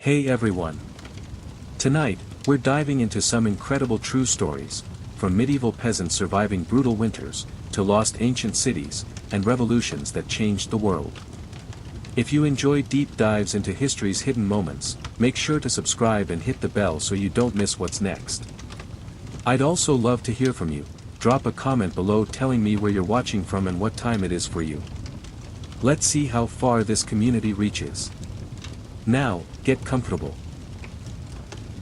Hey everyone! Tonight, we're diving into some incredible true stories, from medieval peasants surviving brutal winters, to lost ancient cities, and revolutions that changed the world. If you enjoy deep dives into history's hidden moments, make sure to subscribe and hit the bell so you don't miss what's next. I'd also love to hear from you. Drop a comment below telling me where you're watching from and what time it is for you. Let's see how far this community reaches. Now, get comfortable.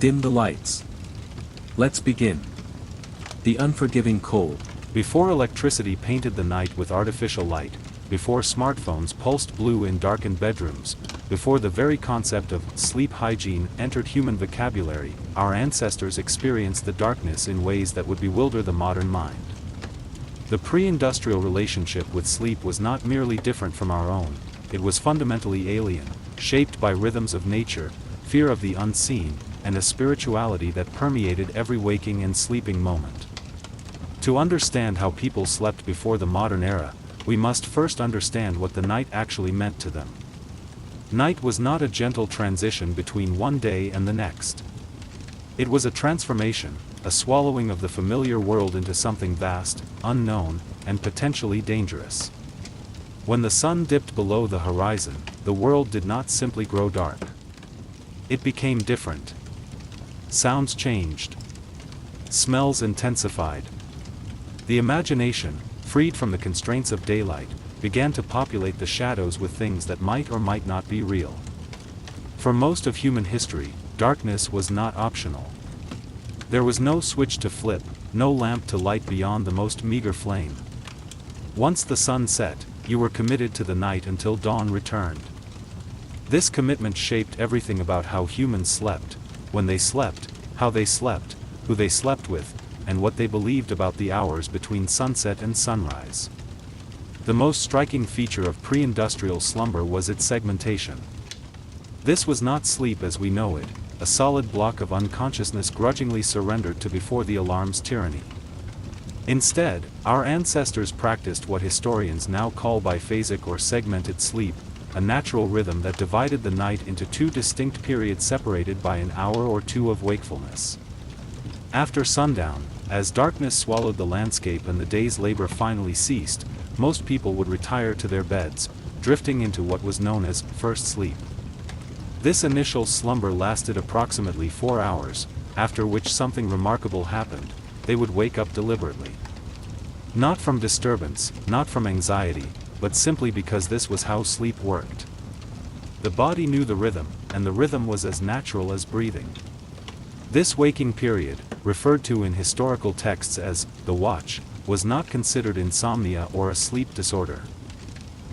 Dim the lights. Let's begin. The unforgiving cold. Before electricity painted the night with artificial light, before smartphones pulsed blue in darkened bedrooms, before the very concept of sleep hygiene entered human vocabulary, our ancestors experienced the darkness in ways that would bewilder the modern mind. The pre-industrial relationship with sleep was not merely different from our own, it was fundamentally alien, shaped by rhythms of nature, fear of the unseen, and a spirituality that permeated every waking and sleeping moment. To understand how people slept before the modern era, we must first understand what the night actually meant to them. Night was not a gentle transition between one day and the next. It was a transformation, a swallowing of the familiar world into something vast, unknown, and potentially dangerous. When the sun dipped below the horizon, the world did not simply grow dark. It became different. Sounds changed. Smells intensified. The imagination, freed from the constraints of daylight, began to populate the shadows with things that might or might not be real. For most of human history, darkness was not optional. There was no switch to flip, no lamp to light beyond the most meager flame. Once the sun set, you were committed to the night until dawn returned. This commitment shaped everything about how humans slept, when they slept, how they slept, who they slept with, and what they believed about the hours between sunset and sunrise. The most striking feature of pre-industrial slumber was its segmentation. This was not sleep as we know it, a solid block of unconsciousness grudgingly surrendered to before the alarm's tyranny. Instead, our ancestors practiced what historians now call biphasic or segmented sleep, a natural rhythm that divided the night into two distinct periods separated by an hour or two of wakefulness. After sundown, as darkness swallowed the landscape and the day's labor finally ceased, most people would retire to their beds, drifting into what was known as first sleep. This initial slumber lasted approximately 4 hours, after which something remarkable happened: they would wake up deliberately. Not from disturbance, not from anxiety, but simply because this was how sleep worked. The body knew the rhythm, and the rhythm was as natural as breathing. This waking period, referred to in historical texts as the watch, was not considered insomnia or a sleep disorder.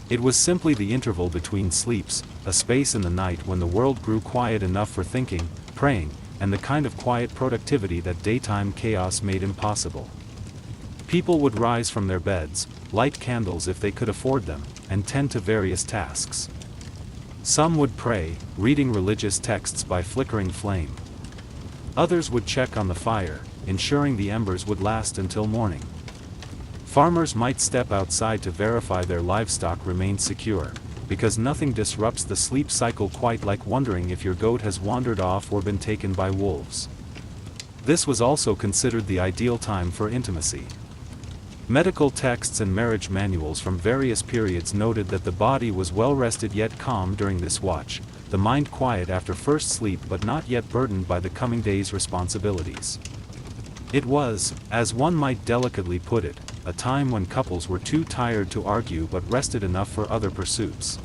It was simply the interval between sleeps, a space in the night when the world grew quiet enough for thinking, praying, and the kind of quiet productivity that daytime chaos made impossible. People would rise from their beds, light candles if they could afford them, and tend to various tasks. Some would pray, reading religious texts by flickering flame. Others would check on the fire, ensuring the embers would last until morning. Farmers might step outside to verify their livestock remained secure, because nothing disrupts the sleep cycle quite like wondering if your goat has wandered off or been taken by wolves. This was also considered the ideal time for intimacy. Medical texts and marriage manuals from various periods noted that the body was well rested yet calm during this watch, the mind quiet after first sleep but not yet burdened by the coming day's responsibilities. It was, as one might delicately put it, a time when couples were too tired to argue but rested enough for other pursuits.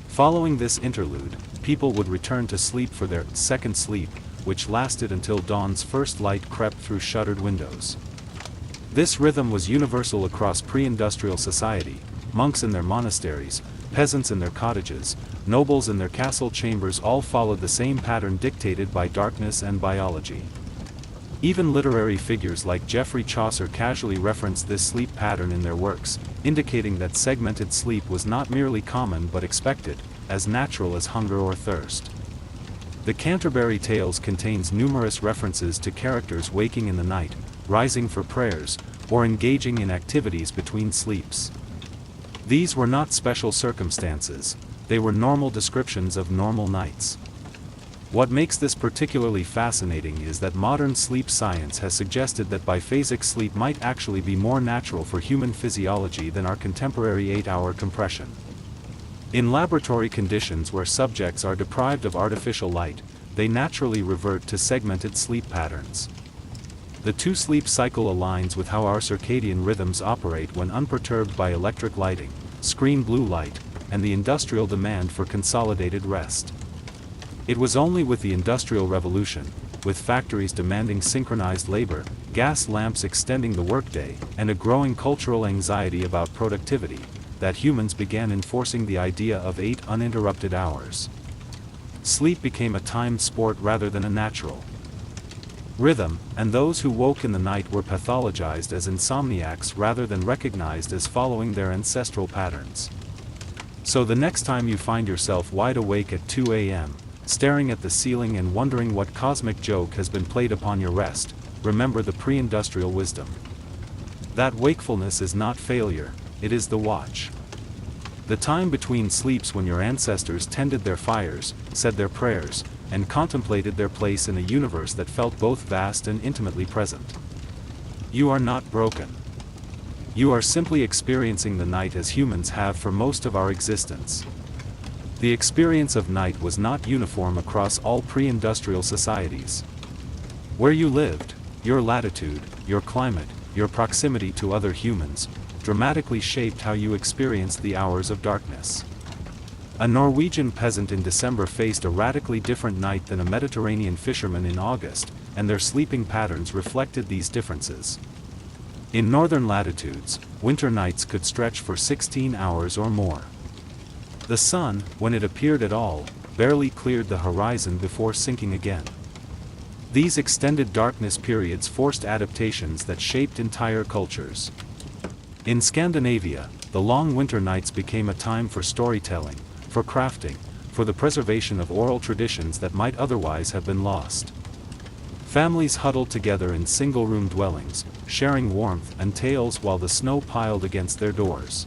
Following this interlude, people would return to sleep for their second sleep, which lasted until dawn's first light crept through shuttered windows. This rhythm was universal across pre-industrial society. Monks in their monasteries, peasants in their cottages, nobles in their castle chambers all followed the same pattern dictated by darkness and biology. Even literary figures like Geoffrey Chaucer casually referenced this sleep pattern in their works, indicating that segmented sleep was not merely common but expected, as natural as hunger or thirst. The Canterbury Tales contains numerous references to characters waking in the night, rising for prayers, or engaging in activities between sleeps. These were not special circumstances, they were normal descriptions of normal nights. What makes this particularly fascinating is that modern sleep science has suggested that biphasic sleep might actually be more natural for human physiology than our contemporary 8-hour compression. In laboratory conditions where subjects are deprived of artificial light, they naturally revert to segmented sleep patterns. The two-sleep cycle aligns with how our circadian rhythms operate when unperturbed by electric lighting, screen blue light, and the industrial demand for consolidated rest. It was only with the Industrial Revolution, with factories demanding synchronized labor, gas lamps extending the workday, and a growing cultural anxiety about productivity, that humans began enforcing the idea of 8 uninterrupted hours. Sleep became a timed sport rather than a natural rhythm, and those who woke in the night were pathologized as insomniacs rather than recognized as following their ancestral patterns. So the next time you find yourself wide awake at 2 a.m., staring at the ceiling and wondering what cosmic joke has been played upon your rest, remember the pre-industrial wisdom. That wakefulness is not failure, it is the watch. The time between sleeps when your ancestors tended their fires, said their prayers, and contemplated their place in a universe that felt both vast and intimately present. You are not broken. You are simply experiencing the night as humans have for most of our existence. The experience of night was not uniform across all pre-industrial societies. Where you lived, your latitude, your climate, your proximity to other humans, dramatically shaped how you experienced the hours of darkness. A Norwegian peasant in December faced a radically different night than a Mediterranean fisherman in August, and their sleeping patterns reflected these differences. In northern latitudes, winter nights could stretch for 16 hours or more. The sun, when it appeared at all, barely cleared the horizon before sinking again. These extended darkness periods forced adaptations that shaped entire cultures. In Scandinavia, the long winter nights became a time for storytelling, for crafting, for the preservation of oral traditions that might otherwise have been lost. Families huddled together in single-room dwellings, sharing warmth and tales while the snow piled against their doors.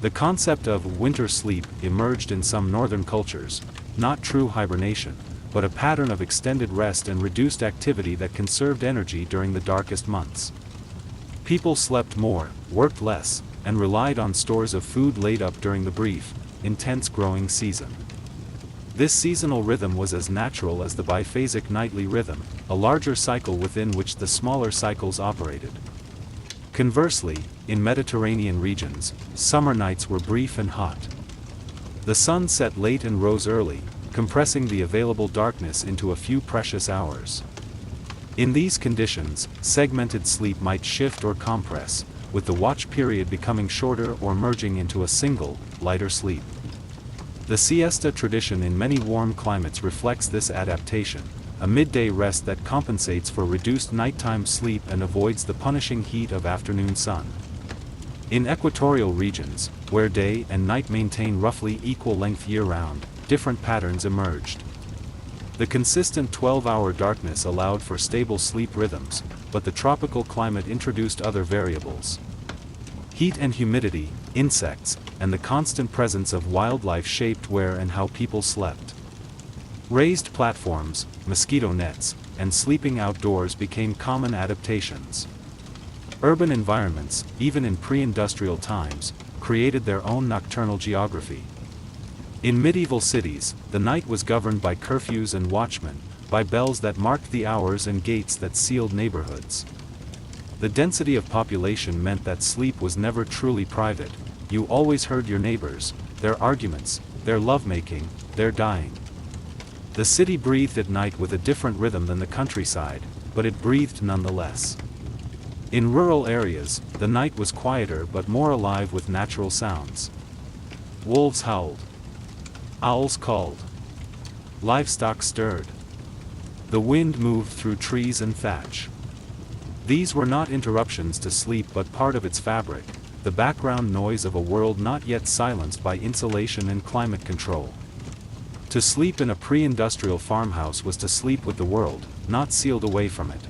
The concept of winter sleep emerged in some northern cultures, not true hibernation, but a pattern of extended rest and reduced activity that conserved energy during the darkest months. People slept more, worked less, and relied on stores of food laid up during the brief, intense growing season. This seasonal rhythm was as natural as the biphasic nightly rhythm, a larger cycle within which the smaller cycles operated. Conversely, in Mediterranean regions, summer nights were brief and hot. The sun set late and rose early, compressing the available darkness into a few precious hours. In these conditions, segmented sleep might shift or compress, with the watch period becoming shorter or merging into a single, lighter sleep. The siesta tradition in many warm climates reflects this adaptation, a midday rest that compensates for reduced nighttime sleep and avoids the punishing heat of afternoon sun. In equatorial regions, where day and night maintain roughly equal length year-round, different patterns emerged. The consistent 12-hour darkness allowed for stable sleep rhythms, but the tropical climate introduced other variables. Heat and humidity, insects, and the constant presence of wildlife shaped where and how people slept. Raised platforms, mosquito nets, and sleeping outdoors became common adaptations. Urban environments, even in pre-industrial times, created their own nocturnal geography. In medieval cities, the night was governed by curfews and watchmen, by bells that marked the hours and gates that sealed neighborhoods. The density of population meant that sleep was never truly private. You always heard your neighbors, their arguments, their lovemaking, their dying. The city breathed at night with a different rhythm than the countryside, but it breathed nonetheless. In rural areas, the night was quieter but more alive with natural sounds. Wolves howled. Owls called. Livestock stirred. The wind moved through trees and thatch. These were not interruptions to sleep but part of its fabric, the background noise of a world not yet silenced by insulation and climate control. To sleep in a pre-industrial farmhouse was to sleep with the world, not sealed away from it.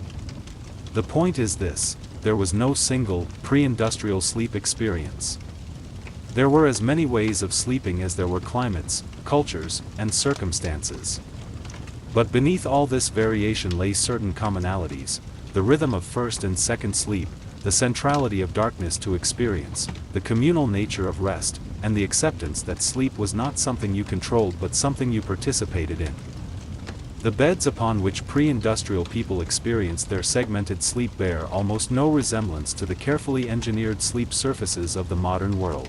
The point is this: there was no single, pre-industrial sleep experience. There were as many ways of sleeping as there were climates, cultures, and circumstances. But beneath all this variation lay certain commonalities: the rhythm of first and second sleep, the centrality of darkness to experience, the communal nature of rest, and the acceptance that sleep was not something you controlled but something you participated in. The beds upon which pre-industrial people experienced their segmented sleep bear almost no resemblance to the carefully engineered sleep surfaces of the modern world.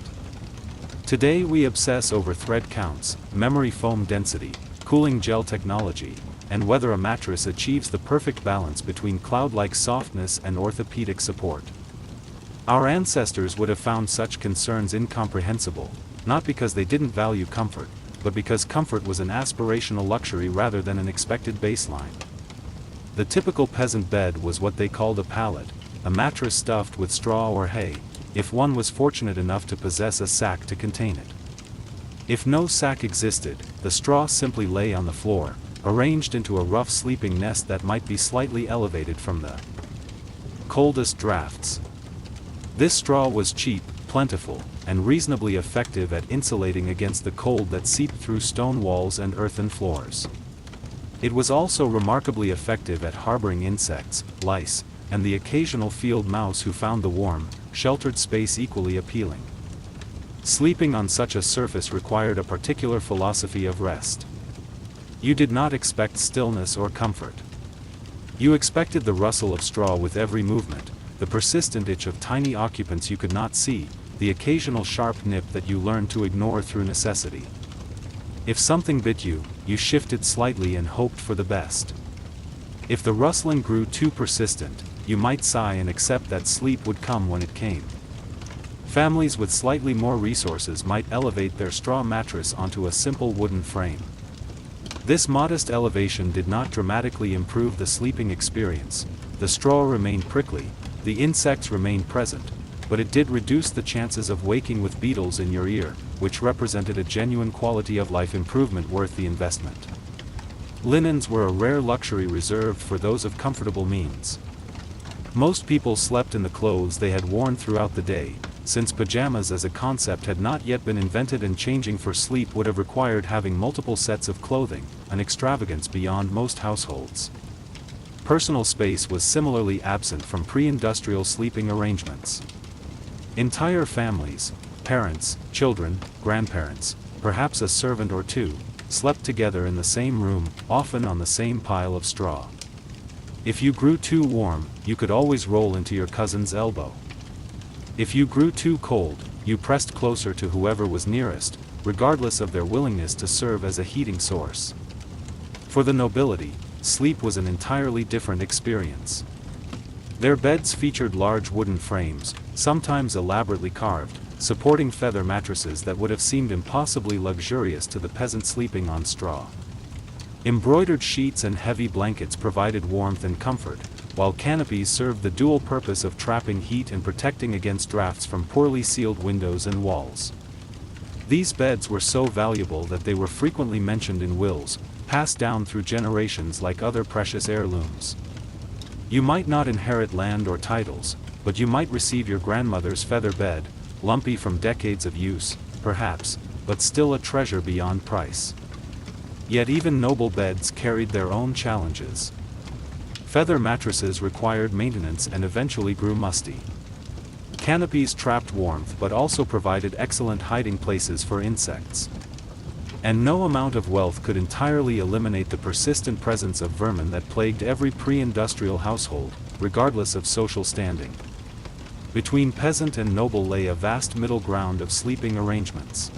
Today we obsess over thread counts, memory foam density, cooling gel technology, and whether a mattress achieves the perfect balance between cloud-like softness and orthopedic support. Our ancestors would have found such concerns incomprehensible, not because they didn't value comfort, but because comfort was an aspirational luxury rather than an expected baseline. The typical peasant bed was what they called a pallet, a mattress stuffed with straw or hay, if one was fortunate enough to possess a sack to contain it. If no sack existed, the straw simply lay on the floor, arranged into a rough sleeping nest that might be slightly elevated from the coldest drafts. This straw was cheap, plentiful, and reasonably effective at insulating against the cold that seeped through stone walls and earthen floors. It was also remarkably effective at harboring insects, lice, and the occasional field mouse who found the warm, sheltered space equally appealing. Sleeping on such a surface required a particular philosophy of rest. You did not expect stillness or comfort. You expected the rustle of straw with every movement, the persistent itch of tiny occupants you could not see, the occasional sharp nip that you learned to ignore through necessity. If something bit you, you shifted slightly and hoped for the best. If the rustling grew too persistent, you might sigh and accept that sleep would come when it came. Families with slightly more resources might elevate their straw mattress onto a simple wooden frame. This modest elevation did not dramatically improve the sleeping experience. The straw remained prickly, the insects remained present, but it did reduce the chances of waking with beetles in your ear, which represented a genuine quality of life improvement worth the investment. Linens were a rare luxury reserved for those of comfortable means. Most people slept in the clothes they had worn throughout the day, since pajamas as a concept had not yet been invented, and changing for sleep would have required having multiple sets of clothing, an extravagance beyond most households. Personal space was similarly absent from pre-industrial sleeping arrangements. Entire families, parents, children, grandparents, perhaps a servant or two, slept together in the same room, often on the same pile of straw. If you grew too warm, you could always roll into your cousin's elbow. If you grew too cold, you pressed closer to whoever was nearest, regardless of their willingness to serve as a heating source. For the nobility, sleep was an entirely different experience. Their beds featured large wooden frames, sometimes elaborately carved, supporting feather mattresses that would have seemed impossibly luxurious to the peasant sleeping on straw. Embroidered sheets and heavy blankets provided warmth and comfort, while canopies served the dual purpose of trapping heat and protecting against drafts from poorly sealed windows and walls. These beds were so valuable that they were frequently mentioned in wills, passed down through generations like other precious heirlooms. You might not inherit land or titles, but you might receive your grandmother's feather bed, lumpy from decades of use, perhaps, but still a treasure beyond price. Yet even noble beds carried their own challenges. Feather mattresses required maintenance and eventually grew musty. Canopies trapped warmth but also provided excellent hiding places for insects. And no amount of wealth could entirely eliminate the persistent presence of vermin that plagued every pre-industrial household, regardless of social standing. Between peasant and noble lay a vast middle ground of sleeping arrangements.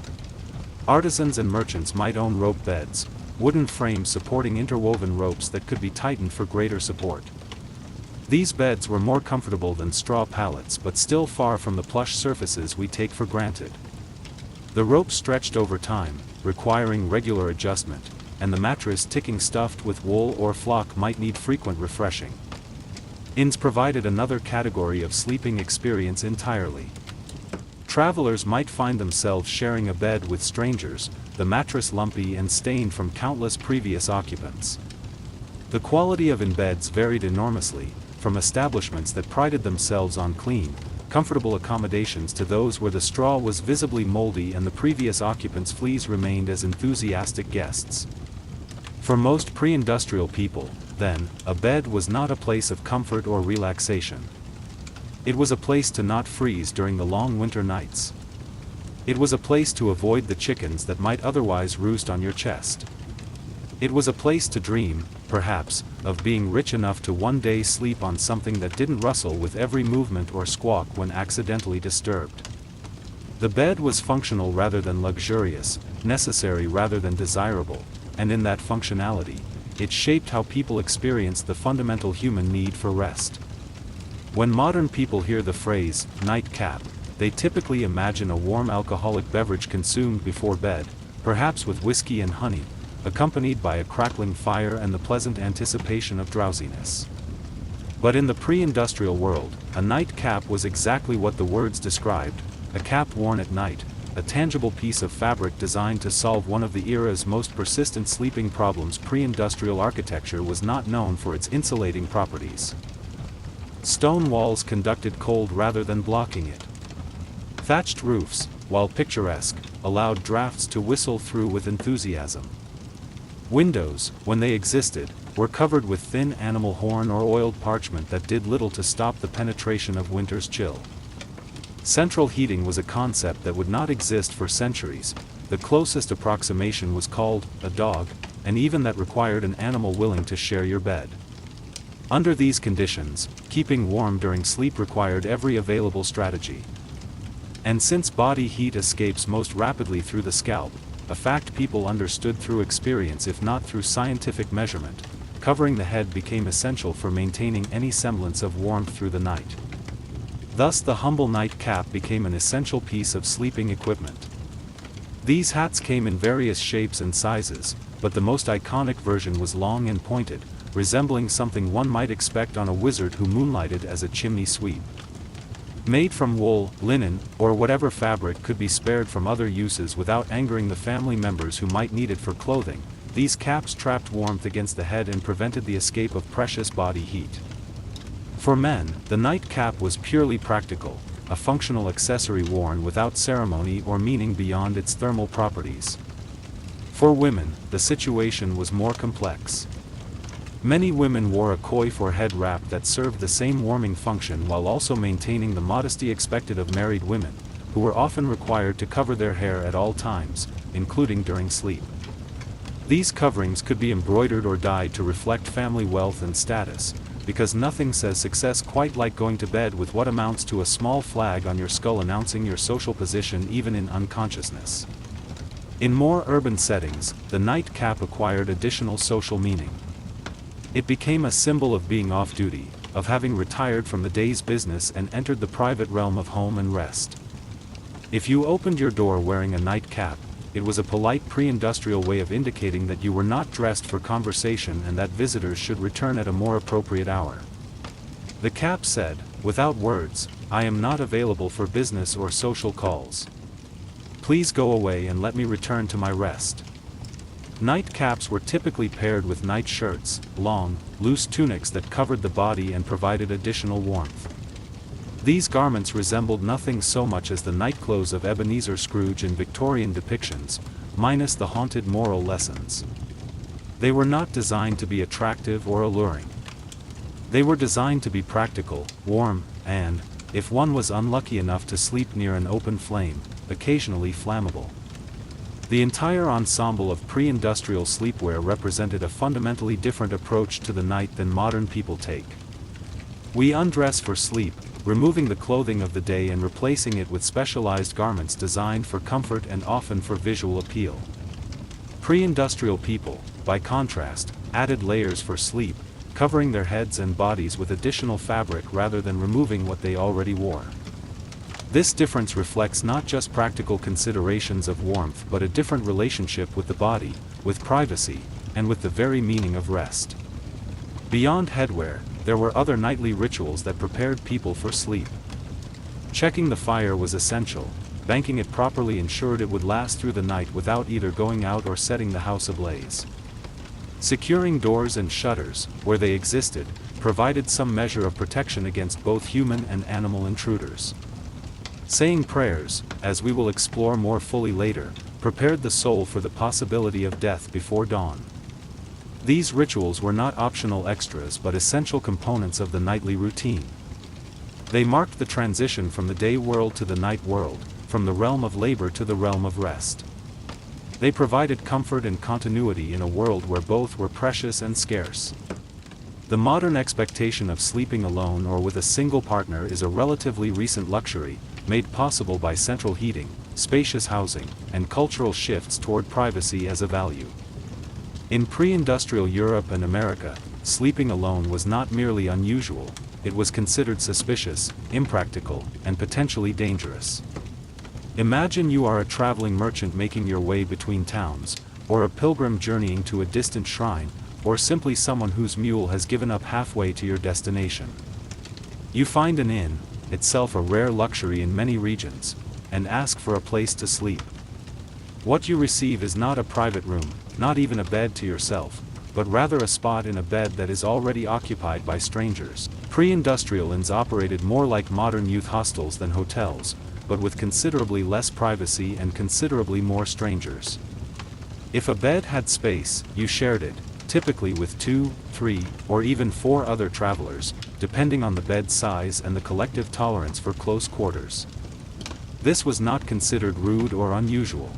Artisans and merchants might own rope beds, wooden frames supporting interwoven ropes that could be tightened for greater support. These beds were more comfortable than straw pallets but still far from the plush surfaces we take for granted. The rope stretched over time, requiring regular adjustment, and the mattress ticking stuffed with wool or flock might need frequent refreshing. Inns provided another category of sleeping experience entirely. Travelers might find themselves sharing a bed with strangers, the mattress lumpy and stained from countless previous occupants. The quality of inn beds varied enormously, from establishments that prided themselves on clean, comfortable accommodations to those where the straw was visibly moldy and the previous occupants' fleas remained as enthusiastic guests. For most pre-industrial people, then, a bed was not a place of comfort or relaxation. It was a place to not freeze during the long winter nights. It was a place to avoid the chickens that might otherwise roost on your chest. It was a place to dream, perhaps, of being rich enough to one day sleep on something that didn't rustle with every movement or squawk when accidentally disturbed. The bed was functional rather than luxurious, necessary rather than desirable, and in that functionality, it shaped how people experienced the fundamental human need for rest. When modern people hear the phrase, nightcap, they typically imagine a warm alcoholic beverage consumed before bed, perhaps with whiskey and honey, accompanied by a crackling fire and the pleasant anticipation of drowsiness. But in the pre-industrial world, a nightcap was exactly what the words described, a cap worn at night, a tangible piece of fabric designed to solve one of the era's most persistent sleeping problems. Pre-industrial architecture was not known for its insulating properties. Stone walls conducted cold rather than blocking it. Thatched roofs, while picturesque, allowed drafts to whistle through with enthusiasm. Windows, when they existed, were covered with thin animal horn or oiled parchment that did little to stop the penetration of winter's chill. Central heating was a concept that would not exist for centuries. The closest approximation was called a dog, and even that required an animal willing to share your bed. Under these conditions, keeping warm during sleep required every available strategy. And since body heat escapes most rapidly through the scalp, a fact people understood through experience if not through scientific measurement, covering the head became essential for maintaining any semblance of warmth through the night. Thus the humble nightcap became an essential piece of sleeping equipment. These hats came in various shapes and sizes, but the most iconic version was long and pointed, resembling something one might expect on a wizard who moonlighted as a chimney sweep. Made from wool, linen, or whatever fabric could be spared from other uses without angering the family members who might need it for clothing, these caps trapped warmth against the head and prevented the escape of precious body heat. For men, the nightcap was purely practical, a functional accessory worn without ceremony or meaning beyond its thermal properties. For women, the situation was more complex. Many women wore a coif or head wrap that served the same warming function while also maintaining the modesty expected of married women, who were often required to cover their hair at all times, including during sleep. These coverings could be embroidered or dyed to reflect family wealth and status, because nothing says success quite like going to bed with what amounts to a small flag on your skull announcing your social position even in unconsciousness. In more urban settings, the nightcap acquired additional social meaning. It became a symbol of being off duty, of having retired from the day's business and entered the private realm of home and rest. If you opened your door wearing a nightcap, it was a polite pre-industrial way of indicating that you were not dressed for conversation and that visitors should return at a more appropriate hour. The cap said, without words, "I am not available for business or social calls. Please go away and let me return to my rest." Nightcaps were typically paired with night shirts, long, loose tunics that covered the body and provided additional warmth. These garments resembled nothing so much as the nightclothes of Ebenezer Scrooge in Victorian depictions, minus the haunted moral lessons. They were not designed to be attractive or alluring. They were designed to be practical, warm, and, if one was unlucky enough to sleep near an open flame, occasionally flammable. The entire ensemble of pre-industrial sleepwear represented a fundamentally different approach to the night than modern people take. We undress for sleep, removing the clothing of the day and replacing it with specialized garments designed for comfort and often for visual appeal. Pre-industrial people, by contrast, added layers for sleep, covering their heads and bodies with additional fabric rather than removing what they already wore. This difference reflects not just practical considerations of warmth but a different relationship with the body, with privacy, and with the very meaning of rest. Beyond headwear, there were other nightly rituals that prepared people for sleep. Checking the fire was essential, banking it properly ensured it would last through the night without either going out or setting the house ablaze. Securing doors and shutters, where they existed, provided some measure of protection against both human and animal intruders. Saying prayers, as we will explore more fully later, prepared the soul for the possibility of death before dawn. These rituals were not optional extras but essential components of the nightly routine. They marked the transition from the day world to the night world, from the realm of labor to the realm of rest. They provided comfort and continuity in a world where both were precious and scarce. The modern expectation of sleeping alone or with a single partner is a relatively recent luxury, made possible by central heating, spacious housing, and cultural shifts toward privacy as a value. In pre-industrial Europe and America, sleeping alone was not merely unusual, it was considered suspicious, impractical, and potentially dangerous. Imagine you are a traveling merchant making your way between towns, or a pilgrim journeying to a distant shrine, or simply someone whose mule has given up halfway to your destination. You find an inn, itself a rare luxury in many regions, and ask for a place to sleep. What you receive is not a private room, not even a bed to yourself, but rather a spot in a bed that is already occupied by strangers. Pre-industrial inns operated more like modern youth hostels than hotels, but with considerably less privacy and considerably more strangers. If a bed had space, you shared it, typically with 2, 3, or even 4 other travelers, depending on the bed's size and the collective tolerance for close quarters. This was not considered rude or unusual.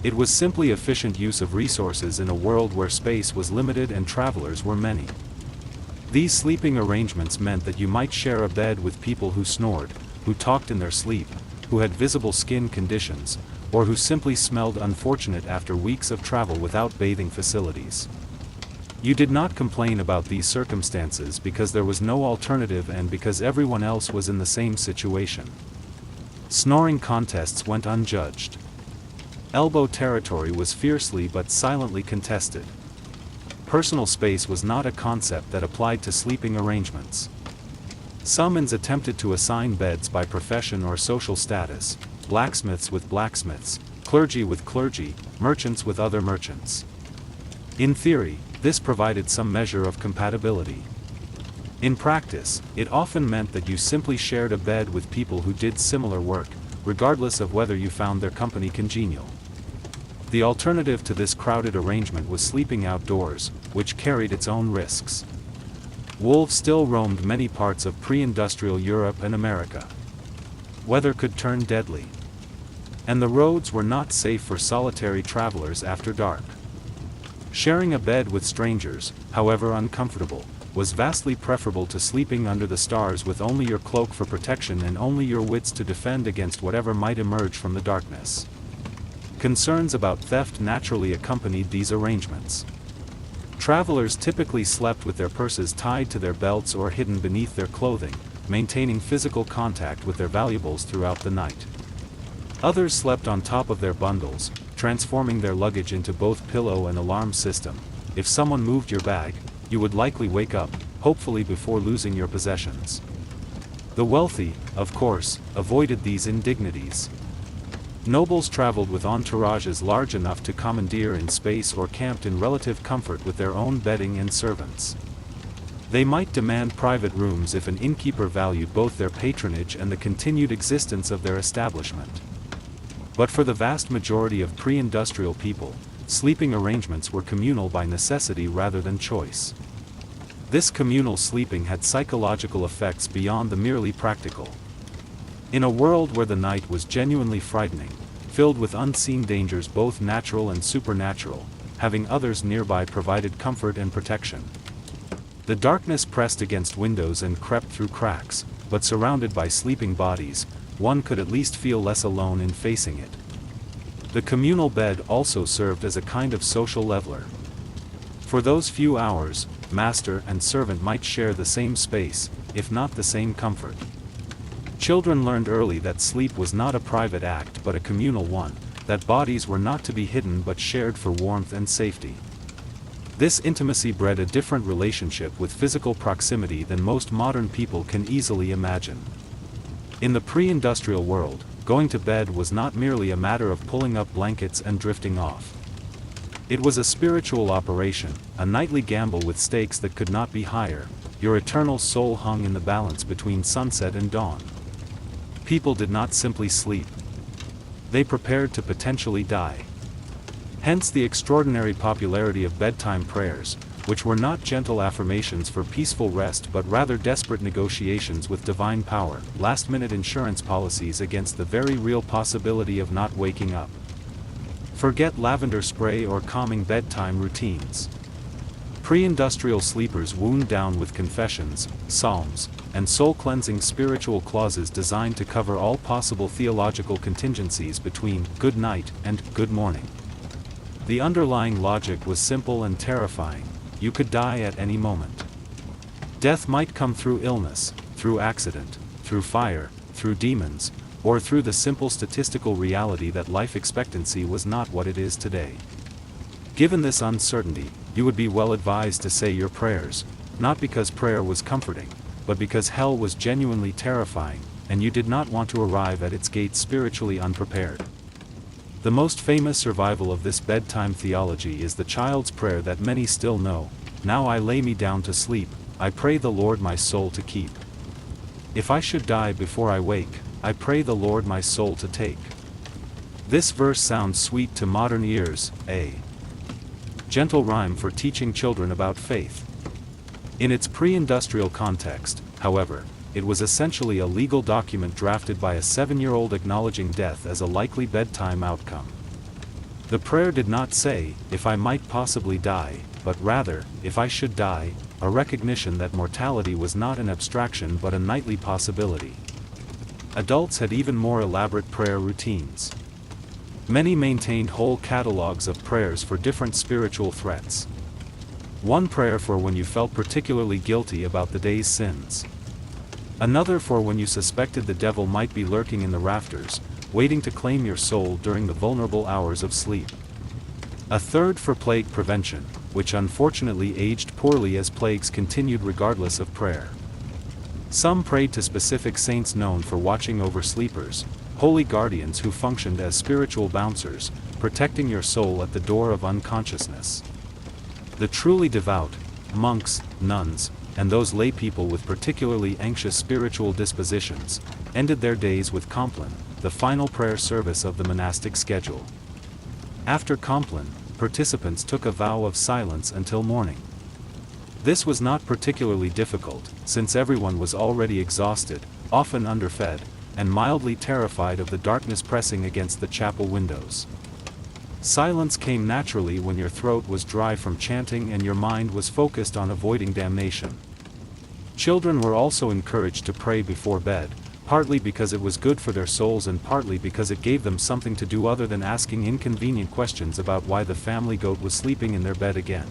It was simply efficient use of resources in a world where space was limited and travelers were many. These sleeping arrangements meant that you might share a bed with people who snored, who talked in their sleep, who had visible skin conditions, or who simply smelled unfortunate after weeks of travel without bathing facilities. You did not complain about these circumstances because there was no alternative and because everyone else was in the same situation. Snoring contests went unjudged. Elbow territory was fiercely but silently contested. Personal space was not a concept that applied to sleeping arrangements. Some inns attempted to assign beds by profession or social status, blacksmiths with blacksmiths, clergy with clergy, merchants with other merchants. In theory, this provided some measure of compatibility. In practice, it often meant that you simply shared a bed with people who did similar work, regardless of whether you found their company congenial. The alternative to this crowded arrangement was sleeping outdoors, which carried its own risks. Wolves still roamed many parts of pre-industrial Europe and America. Weather could turn deadly. And the roads were not safe for solitary travelers after dark. Sharing a bed with strangers, however uncomfortable, was vastly preferable to sleeping under the stars with only your cloak for protection and only your wits to defend against whatever might emerge from the darkness. Concerns about theft naturally accompanied these arrangements. Travelers typically slept with their purses tied to their belts or hidden beneath their clothing, maintaining physical contact with their valuables throughout the night. Others slept on top of their bundles, transforming their luggage into both pillow and alarm system. If someone moved your bag, you would likely wake up, hopefully before losing your possessions. The wealthy, of course, avoided these indignities. Nobles traveled with entourages large enough to commandeer in space or camped in relative comfort with their own bedding and servants. They might demand private rooms if an innkeeper valued both their patronage and the continued existence of their establishment. But for the vast majority of pre-industrial people, sleeping arrangements were communal by necessity rather than choice. This communal sleeping had psychological effects beyond the merely practical. In a world where the night was genuinely frightening, filled with unseen dangers both natural and supernatural, having others nearby provided comfort and protection. The darkness pressed against windows and crept through cracks, but surrounded by sleeping bodies, one could at least feel less alone in facing it. The communal bed also served as a kind of social leveler. For those few hours, master and servant might share the same space, if not the same comfort. Children learned early that sleep was not a private act but a communal one, that bodies were not to be hidden but shared for warmth and safety. This intimacy bred a different relationship with physical proximity than most modern people can easily imagine. In the pre-industrial world, going to bed was not merely a matter of pulling up blankets and drifting off. It was a spiritual operation, a nightly gamble with stakes that could not be higher. Your eternal soul hung in the balance between sunset and dawn. People did not simply sleep. They prepared to potentially die. Hence the extraordinary popularity of bedtime prayers, which were not gentle affirmations for peaceful rest but rather desperate negotiations with divine power, last-minute insurance policies against the very real possibility of not waking up. Forget lavender spray or calming bedtime routines. Pre-industrial sleepers wound down with confessions, psalms, and soul-cleansing spiritual clauses designed to cover all possible theological contingencies between good night and good morning. The underlying logic was simple and terrifying: you could die at any moment. Death might come through illness, through accident, through fire, through demons, or through the simple statistical reality that life expectancy was not what it is today. Given this uncertainty, you would be well advised to say your prayers, not because prayer was comforting, but because hell was genuinely terrifying, and you did not want to arrive at its gates spiritually unprepared. The most famous survival of this bedtime theology is the child's prayer that many still know: "Now I lay me down to sleep, I pray the Lord my soul to keep. If I should die before I wake, I pray the Lord my soul to take." This verse sounds sweet to modern ears, a gentle rhyme for teaching children about faith. In its pre-industrial context, however, it was essentially a legal document drafted by a 7-year-old acknowledging death as a likely bedtime outcome. The prayer did not say, "If I might possibly die," but rather, "If I should die," a recognition that mortality was not an abstraction but a nightly possibility. Adults had even more elaborate prayer routines. Many maintained whole catalogs of prayers for different spiritual threats. One prayer for when you felt particularly guilty about the day's sins. Another for when you suspected the devil might be lurking in the rafters, waiting to claim your soul during the vulnerable hours of sleep. A third for plague prevention, which unfortunately aged poorly as plagues continued regardless of prayer. Some prayed to specific saints known for watching over sleepers, holy guardians who functioned as spiritual bouncers, protecting your soul at the door of unconsciousness. The truly devout, monks, nuns, and those lay people with particularly anxious spiritual dispositions, ended their days with Compline, the final prayer service of the monastic schedule. After Compline, participants took a vow of silence until morning. This was not particularly difficult, since everyone was already exhausted, often underfed, and mildly terrified of the darkness pressing against the chapel windows. Silence came naturally when your throat was dry from chanting and your mind was focused on avoiding damnation. Children were also encouraged to pray before bed, partly because it was good for their souls and partly because it gave them something to do other than asking inconvenient questions about why the family goat was sleeping in their bed again.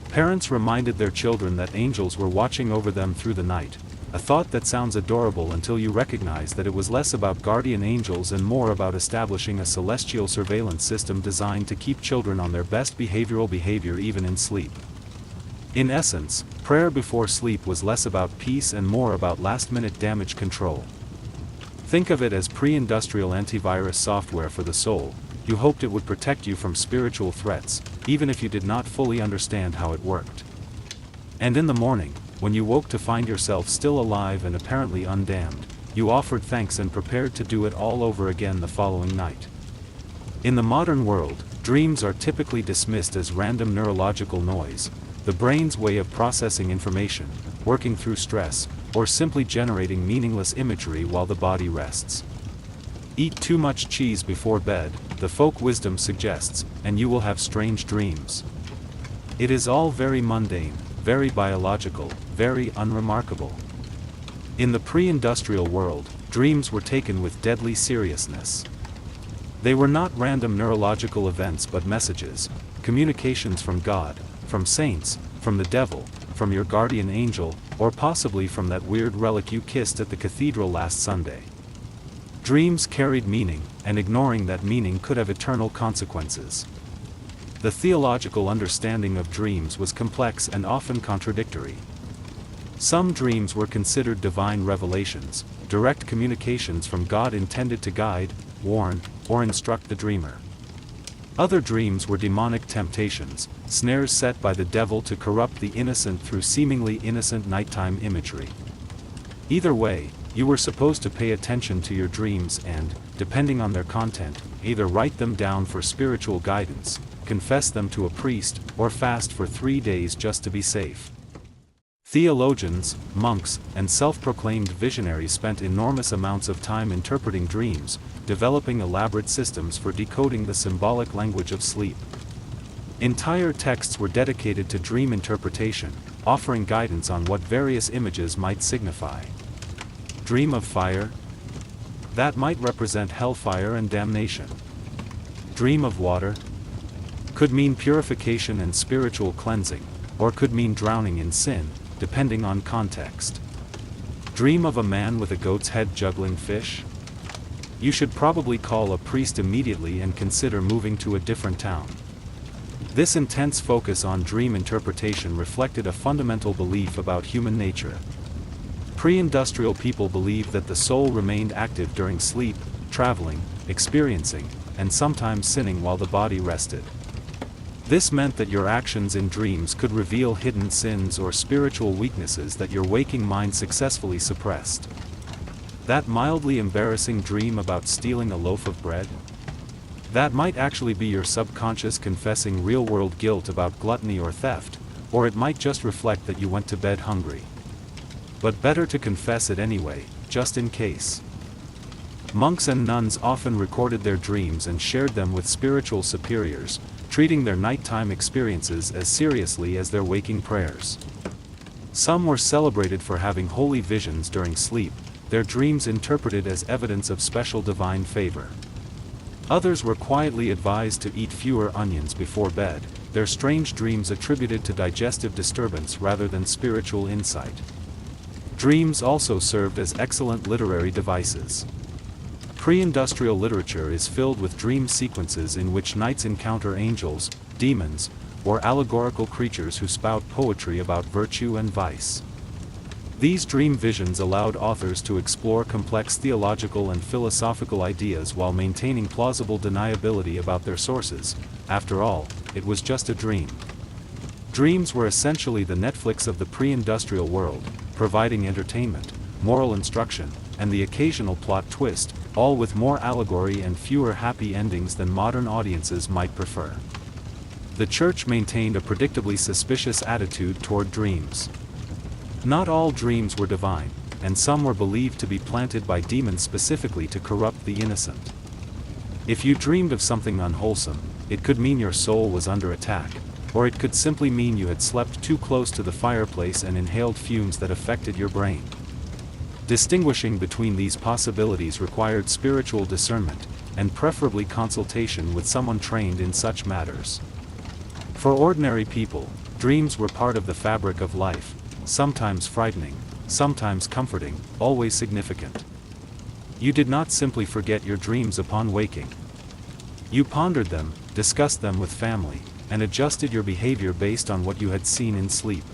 Parents reminded their children that angels were watching over them through the night, a thought that sounds adorable until you recognize that it was less about guardian angels and more about establishing a celestial surveillance system designed to keep children on their best behavioral behavior even in sleep. In essence, prayer before sleep was less about peace and more about last-minute damage control. Think of it as pre-industrial antivirus software for the soul. You hoped it would protect you from spiritual threats, even if you did not fully understand how it worked. And in the morning, when you woke to find yourself still alive and apparently undamned, you offered thanks and prepared to do it all over again the following night. In the modern world, dreams are typically dismissed as random neurological noise, the brain's way of processing information, working through stress, or simply generating meaningless imagery while the body rests. Eat too much cheese before bed, the folk wisdom suggests, and you will have strange dreams. It is all very mundane, very biological, very unremarkable. In the pre-industrial world, dreams were taken with deadly seriousness. They were not random neurological events but messages, communications from God, from saints, from the devil, from your guardian angel, or possibly from that weird relic you kissed at the cathedral last Sunday. Dreams carried meaning, and ignoring that meaning could have eternal consequences. The theological understanding of dreams was complex and often contradictory. Some dreams were considered divine revelations, direct communications from God intended to guide, warn, or instruct the dreamer. Other dreams were demonic temptations, snares set by the devil to corrupt the innocent through seemingly innocent nighttime imagery. Either way, You were supposed to pay attention to your dreams and, depending on their content, either write them down for spiritual guidance, confess them to a priest, or fast for 3 days just to be safe. Theologians, monks, and self-proclaimed visionaries spent enormous amounts of time interpreting dreams, developing elaborate systems for decoding the symbolic language of sleep. Entire texts were dedicated to dream interpretation, offering guidance on what various images might signify. Dream of fire? That might represent hellfire and damnation. Dream of water? Could mean purification and spiritual cleansing, or could mean drowning in sin, depending on context. Dream of a man with a goat's head juggling fish? You should probably call a priest immediately and consider moving to a different town. This intense focus on dream interpretation reflected a fundamental belief about human nature. Pre-industrial people believed that the soul remained active during sleep, traveling, experiencing, and sometimes sinning while the body rested. This meant that your actions in dreams could reveal hidden sins or spiritual weaknesses that your waking mind successfully suppressed. That mildly embarrassing dream about stealing a loaf of bread? That might actually be your subconscious confessing real-world guilt about gluttony or theft, or it might just reflect that you went to bed hungry. But better to confess it anyway, just in case. Monks and nuns often recorded their dreams and shared them with spiritual superiors, treating their nighttime experiences as seriously as their waking prayers. Some were celebrated for having holy visions during sleep, their dreams interpreted as evidence of special divine favor. Others were quietly advised to eat fewer onions before bed, their strange dreams attributed to digestive disturbance rather than spiritual insight. Dreams also served as excellent literary devices. Pre-industrial literature is filled with dream sequences in which knights encounter angels, demons, or allegorical creatures who spout poetry about virtue and vice. These dream visions allowed authors to explore complex theological and philosophical ideas while maintaining plausible deniability about their sources. After all, it was just a dream. Dreams were essentially the Netflix of the pre-industrial world, providing entertainment, moral instruction, and the occasional plot twist, all with more allegory and fewer happy endings than modern audiences might prefer. The church maintained a predictably suspicious attitude toward dreams. Not all dreams were divine, and some were believed to be planted by demons specifically to corrupt the innocent. If you dreamed of something unwholesome, it could mean your soul was under attack, or it could simply mean you had slept too close to the fireplace and inhaled fumes that affected your brain. Distinguishing between these possibilities required spiritual discernment, and preferably consultation with someone trained in such matters. For ordinary people, dreams were part of the fabric of life, sometimes frightening, sometimes comforting, always significant. You did not simply forget your dreams upon waking. You pondered them, discussed them with family, and adjusted your behavior based on what you had seen in sleep.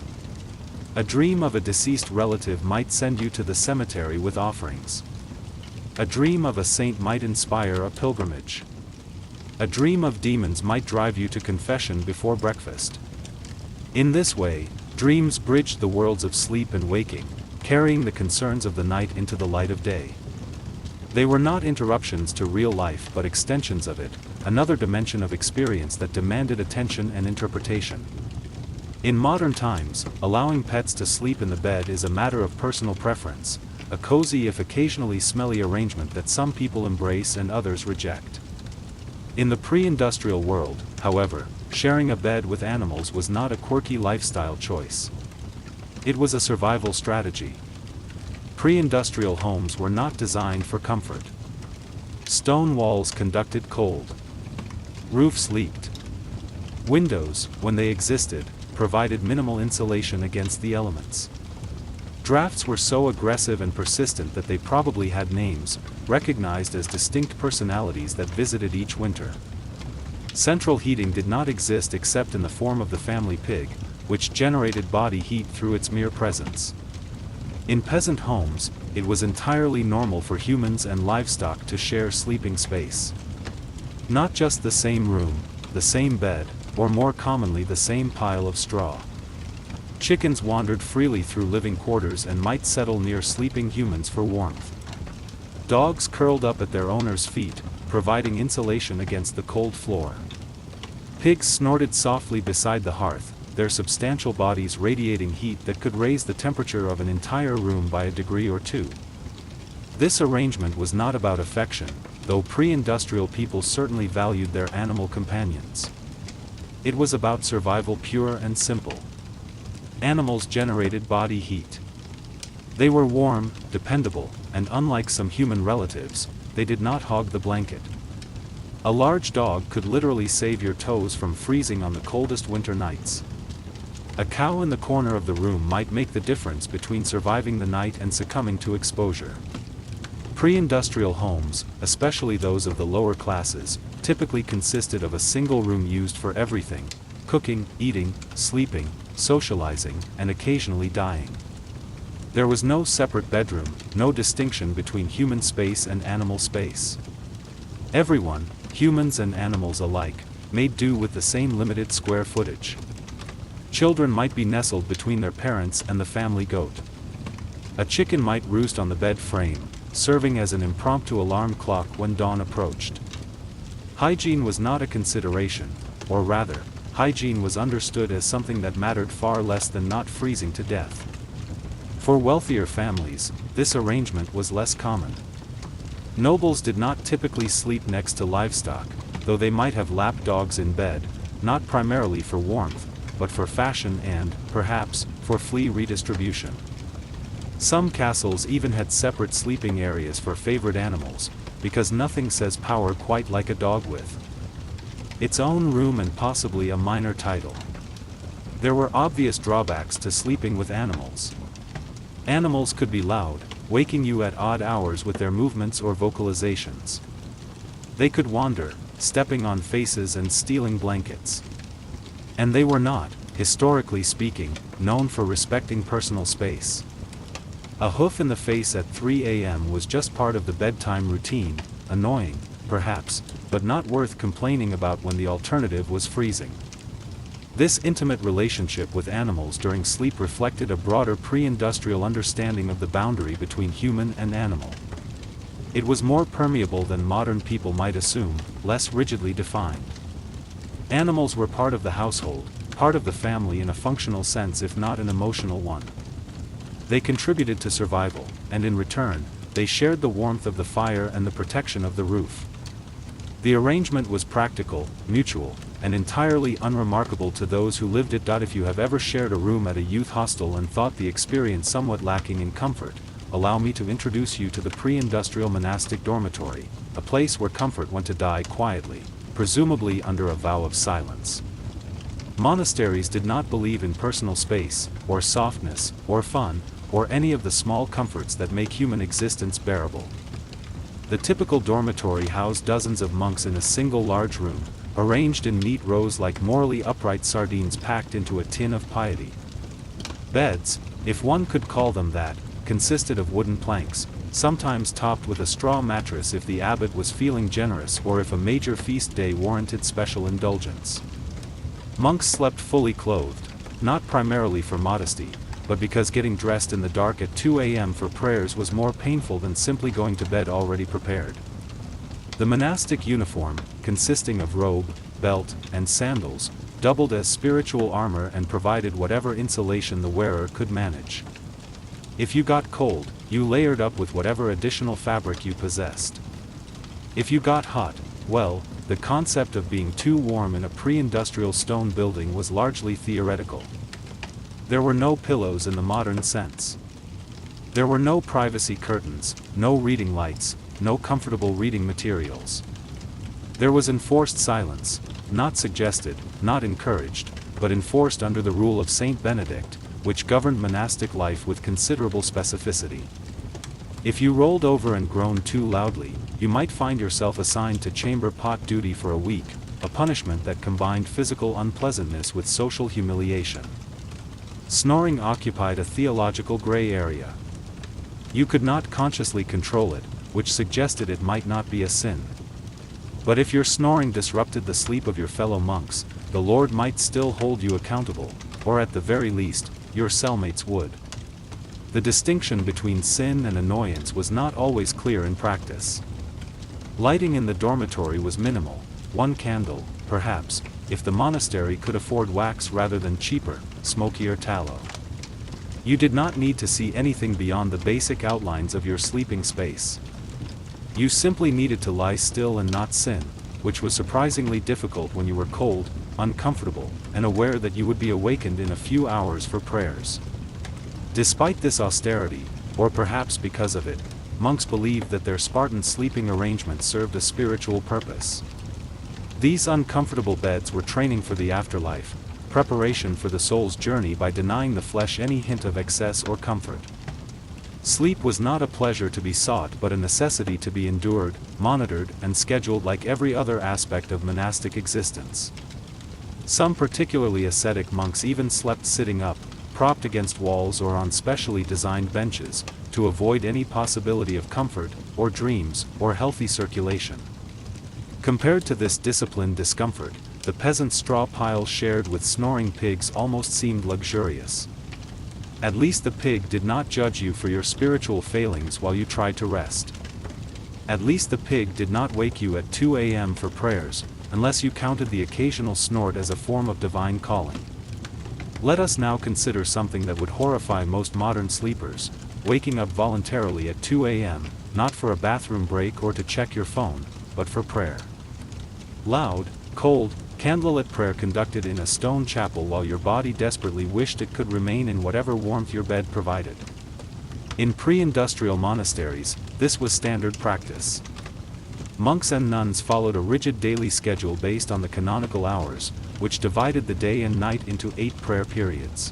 A dream of a deceased relative might send you to the cemetery with offerings. A dream of a saint might inspire a pilgrimage. A dream of demons might drive you to confession before breakfast. In this way, dreams bridged the worlds of sleep and waking, carrying the concerns of the night into the light of day. They were not interruptions to real life but extensions of it, another dimension of experience that demanded attention and interpretation. In modern times, allowing pets to sleep in the bed is a matter of personal preference, a cozy if occasionally smelly arrangement that some people embrace and others reject. In the pre-industrial world, however, sharing a bed with animals was not a quirky lifestyle choice. It was a survival strategy. Pre-industrial homes were not designed for comfort. Stone walls conducted cold. Roofs leaked. Windows, when they existed, provided minimal insulation against the elements. Drafts were so aggressive and persistent that they probably had names, recognized as distinct personalities that visited each winter. Central heating did not exist except in the form of the family pig, which generated body heat through its mere presence. In peasant homes, it was entirely normal for humans and livestock to share sleeping space. Not just the same room, the same bed, or more commonly the same pile of straw. Chickens wandered freely through living quarters and might settle near sleeping humans for warmth. Dogs curled up at their owners' feet, providing insulation against the cold floor. Pigs snorted softly beside the hearth, their substantial bodies radiating heat that could raise the temperature of an entire room by a degree or two. This arrangement was not about affection, though pre-industrial people certainly valued their animal companions. It was about survival, pure and simple. Animals generated body heat. They were warm, dependable, and unlike some human relatives, they did not hog the blanket. A large dog could literally save your toes from freezing on the coldest winter nights. A cow in the corner of the room might make the difference between surviving the night and succumbing to exposure. Pre-industrial homes, especially those of the lower classes, typically consisted of a single room used for everything: cooking, eating, sleeping, socializing, and occasionally dying. There was no separate bedroom, no distinction between human space and animal space. Everyone, humans and animals alike, made do with the same limited square footage. Children might be nestled between their parents and the family goat. A chicken might roost on the bed frame, serving as an impromptu alarm clock when dawn approached. Hygiene was not a consideration, or rather, hygiene was understood as something that mattered far less than not freezing to death. For wealthier families, this arrangement was less common. Nobles did not typically sleep next to livestock, though they might have lap dogs in bed, not primarily for warmth, but for fashion and, perhaps, for flea redistribution. Some castles even had separate sleeping areas for favorite animals, because nothing says power quite like a dog with its own room and possibly a minor title. There were obvious drawbacks to sleeping with animals. Animals could be loud, waking you at odd hours with their movements or vocalizations. They could wander, stepping on faces and stealing blankets. And they were not, historically speaking, known for respecting personal space. A hoof in the face at 3 a.m. was just part of the bedtime routine, annoying, perhaps, but not worth complaining about when the alternative was freezing. This intimate relationship with animals during sleep reflected a broader pre-industrial understanding of the boundary between human and animal. It was more permeable than modern people might assume, less rigidly defined. Animals were part of the household, part of the family in a functional sense if not an emotional one. They contributed to survival, and in return, they shared the warmth of the fire and the protection of the roof. The arrangement was practical, mutual, and entirely unremarkable to those who lived it. If you have ever shared a room at a youth hostel and thought the experience somewhat lacking in comfort, allow me to introduce you to the pre-industrial monastic dormitory, a place where comfort went to die quietly, presumably under a vow of silence. Monasteries did not believe in personal space, or softness, or fun, or any of the small comforts that make human existence bearable. The typical dormitory housed dozens of monks in a single large room, arranged in neat rows like morally upright sardines packed into a tin of piety. Beds, if one could call them that, consisted of wooden planks, sometimes topped with a straw mattress if the abbot was feeling generous or if a major feast day warranted special indulgence. Monks slept fully clothed, not primarily for modesty, but because getting dressed in the dark at 2 a.m. for prayers was more painful than simply going to bed already prepared. The monastic uniform, consisting of robe, belt, and sandals, doubled as spiritual armor and provided whatever insulation the wearer could manage. If you got cold, you layered up with whatever additional fabric you possessed. If you got hot, well, the concept of being too warm in a pre-industrial stone building was largely theoretical. There were no pillows in the modern sense. There were no privacy curtains, no reading lights, no comfortable reading materials. There was enforced silence, not suggested, not encouraged, but enforced under the rule of Saint Benedict, which governed monastic life with considerable specificity. If you rolled over and groaned too loudly, you might find yourself assigned to chamber pot duty for a week, a punishment that combined physical unpleasantness with social humiliation. Snoring occupied a theological gray area. You could not consciously control it, which suggested it might not be a sin. But if your snoring disrupted the sleep of your fellow monks, the Lord might still hold you accountable, or at the very least, your cellmates would. The distinction between sin and annoyance was not always clear in practice. Lighting in the dormitory was minimal, one candle, perhaps, if the monastery could afford wax rather than cheaper, smokier tallow. You did not need to see anything beyond the basic outlines of your sleeping space. You simply needed to lie still and not sin, which was surprisingly difficult when you were cold, uncomfortable, and aware that you would be awakened in a few hours for prayers. Despite this austerity, or perhaps because of it, monks believed that their Spartan sleeping arrangements served a spiritual purpose. These uncomfortable beds were training for the afterlife, preparation for the soul's journey by denying the flesh any hint of excess or comfort. Sleep was not a pleasure to be sought but a necessity to be endured, monitored, and scheduled like every other aspect of monastic existence. Some particularly ascetic monks even slept sitting up, propped against walls or on specially designed benches, to avoid any possibility of comfort, or dreams, or healthy circulation. Compared to this disciplined discomfort, the peasant straw pile shared with snoring pigs almost seemed luxurious. At least the pig did not judge you for your spiritual failings while you tried to rest. At least the pig did not wake you at 2 a.m. for prayers, unless you counted the occasional snort as a form of divine calling. Let us now consider something that would horrify most modern sleepers: waking up voluntarily at 2 a.m., not for a bathroom break or to check your phone, but for prayer. Loud, cold, candlelit prayer conducted in a stone chapel while your body desperately wished it could remain in whatever warmth your bed provided. In pre-industrial monasteries, this was standard practice. Monks and nuns followed a rigid daily schedule based on the canonical hours, which divided the day and night into 8 prayer periods.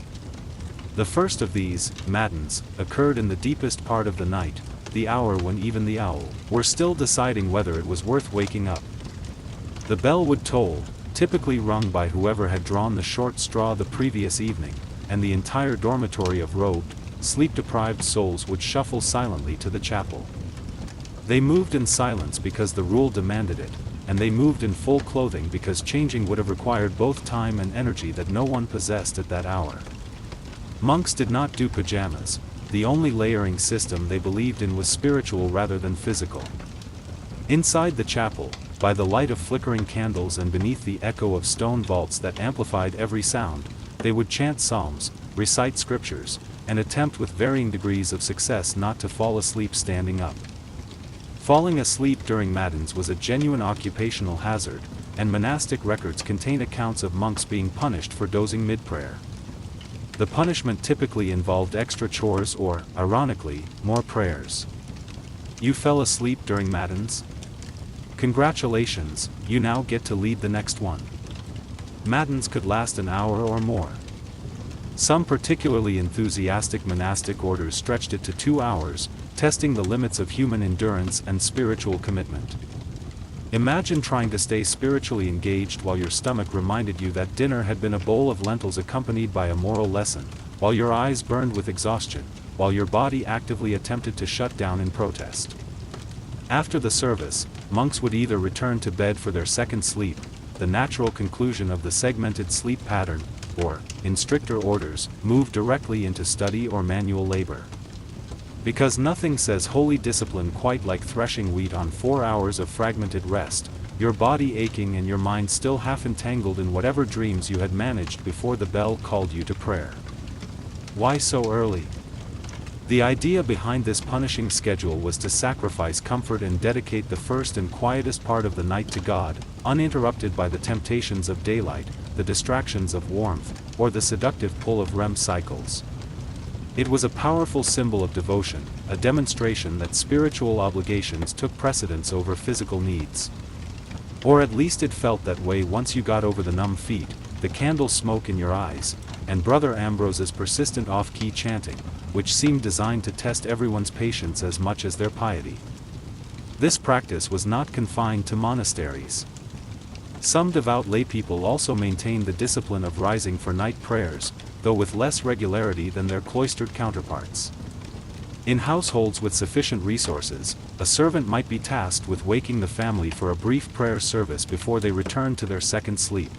The first of these, matins, occurred in the deepest part of the night, the hour when even the owl were still deciding whether it was worth waking up. The bell would toll, typically rung by whoever had drawn the short straw the previous evening, and the entire dormitory of robed, sleep-deprived souls would shuffle silently to the chapel. They moved in silence because the rule demanded it, and they moved in full clothing because changing would have required both time and energy that no one possessed at that hour. Monks did not do pajamas. The only layering system they believed in was spiritual rather than physical. Inside the chapel, by the light of flickering candles and beneath the echo of stone vaults that amplified every sound, they would chant psalms, recite scriptures, and attempt with varying degrees of success not to fall asleep standing up. Falling asleep during matins was a genuine occupational hazard, and monastic records contain accounts of monks being punished for dozing mid-prayer. The punishment typically involved extra chores or, ironically, more prayers. You fell asleep during matins? Congratulations, you now get to lead the next one. Matins could last an hour or more. Some particularly enthusiastic monastic orders stretched it to 2 hours, testing the limits of human endurance and spiritual commitment. Imagine trying to stay spiritually engaged while your stomach reminded you that dinner had been a bowl of lentils accompanied by a moral lesson, while your eyes burned with exhaustion, while your body actively attempted to shut down in protest. After the service, monks would either return to bed for their second sleep, the natural conclusion of the segmented sleep pattern, or, in stricter orders, move directly into study or manual labor. Because nothing says holy discipline quite like threshing wheat on 4 hours of fragmented rest, your body aching and your mind still half entangled in whatever dreams you had managed before the bell called you to prayer. Why so early? The idea behind this punishing schedule was to sacrifice comfort and dedicate the first and quietest part of the night to God, uninterrupted by the temptations of daylight, the distractions of warmth, or the seductive pull of REM cycles. It was a powerful symbol of devotion, a demonstration that spiritual obligations took precedence over physical needs. Or at least it felt that way once you got over the numb feet, the candle smoke in your eyes, and Brother Ambrose's persistent off-key chanting, which seemed designed to test everyone's patience as much as their piety. This practice was not confined to monasteries. Some devout laypeople also maintained the discipline of rising for night prayers, though with less regularity than their cloistered counterparts. In households with sufficient resources, a servant might be tasked with waking the family for a brief prayer service before they returned to their second sleep.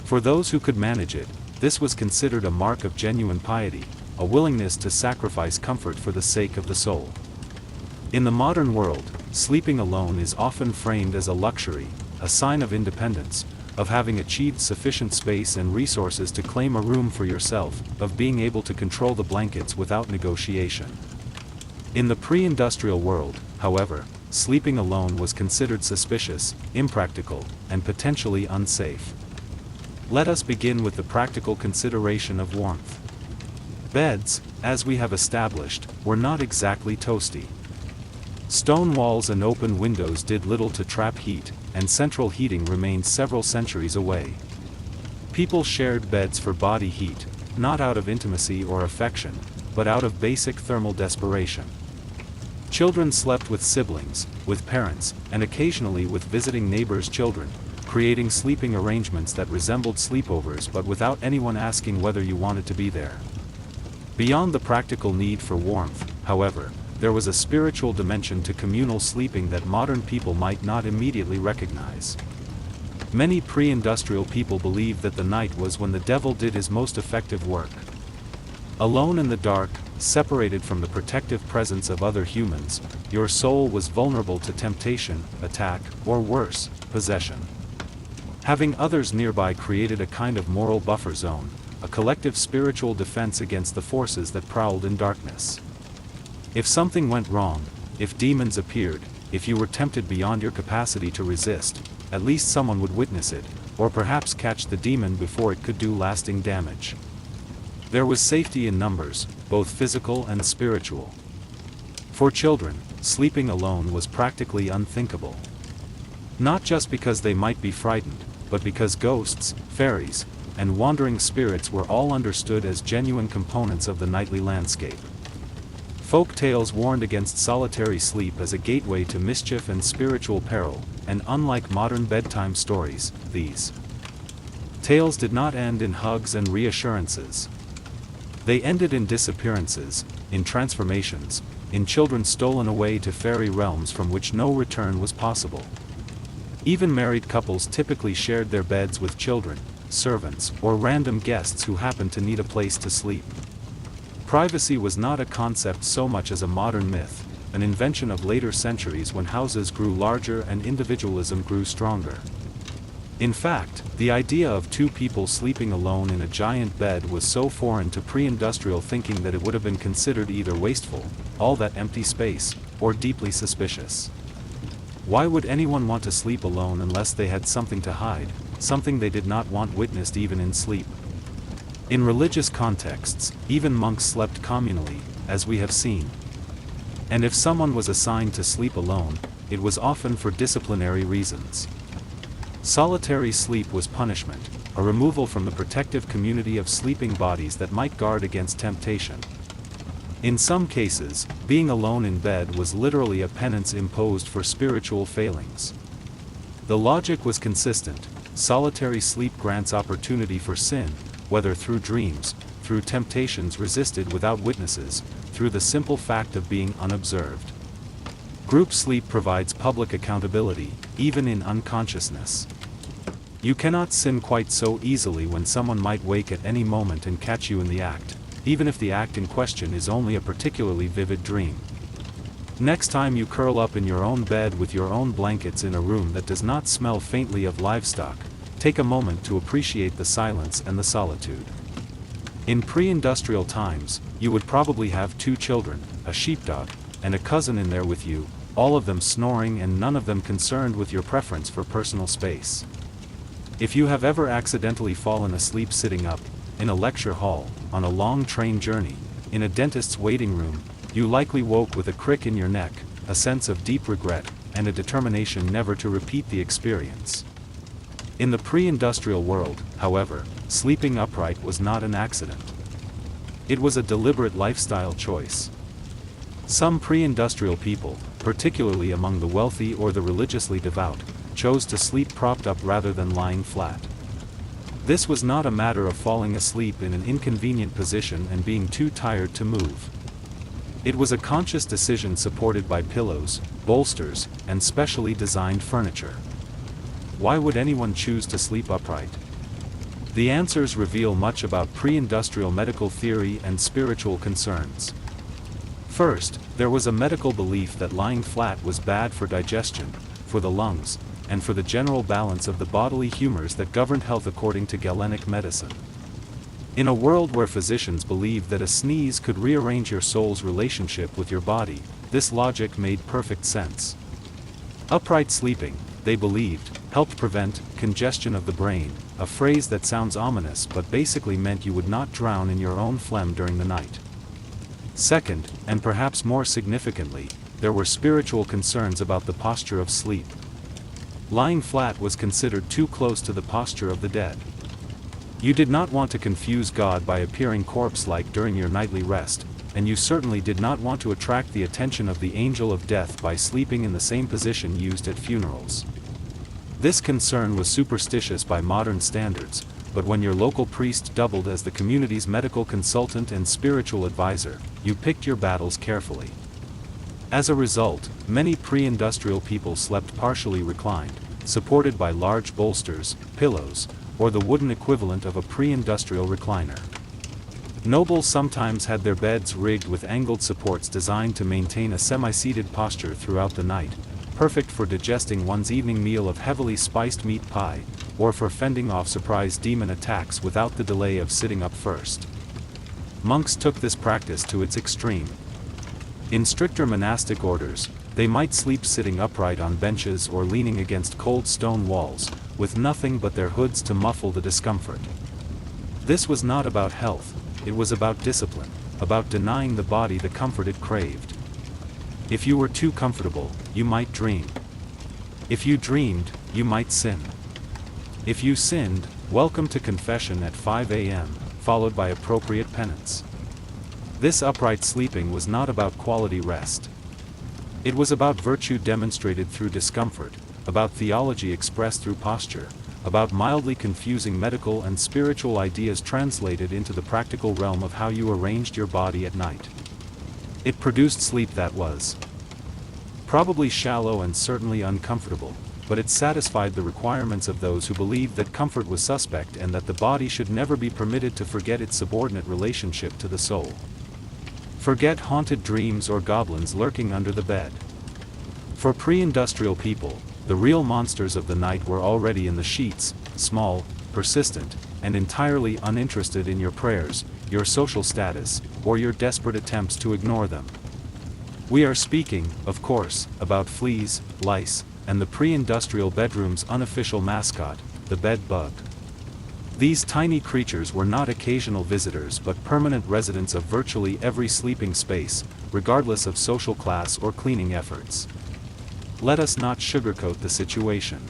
For those who could manage it, this was considered a mark of genuine piety, a willingness to sacrifice comfort for the sake of the soul. In the modern world, sleeping alone is often framed as a luxury, a sign of independence, of having achieved sufficient space and resources to claim a room for yourself, of being able to control the blankets without negotiation. In the pre-industrial world, however, sleeping alone was considered suspicious, impractical, and potentially unsafe. Let us begin with the practical consideration of warmth. Beds, as we have established, were not exactly toasty. Stone walls and open windows did little to trap heat, and central heating remained several centuries away. People shared beds for body heat, not out of intimacy or affection, but out of basic thermal desperation. Children slept with siblings, with parents, and occasionally with visiting neighbors' children, creating sleeping arrangements that resembled sleepovers but without anyone asking whether you wanted to be there. Beyond the practical need for warmth, however, there was a spiritual dimension to communal sleeping that modern people might not immediately recognize. Many pre-industrial people believed that the night was when the devil did his most effective work. Alone in the dark, separated from the protective presence of other humans, your soul was vulnerable to temptation, attack, or worse, possession. Having others nearby created a kind of moral buffer zone, a collective spiritual defense against the forces that prowled in darkness. If something went wrong, if demons appeared, if you were tempted beyond your capacity to resist, at least someone would witness it, or perhaps catch the demon before it could do lasting damage. There was safety in numbers, both physical and spiritual. For children, sleeping alone was practically unthinkable. Not just because they might be frightened, but because ghosts, fairies, and wandering spirits were all understood as genuine components of the nightly landscape. Folk tales warned against solitary sleep as a gateway to mischief and spiritual peril, and unlike modern bedtime stories, these tales did not end in hugs and reassurances. They ended in disappearances, in transformations, in children stolen away to fairy realms from which no return was possible. Even married couples typically shared their beds with children, servants, or random guests who happened to need a place to sleep. Privacy was not a concept so much as a modern myth, an invention of later centuries when houses grew larger and individualism grew stronger. In fact, the idea of two people sleeping alone in a giant bed was so foreign to pre-industrial thinking that it would have been considered either wasteful, all that empty space, or deeply suspicious. Why would anyone want to sleep alone unless they had something to hide, something they did not want witnessed even in sleep? In religious contexts, even monks slept communally, as we have seen. And if someone was assigned to sleep alone, it was often for disciplinary reasons. Solitary sleep was punishment, a removal from the protective community of sleeping bodies that might guard against temptation. In some cases, being alone in bed was literally a penance imposed for spiritual failings. The logic was consistent: solitary sleep grants opportunity for sin, whether through dreams, through temptations resisted without witnesses, through the simple fact of being unobserved. Group sleep provides public accountability, even in unconsciousness. You cannot sin quite so easily when someone might wake at any moment and catch you in the act, even if the act in question is only a particularly vivid dream. Next time you curl up in your own bed with your own blankets in a room that does not smell faintly of livestock, take a moment to appreciate the silence and the solitude. In pre-industrial times, you would probably have 2 children, a sheepdog, and a cousin in there with you, all of them snoring and none of them concerned with your preference for personal space. If you have ever accidentally fallen asleep sitting up, in a lecture hall, on a long train journey, in a dentist's waiting room, you likely woke with a crick in your neck, a sense of deep regret, and a determination never to repeat the experience. In the pre-industrial world, however, sleeping upright was not an accident. It was a deliberate lifestyle choice. Some pre-industrial people, particularly among the wealthy or the religiously devout, chose to sleep propped up rather than lying flat. This was not a matter of falling asleep in an inconvenient position and being too tired to move. It was a conscious decision supported by pillows, bolsters, and specially designed furniture. Why would anyone choose to sleep upright? The answers reveal much about pre-industrial medical theory and spiritual concerns. First, there was a medical belief that lying flat was bad for digestion, for the lungs, and for the general balance of the bodily humors that governed health according to Galenic medicine. In a world where physicians believed that a sneeze could rearrange your soul's relationship with your body, this logic made perfect sense. Upright sleeping, they believed, helped prevent congestion of the brain, a phrase that sounds ominous but basically meant you would not drown in your own phlegm during the night. Second, and perhaps more significantly, there were spiritual concerns about the posture of sleep. Lying flat was considered too close to the posture of the dead. You did not want to confuse God by appearing corpse-like during your nightly rest, and you certainly did not want to attract the attention of the angel of death by sleeping in the same position used at funerals. This concern was superstitious by modern standards, but when your local priest doubled as the community's medical consultant and spiritual advisor, you picked your battles carefully. As a result, many pre-industrial people slept partially reclined, supported by large bolsters, pillows, or the wooden equivalent of a pre-industrial recliner. Nobles sometimes had their beds rigged with angled supports designed to maintain a semi-seated posture throughout the night, perfect for digesting one's evening meal of heavily spiced meat pie, or for fending off surprise demon attacks without the delay of sitting up first. Monks took this practice to its extreme. In stricter monastic orders, they might sleep sitting upright on benches or leaning against cold stone walls, with nothing but their hoods to muffle the discomfort. This was not about health, it was about discipline, about denying the body the comfort it craved. If you were too comfortable, you might dream. If you dreamed, you might sin. If you sinned, welcome to confession at 5 a.m., followed by appropriate penance. This upright sleeping was not about quality rest. It was about virtue demonstrated through discomfort, about theology expressed through posture, about mildly confusing medical and spiritual ideas translated into the practical realm of how you arranged your body at night. It produced sleep that was probably shallow and certainly uncomfortable, but it satisfied the requirements of those who believed that comfort was suspect and that the body should never be permitted to forget its subordinate relationship to the soul. Forget haunted dreams or goblins lurking under the bed. For pre-industrial people, the real monsters of the night were already in the sheets, small, persistent, and entirely uninterested in your prayers, your social status, or your desperate attempts to ignore them. We are speaking, of course, about fleas, lice, and the pre-industrial bedroom's unofficial mascot, the bed bug. These tiny creatures were not occasional visitors but permanent residents of virtually every sleeping space, regardless of social class or cleaning efforts. Let us not sugarcoat the situation.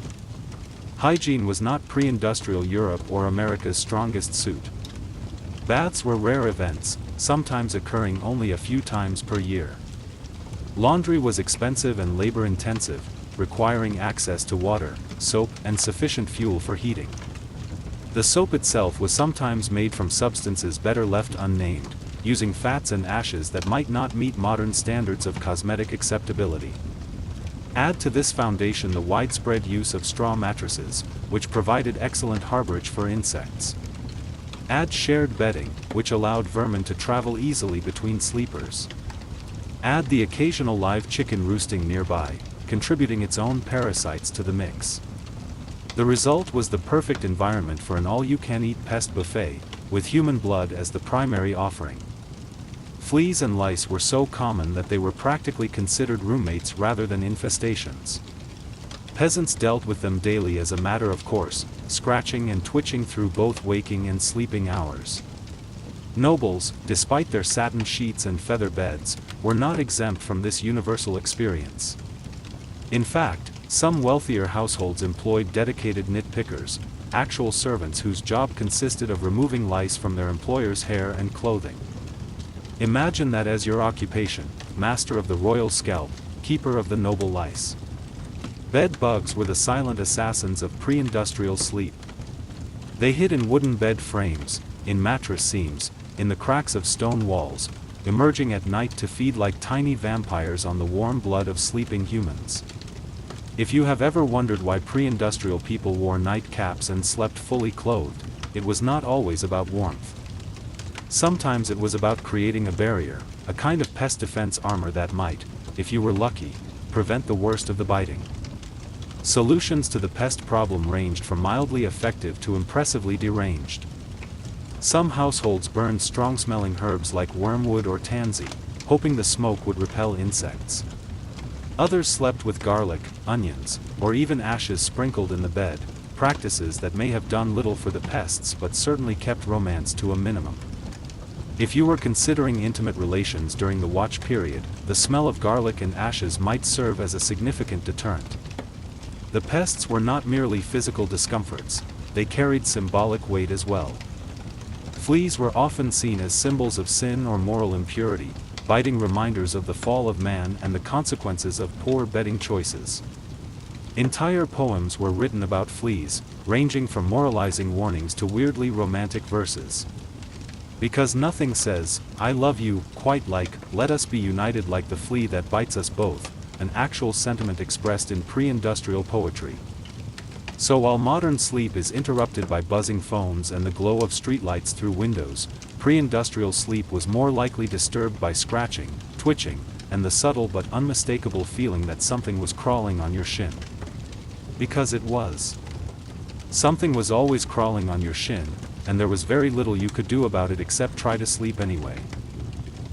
Hygiene was not pre-industrial Europe or America's strongest suit. Baths were rare events, sometimes occurring only a few times per year. Laundry was expensive and labor-intensive, requiring access to water, soap, and sufficient fuel for heating. The soap itself was sometimes made from substances better left unnamed, using fats and ashes that might not meet modern standards of cosmetic acceptability. Add to this foundation the widespread use of straw mattresses, which provided excellent harborage for insects. Add shared bedding, which allowed vermin to travel easily between sleepers. Add the occasional live chicken roosting nearby, contributing its own parasites to the mix. The result was the perfect environment for an all-you-can-eat pest buffet, with human blood as the primary offering. Fleas and lice were so common that they were practically considered roommates rather than infestations. Peasants dealt with them daily as a matter of course, scratching and twitching through both waking and sleeping hours. Nobles, despite their satin sheets and feather beds, were not exempt from this universal experience. In fact, some wealthier households employed dedicated nitpickers, actual servants whose job consisted of removing lice from their employer's hair and clothing. Imagine that as your occupation, master of the royal scalp, keeper of the noble lice. Bed bugs were the silent assassins of pre-industrial sleep. They hid in wooden bed frames, in mattress seams, in the cracks of stone walls, emerging at night to feed like tiny vampires on the warm blood of sleeping humans. If you have ever wondered why pre-industrial people wore nightcaps and slept fully clothed, it was not always about warmth. Sometimes it was about creating a barrier, a kind of pest defense armor that might, if you were lucky, prevent the worst of the biting. Solutions to the pest problem ranged from mildly effective to impressively deranged. Some households burned strong-smelling herbs like wormwood or tansy, hoping the smoke would repel insects. Others slept with garlic, onions, or even ashes sprinkled in the bed, practices that may have done little for the pests but certainly kept romance to a minimum. If you were considering intimate relations during the watch period, the smell of garlic and ashes might serve as a significant deterrent. The pests were not merely physical discomforts, they carried symbolic weight as well. Fleas were often seen as symbols of sin or moral impurity, biting reminders of the fall of man and the consequences of poor bedding choices. Entire poems were written about fleas, ranging from moralizing warnings to weirdly romantic verses. Because nothing says, "I love you," quite like, "Let us be united like the flea that bites us both," an actual sentiment expressed in pre-industrial poetry. So while modern sleep is interrupted by buzzing phones and the glow of streetlights through windows, pre-industrial sleep was more likely disturbed by scratching, twitching, and the subtle but unmistakable feeling that something was crawling on your shin. Because it was. Something was always crawling on your shin, and there was very little you could do about it except try to sleep anyway.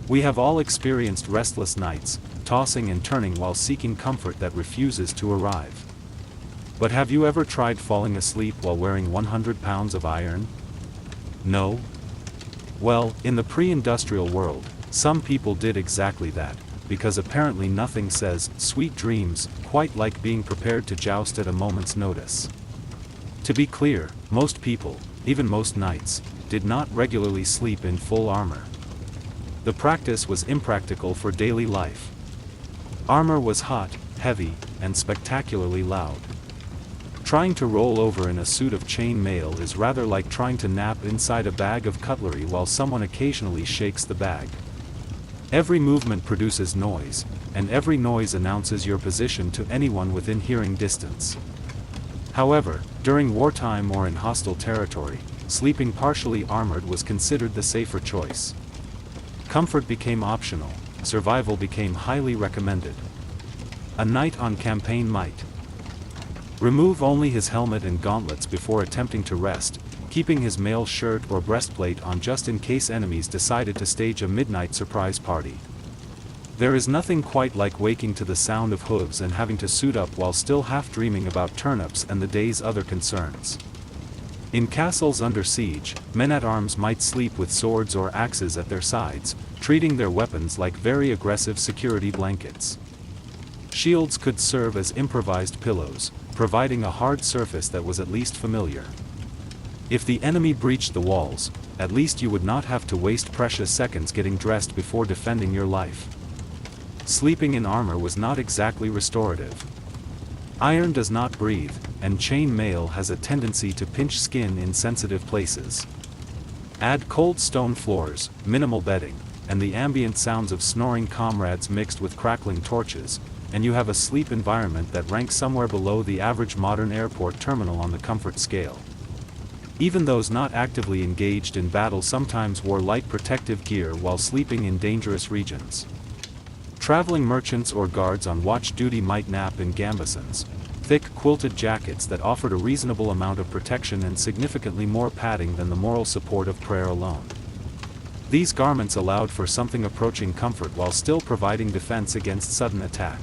We have all experienced restless nights, tossing and turning while seeking comfort that refuses to arrive. But have you ever tried falling asleep while wearing 100 pounds of iron? No? Well, in the pre-industrial world, some people did exactly that, because apparently nothing says, "sweet dreams," quite like being prepared to joust at a moment's notice. To be clear, most people, even most knights, did not regularly sleep in full armor. The practice was impractical for daily life. Armor was hot, heavy, and spectacularly loud. Trying to roll over in a suit of chain mail is rather like trying to nap inside a bag of cutlery while someone occasionally shakes the bag. Every movement produces noise, and every noise announces your position to anyone within hearing distance. However, during wartime or in hostile territory, sleeping partially armored was considered the safer choice. Comfort became optional, survival became highly recommended. A knight on campaign might remove only his helmet and gauntlets before attempting to rest, keeping his mail shirt or breastplate on just in case enemies decided to stage a midnight surprise party. There is nothing quite like waking to the sound of hooves and having to suit up while still half dreaming about turnips and the day's other concerns. In castles under siege, men-at-arms might sleep with swords or axes at their sides, treating their weapons like very aggressive security blankets. Shields could serve as improvised pillows, providing a hard surface that was at least familiar. If the enemy breached the walls, at least you would not have to waste precious seconds getting dressed before defending your life. Sleeping in armor was not exactly restorative. Iron does not breathe, and chain mail has a tendency to pinch skin in sensitive places. Add cold stone floors, minimal bedding, and the ambient sounds of snoring comrades mixed with crackling torches, and you have a sleep environment that ranks somewhere below the average modern airport terminal on the comfort scale. Even those not actively engaged in battle sometimes wore light protective gear while sleeping in dangerous regions. Traveling merchants or guards on watch duty might nap in gambesons, thick quilted jackets that offered a reasonable amount of protection and significantly more padding than the moral support of prayer alone. These garments allowed for something approaching comfort while still providing defense against sudden attack.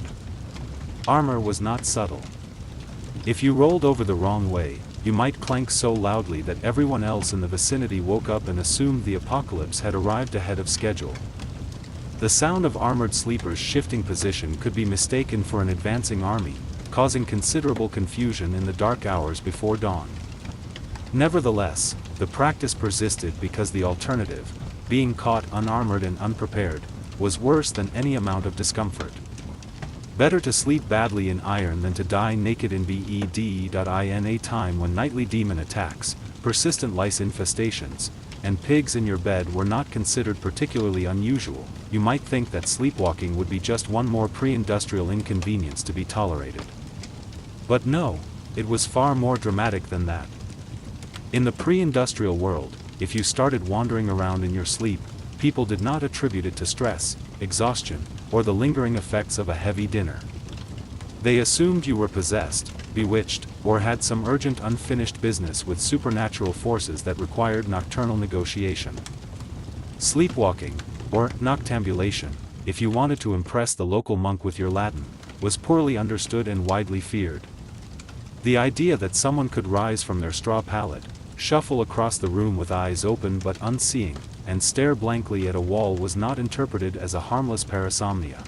Armor was not subtle. If you rolled over the wrong way, you might clank so loudly that everyone else in the vicinity woke up and assumed the apocalypse had arrived ahead of schedule. The sound of armored sleepers shifting position could be mistaken for an advancing army, causing considerable confusion in the dark hours before dawn. Nevertheless, the practice persisted because the alternative, being caught unarmored and unprepared, was worse than any amount of discomfort. Better to sleep badly in iron than to die naked in bed.in a time when nightly demon attacks, persistent lice infestations, and pigs in your bed were not considered particularly unusual. You might think that sleepwalking would be just one more pre-industrial inconvenience to be tolerated. But no, it was far more dramatic than that. In the pre-industrial world, if you started wandering around in your sleep, people did not attribute it to stress, exhaustion, or the lingering effects of a heavy dinner. They assumed you were possessed, bewitched, or had some urgent unfinished business with supernatural forces that required nocturnal negotiation. Sleepwalking, or noctambulation, if you wanted to impress the local monk with your Latin, was poorly understood and widely feared. The idea that someone could rise from their straw pallet, shuffle across the room with eyes open but unseeing, and stare blankly at a wall was not interpreted as a harmless parasomnia.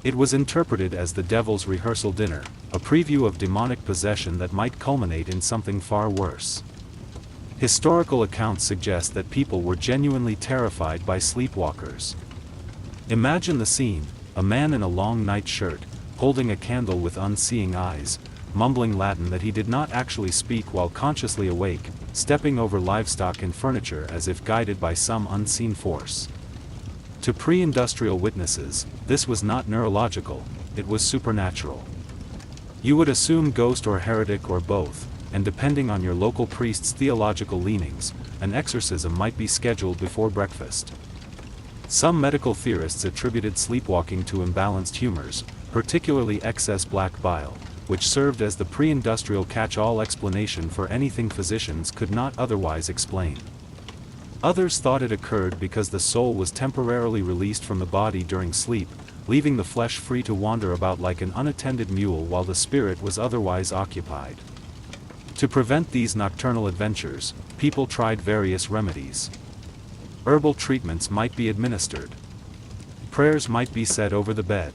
It was interpreted as the devil's rehearsal dinner, a preview of demonic possession that might culminate in something far worse. Historical accounts suggest that people were genuinely terrified by sleepwalkers. Imagine the scene: a man in a long night shirt, holding a candle with unseeing eyes, mumbling Latin that he did not actually speak while consciously awake, stepping over livestock and furniture as if guided by some unseen force. To pre-industrial witnesses, this was not neurological, it was supernatural. You would assume ghost or heretic or both, and depending on your local priest's theological leanings, an exorcism might be scheduled before breakfast. Some medical theorists attributed sleepwalking to imbalanced humors, particularly excess black bile, which served as the pre-industrial catch-all explanation for anything physicians could not otherwise explain. Others thought it occurred because the soul was temporarily released from the body during sleep, leaving the flesh free to wander about like an unattended mule while the spirit was otherwise occupied. To prevent these nocturnal adventures, people tried various remedies. Herbal treatments might be administered. Prayers might be said over the bed.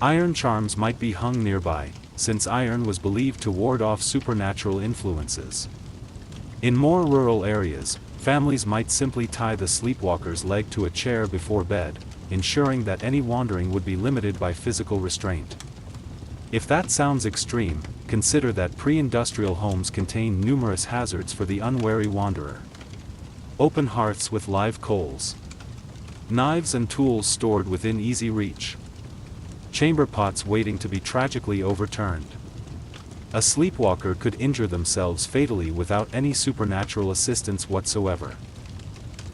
Iron charms might be hung nearby, since iron was believed to ward off supernatural influences. In more rural areas, families might simply tie the sleepwalker's leg to a chair before bed, ensuring that any wandering would be limited by physical restraint. If that sounds extreme, consider that pre-industrial homes contain numerous hazards for the unwary wanderer. Open hearths with live coals. Knives and tools stored within easy reach. Chamber pots waiting to be tragically overturned. A sleepwalker could injure themselves fatally without any supernatural assistance whatsoever.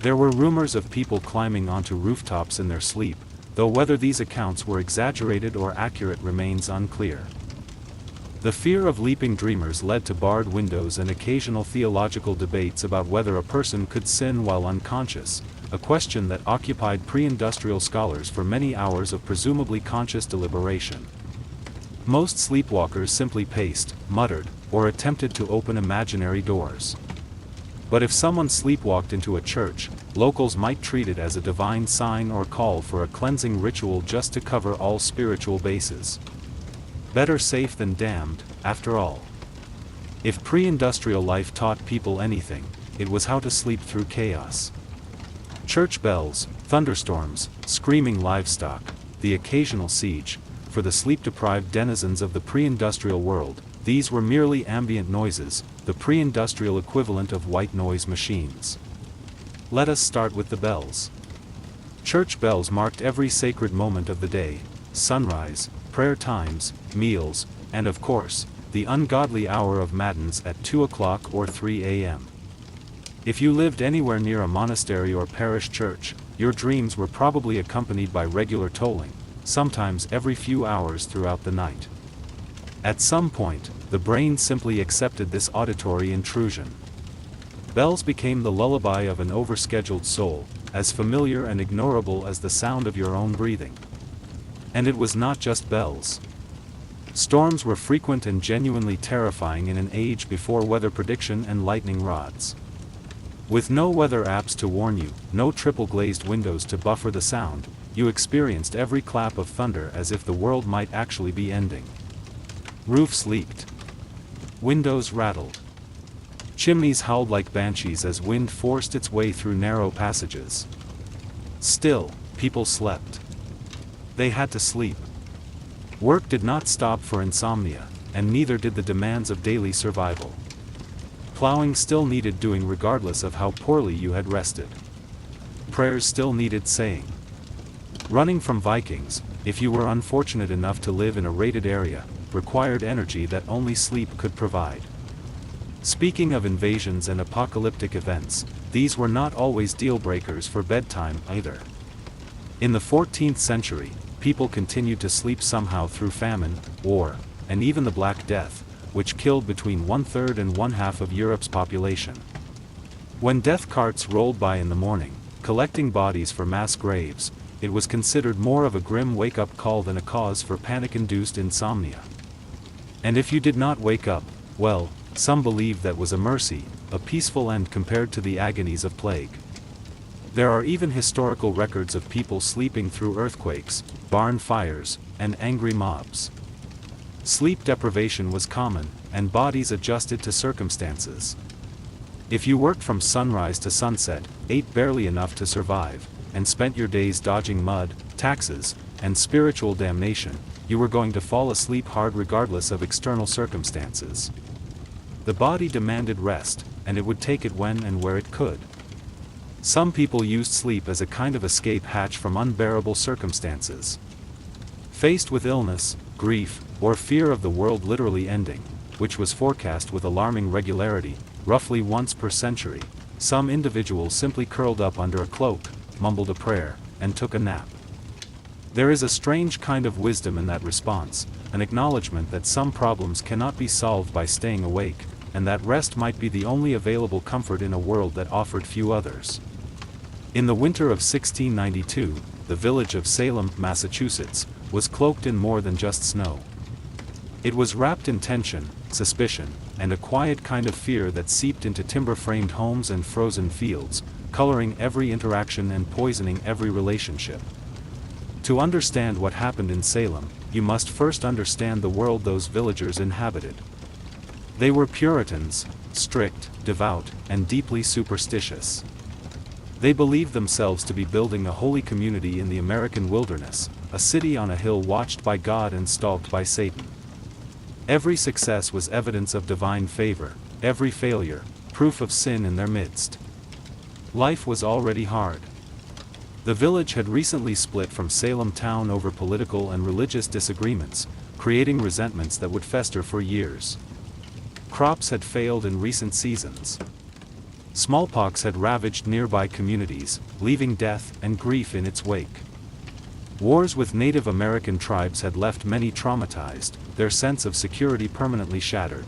There were rumors of people climbing onto rooftops in their sleep, though whether these accounts were exaggerated or accurate remains unclear. The fear of leaping dreamers led to barred windows and occasional theological debates about whether a person could sin while unconscious, a question that occupied pre-industrial scholars for many hours of presumably conscious deliberation. Most sleepwalkers simply paced, muttered, or attempted to open imaginary doors. But if someone sleepwalked into a church, locals might treat it as a divine sign or call for a cleansing ritual just to cover all spiritual bases. Better safe than damned, after all. If pre-industrial life taught people anything, it was how to sleep through chaos. Church bells, thunderstorms, screaming livestock, the occasional siege. For the sleep-deprived denizens of the pre-industrial world, these were merely ambient noises, the pre-industrial equivalent of white noise machines. Let us start with the bells. Church bells marked every sacred moment of the day: sunrise, prayer times, meals, and of course, the ungodly hour of matins at 2 o'clock or 3 a.m. If you lived anywhere near a monastery or parish church, your dreams were probably accompanied by regular tolling, sometimes every few hours throughout the night. At some point, the brain simply accepted this auditory intrusion. Bells became the lullaby of an overscheduled soul, as familiar and ignorable as the sound of your own breathing. And it was not just bells. Storms were frequent and genuinely terrifying in an age before weather prediction and lightning rods. With no weather apps to warn you, no triple-glazed windows to buffer the sound, you experienced every clap of thunder as if the world might actually be ending. Roofs leaked. Windows rattled. Chimneys howled like banshees as wind forced its way through narrow passages. Still, people slept. They had to sleep. Work did not stop for insomnia, and neither did the demands of daily survival. Plowing still needed doing regardless of how poorly you had rested. Prayers still needed saying. Running from Vikings, if you were unfortunate enough to live in a raided area, required energy that only sleep could provide. Speaking of invasions and apocalyptic events, these were not always deal-breakers for bedtime either. In the 14th century, people continued to sleep somehow through famine, war, and even the Black Death, which killed between 1/3 and 1/2 of Europe's population. When death carts rolled by in the morning, collecting bodies for mass graves, it was considered more of a grim wake-up call than a cause for panic-induced insomnia. And if you did not wake up, well, some believed that was a mercy, a peaceful end compared to the agonies of plague. There are even historical records of people sleeping through earthquakes, barn fires, and angry mobs. Sleep deprivation was common, and bodies adjusted to circumstances. If you worked from sunrise to sunset, ate barely enough to survive, and spent your days dodging mud, taxes, and spiritual damnation, you were going to fall asleep hard regardless of external circumstances. The body demanded rest, and it would take it when and where it could. Some people used sleep as a kind of escape hatch from unbearable circumstances. Faced with illness, grief, or fear of the world literally ending, which was forecast with alarming regularity, roughly once per century, some individuals simply curled up under a cloak, mumbled a prayer, and took a nap. There is a strange kind of wisdom in that response, an acknowledgement that some problems cannot be solved by staying awake, and that rest might be the only available comfort in a world that offered few others. In the winter of 1692, the village of Salem, Massachusetts, was cloaked in more than just snow. It was wrapped in tension, suspicion, and a quiet kind of fear that seeped into timber-framed homes and frozen fields, coloring every interaction and poisoning every relationship. To understand what happened in Salem, you must first understand the world those villagers inhabited. They were Puritans, strict, devout, and deeply superstitious. They believed themselves to be building a holy community in the American wilderness, a city on a hill watched by God and stalked by Satan. Every success was evidence of divine favor, every failure, proof of sin in their midst. Life was already hard. The village had recently split from Salem town over political and religious disagreements, creating resentments that would fester for years. Crops had failed in recent seasons. Smallpox had ravaged nearby communities, leaving death and grief in its wake. Wars with Native American tribes had left many traumatized, their sense of security permanently shattered.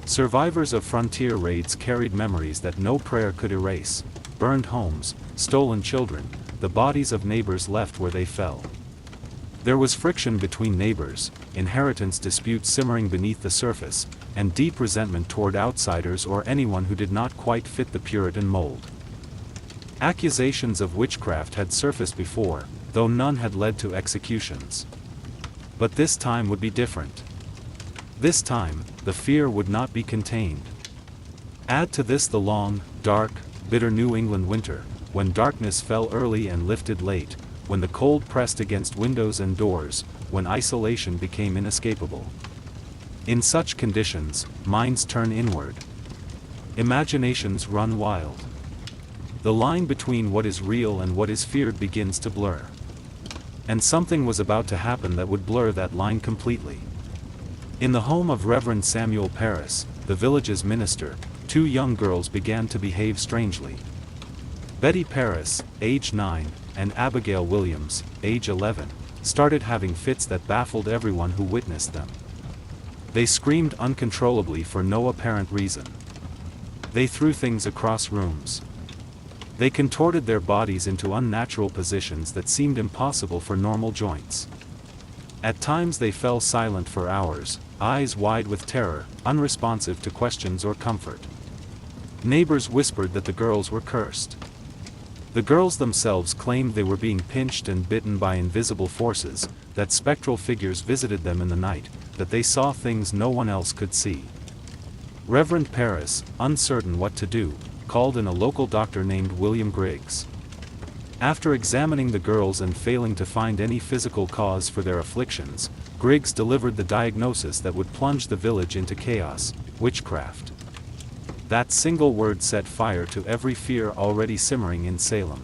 Survivors of frontier raids carried memories that no prayer could erase: burned homes, stolen children, the bodies of neighbors left where they fell. There was friction between neighbors, inheritance disputes simmering beneath the surface, and deep resentment toward outsiders or anyone who did not quite fit the Puritan mold. Accusations of witchcraft had surfaced before, though none had led to executions. But this time would be different. This time, the fear would not be contained. Add to this the long, dark, bitter New England winter, when darkness fell early and lifted late, when the cold pressed against windows and doors, when isolation became inescapable. In such conditions, minds turn inward. Imaginations run wild. The line between what is real and what is feared begins to blur. And something was about to happen that would blur that line completely. In the home of Reverend Samuel Parris, the village's minister, two young girls began to behave strangely. Betty Parris, age 9, and Abigail Williams, age 11, started having fits that baffled everyone who witnessed them. They screamed uncontrollably for no apparent reason. They threw things across rooms. They contorted their bodies into unnatural positions that seemed impossible for normal joints. At times they fell silent for hours, eyes wide with terror, unresponsive to questions or comfort. Neighbors whispered that the girls were cursed. The girls themselves claimed they were being pinched and bitten by invisible forces, that spectral figures visited them in the night, that they saw things no one else could see. Reverend Parris, uncertain what to do, called in a local doctor named William Griggs. After examining the girls and failing to find any physical cause for their afflictions, Griggs delivered the diagnosis that would plunge the village into chaos: witchcraft. That single word set fire to every fear already simmering in Salem.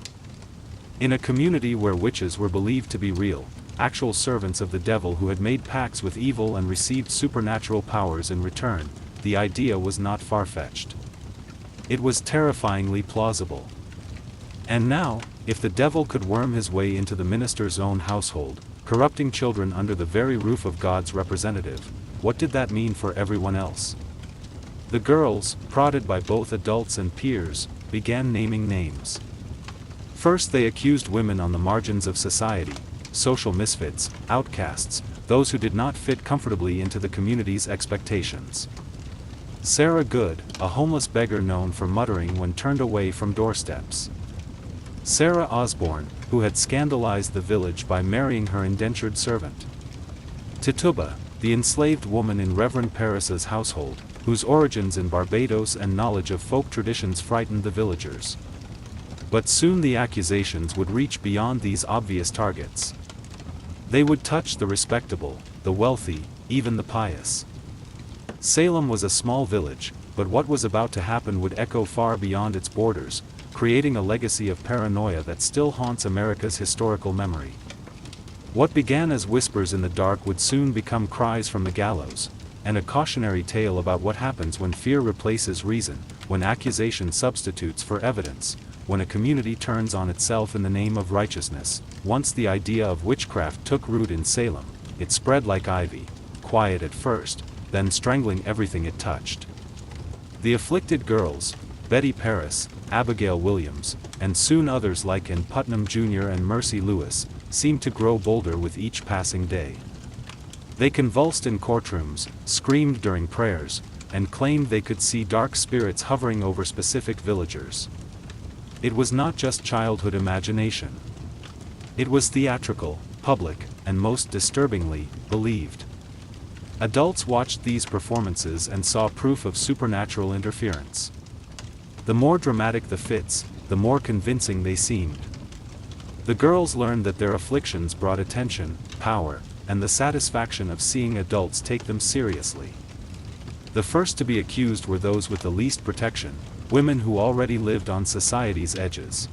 In a community where witches were believed to be real, actual servants of the devil who had made pacts with evil and received supernatural powers in return, the idea was not far-fetched. It was terrifyingly plausible. And now, if the devil could worm his way into the minister's own household, corrupting children under the very roof of God's representative, what did that mean for everyone else? The girls, prodded by both adults and peers, began naming names. First they accused women on the margins of society, social misfits, outcasts, those who did not fit comfortably into the community's expectations. Sarah Good, a homeless beggar known for muttering when turned away from doorsteps. Sarah Osborne, who had scandalized the village by marrying her indentured servant. Tituba, the enslaved woman in Reverend Paris's household, whose origins in Barbados and knowledge of folk traditions frightened the villagers. But soon the accusations would reach beyond these obvious targets. They would touch the respectable, the wealthy, even the pious. Salem was a small village, but what was about to happen would echo far beyond its borders, creating a legacy of paranoia that still haunts America's historical memory. What began as whispers in the dark would soon become cries from the gallows, and a cautionary tale about what happens when fear replaces reason, when accusation substitutes for evidence, when a community turns on itself in the name of righteousness. Once the idea of witchcraft took root in Salem, it spread like ivy, quiet at first, then strangling everything it touched. The afflicted girls, Betty Paris, Abigail Williams, and soon others like Ann Putnam Jr. and Mercy Lewis, seemed to grow bolder with each passing day. They convulsed in courtrooms, screamed during prayers, and claimed they could see dark spirits hovering over specific villagers. It was not just childhood imagination. It was theatrical, public, and most disturbingly, believed. Adults watched these performances and saw proof of supernatural interference. The more dramatic the fits, the more convincing they seemed. The girls learned that their afflictions brought attention, power, and the satisfaction of seeing adults take them seriously. The first to be accused were those with the least protection, women who already lived on society's edges.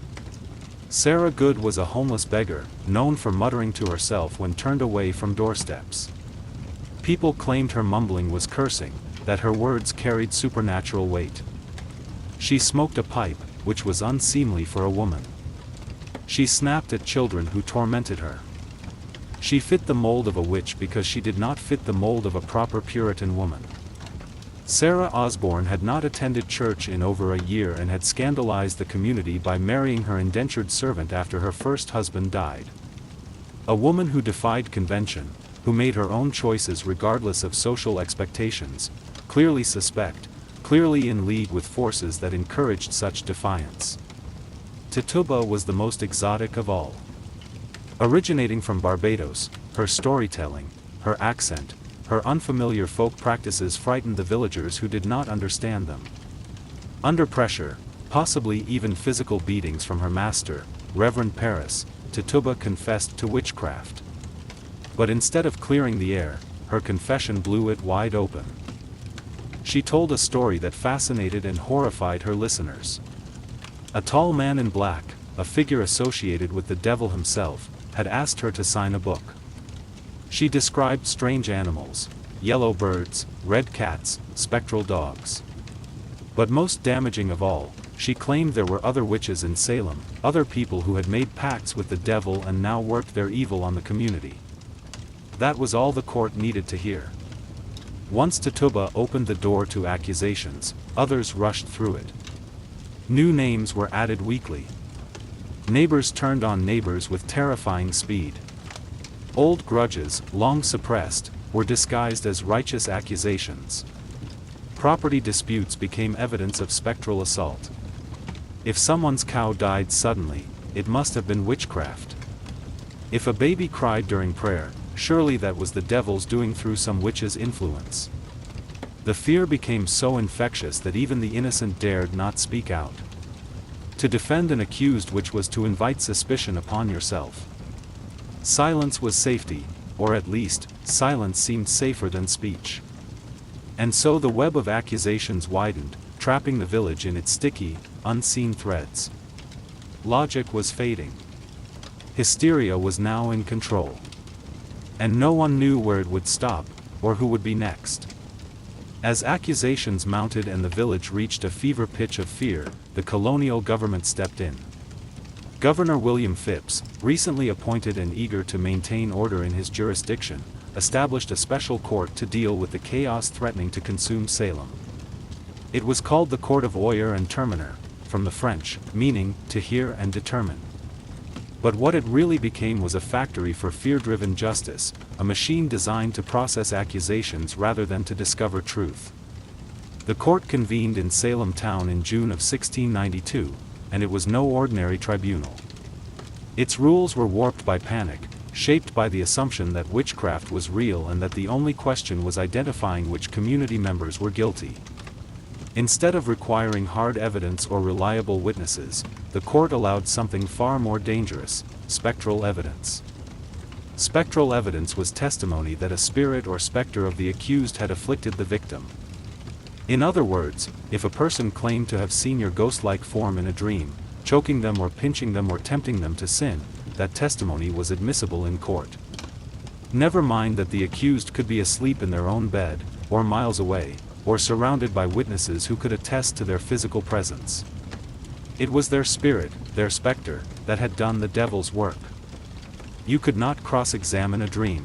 Sarah Good was a homeless beggar, known for muttering to herself when turned away from doorsteps. People claimed her mumbling was cursing, that her words carried supernatural weight. She smoked a pipe, which was unseemly for a woman. She snapped at children who tormented her. She fit the mold of a witch because she did not fit the mold of a proper Puritan woman. Sarah Osborne had not attended church in over a year and had scandalized the community by marrying her indentured servant after her first husband died. A woman who defied convention, who made her own choices regardless of social expectations, clearly suspect, clearly in league with forces that encouraged such defiance. Tituba was the most exotic of all. Originating from Barbados, her storytelling, her accent, her unfamiliar folk practices frightened the villagers who did not understand them. Under pressure, possibly even physical beatings from her master, Reverend Paris, Tituba confessed to witchcraft. But instead of clearing the air, her confession blew it wide open. She told a story that fascinated and horrified her listeners. A tall man in black, a figure associated with the devil himself, had asked her to sign a book. She described strange animals, yellow birds, red cats, spectral dogs. But most damaging of all, she claimed there were other witches in Salem, other people who had made pacts with the devil and now worked their evil on the community. That was all the court needed to hear. Once Tituba opened the door to accusations, others rushed through it. New names were added weekly. Neighbors turned on neighbors with terrifying speed. Old grudges, long suppressed, were disguised as righteous accusations. Property disputes became evidence of spectral assault. If someone's cow died suddenly, it must have been witchcraft. If a baby cried during prayer, surely that was the devil's doing through some witch's influence. The fear became so infectious that even the innocent dared not speak out. To defend an accused which was to invite suspicion upon yourself. Silence was safety, or at least, silence seemed safer than speech. And so the web of accusations widened, trapping the village in its sticky, unseen threads. Logic was fading. Hysteria was now in control. And no one knew where it would stop, or who would be next. As accusations mounted and the village reached a fever pitch of fear, the colonial government stepped in. Governor William Phipps, recently appointed and eager to maintain order in his jurisdiction, established a special court to deal with the chaos threatening to consume Salem. It was called the Court of Oyer and Terminer, from the French, meaning, to hear and determine. But what it really became was a factory for fear-driven justice, a machine designed to process accusations rather than to discover truth. The court convened in Salem town in June of 1692, and it was no ordinary tribunal. Its rules were warped by panic, shaped by the assumption that witchcraft was real and that the only question was identifying which community members were guilty. Instead of requiring hard evidence or reliable witnesses, the court allowed something far more dangerous: spectral evidence. Spectral evidence was testimony that a spirit or specter of the accused had afflicted the victim. In other words, if a person claimed to have seen your ghost-like form in a dream, choking them or pinching them or tempting them to sin, that testimony was admissible in court. Never mind that the accused could be asleep in their own bed, or miles away, or surrounded by witnesses who could attest to their physical presence. It was their spirit, their specter, that had done the devil's work. You could not cross-examine a dream.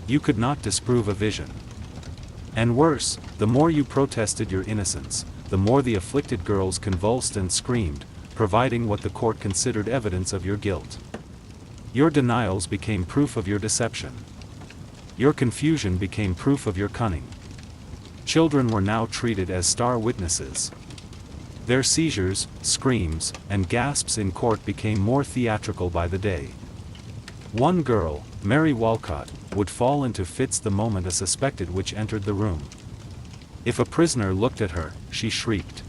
You could not disprove a vision. And worse, the more you protested your innocence, the more the afflicted girls convulsed and screamed, providing what the court considered evidence of your guilt. Your denials became proof of your deception. Your confusion became proof of your cunning. Children were now treated as star witnesses. Their seizures, screams, and gasps in court became more theatrical by the day. One girl, Mary Walcott, would fall into fits the moment a suspected witch entered the room. If a prisoner looked at her, she shrieked.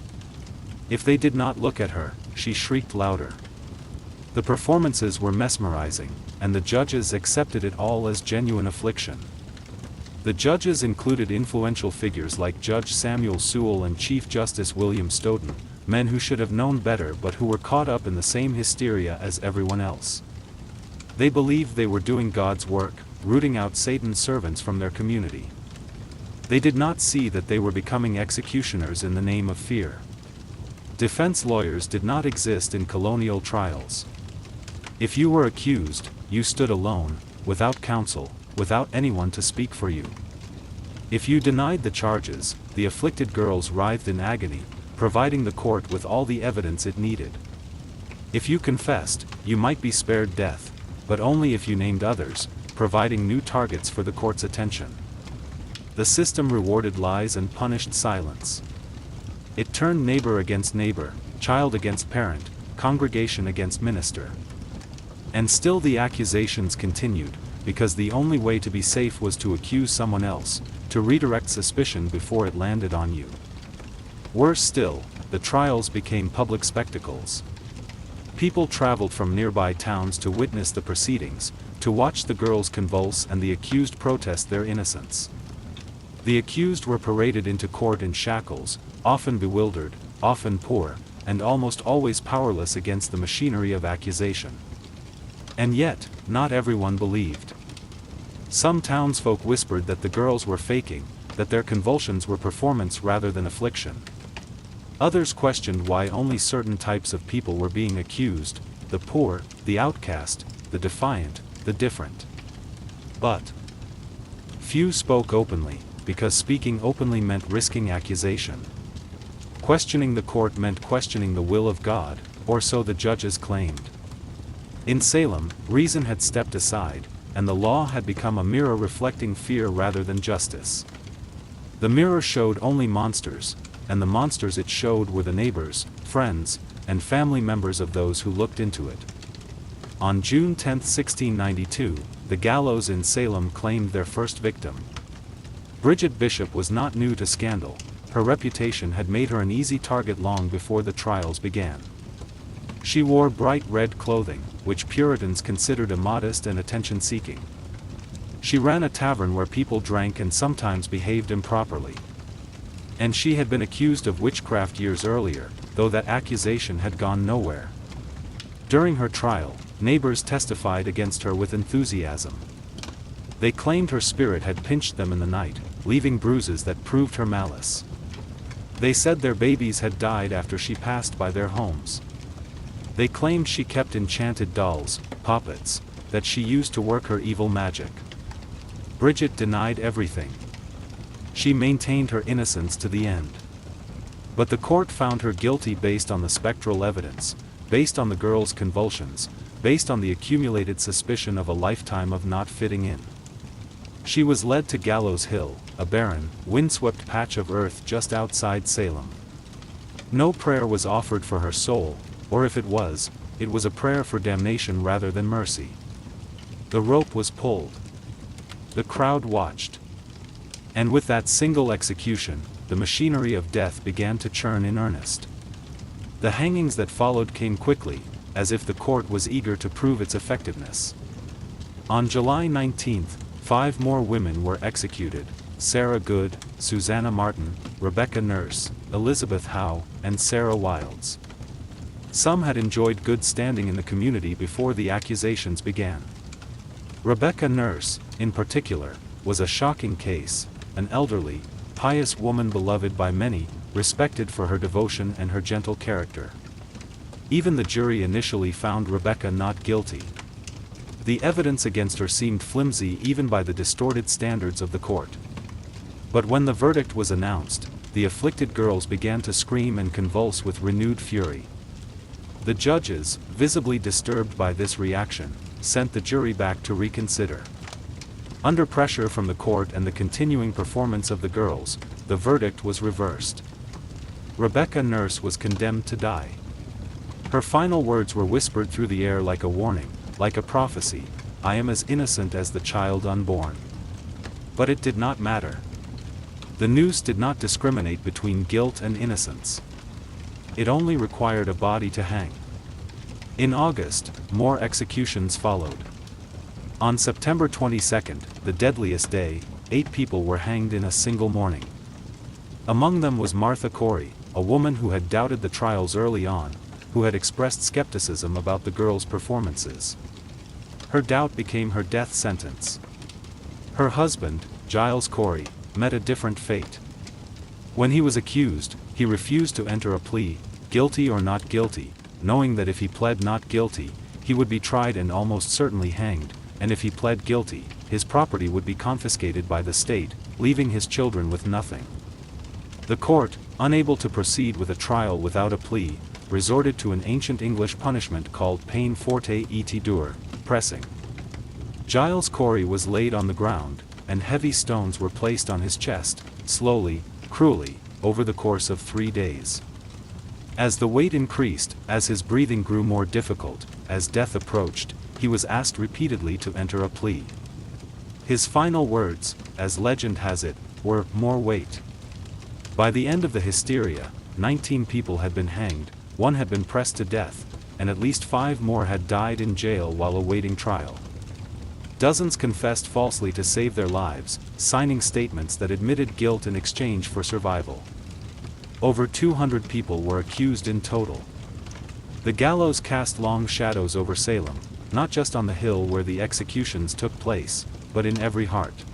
If they did not look at her, she shrieked louder. The performances were mesmerizing, and the judges accepted it all as genuine affliction. The judges included influential figures like Judge Samuel Sewall and Chief Justice William Stoughton, men who should have known better but who were caught up in the same hysteria as everyone else. They believed they were doing God's work, rooting out Satan's servants from their community. They did not see that they were becoming executioners in the name of fear. Defense lawyers did not exist in colonial trials. If you were accused, you stood alone, without counsel, without anyone to speak for you. If you denied the charges, the afflicted girls writhed in agony, providing the court with all the evidence it needed. If you confessed, you might be spared death, but only if you named others, providing new targets for the court's attention. The system rewarded lies and punished silence. It turned neighbor against neighbor, child against parent, congregation against minister. And still the accusations continued, because the only way to be safe was to accuse someone else, to redirect suspicion before it landed on you. Worse still, the trials became public spectacles. People traveled from nearby towns to witness the proceedings, to watch the girls convulse and the accused protest their innocence. The accused were paraded into court in shackles, often bewildered, often poor, and almost always powerless against the machinery of accusation. And yet, not everyone believed. Some townsfolk whispered that the girls were faking, that their convulsions were performance rather than affliction. Others questioned why only certain types of people were being accused: the poor, the outcast, the defiant, the different. But few spoke openly, because speaking openly meant risking accusation. Questioning the court meant questioning the will of God, or so the judges claimed. In Salem, reason had stepped aside, and the law had become a mirror reflecting fear rather than justice. The mirror showed only monsters, and the monsters it showed were the neighbors, friends, and family members of those who looked into it. On June 10, 1692, the gallows in Salem claimed their first victim. Bridget Bishop was not new to scandal. Her reputation had made her an easy target long before the trials began. She wore bright red clothing, which Puritans considered immodest and attention-seeking. She ran a tavern where people drank and sometimes behaved improperly. And she had been accused of witchcraft years earlier, though that accusation had gone nowhere. During her trial, neighbors testified against her with enthusiasm. They claimed her spirit had pinched them in the night, leaving bruises that proved her malice. They said their babies had died after she passed by their homes. They claimed she kept enchanted dolls, puppets, that she used to work her evil magic. Bridget denied everything. She maintained her innocence to the end. But the court found her guilty based on the spectral evidence, based on the girl's convulsions, based on the accumulated suspicion of a lifetime of not fitting in. She was led to Gallows Hill, a barren, windswept patch of earth just outside Salem. No prayer was offered for her soul, or if it was a prayer for damnation rather than mercy. The rope was pulled. The crowd watched. And with that single execution, the machinery of death began to churn in earnest. The hangings that followed came quickly, as if the court was eager to prove its effectiveness. On July 19, 5 more women were executed: Sarah Good, Susanna Martin, Rebecca Nurse, Elizabeth Howe, and Sarah Wilds. Some had enjoyed good standing in the community before the accusations began. Rebecca Nurse, in particular, was a shocking case, an elderly, pious woman beloved by many, respected for her devotion and her gentle character. Even the jury initially found Rebecca not guilty. The evidence against her seemed flimsy even by the distorted standards of the court. But when the verdict was announced, the afflicted girls began to scream and convulse with renewed fury. The judges, visibly disturbed by this reaction, sent the jury back to reconsider. Under pressure from the court and the continuing performance of the girls, the verdict was reversed. Rebecca Nurse was condemned to die. Her final words were whispered through the air like a warning, like a prophecy: "I am as innocent as the child unborn." But it did not matter. The noose did not discriminate between guilt and innocence. It only required a body to hang. In August, more executions followed. On September 22, the deadliest day, 8 people were hanged in a single morning. Among them was Martha Corey, a woman who had doubted the trials early on, who had expressed skepticism about the girls' performances. Her doubt became her death sentence. Her husband, Giles Corey, met a different fate. When he was accused, he refused to enter a plea, guilty or not guilty, knowing that if he pled not guilty, he would be tried and almost certainly hanged, and if he pled guilty, his property would be confiscated by the state, leaving his children with nothing. The court, unable to proceed with a trial without a plea, resorted to an ancient English punishment called peine forte et dure, pressing. Giles Corey was laid on the ground, and heavy stones were placed on his chest, slowly, cruelly, over the course of 3 days. As the weight increased, as his breathing grew more difficult, as death approached, he was asked repeatedly to enter a plea. His final words, as legend has it, were, "More weight." By the end of the hysteria, 19 people had been hanged, 1 had been pressed to death, and at least 5 more had died in jail while awaiting trial. Dozens confessed falsely to save their lives, signing statements that admitted guilt in exchange for survival. Over 200 people were accused in total. The gallows cast long shadows over Salem, not just on the hill where the executions took place, but in every heart.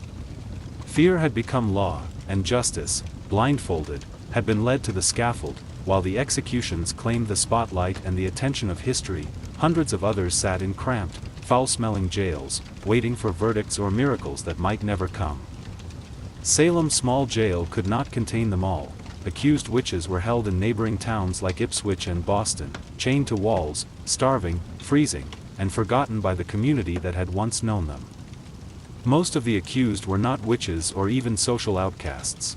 Fear had become law, and justice, blindfolded, had been led to the scaffold. While the executions claimed the spotlight and the attention of history, hundreds of others sat in cramped, foul-smelling jails, waiting for verdicts or miracles that might never come. Salem's small jail could not contain them all. Accused witches were held in neighboring towns like Ipswich and Boston, chained to walls, starving, freezing, and forgotten by the community that had once known them. Most of the accused were not witches or even social outcasts.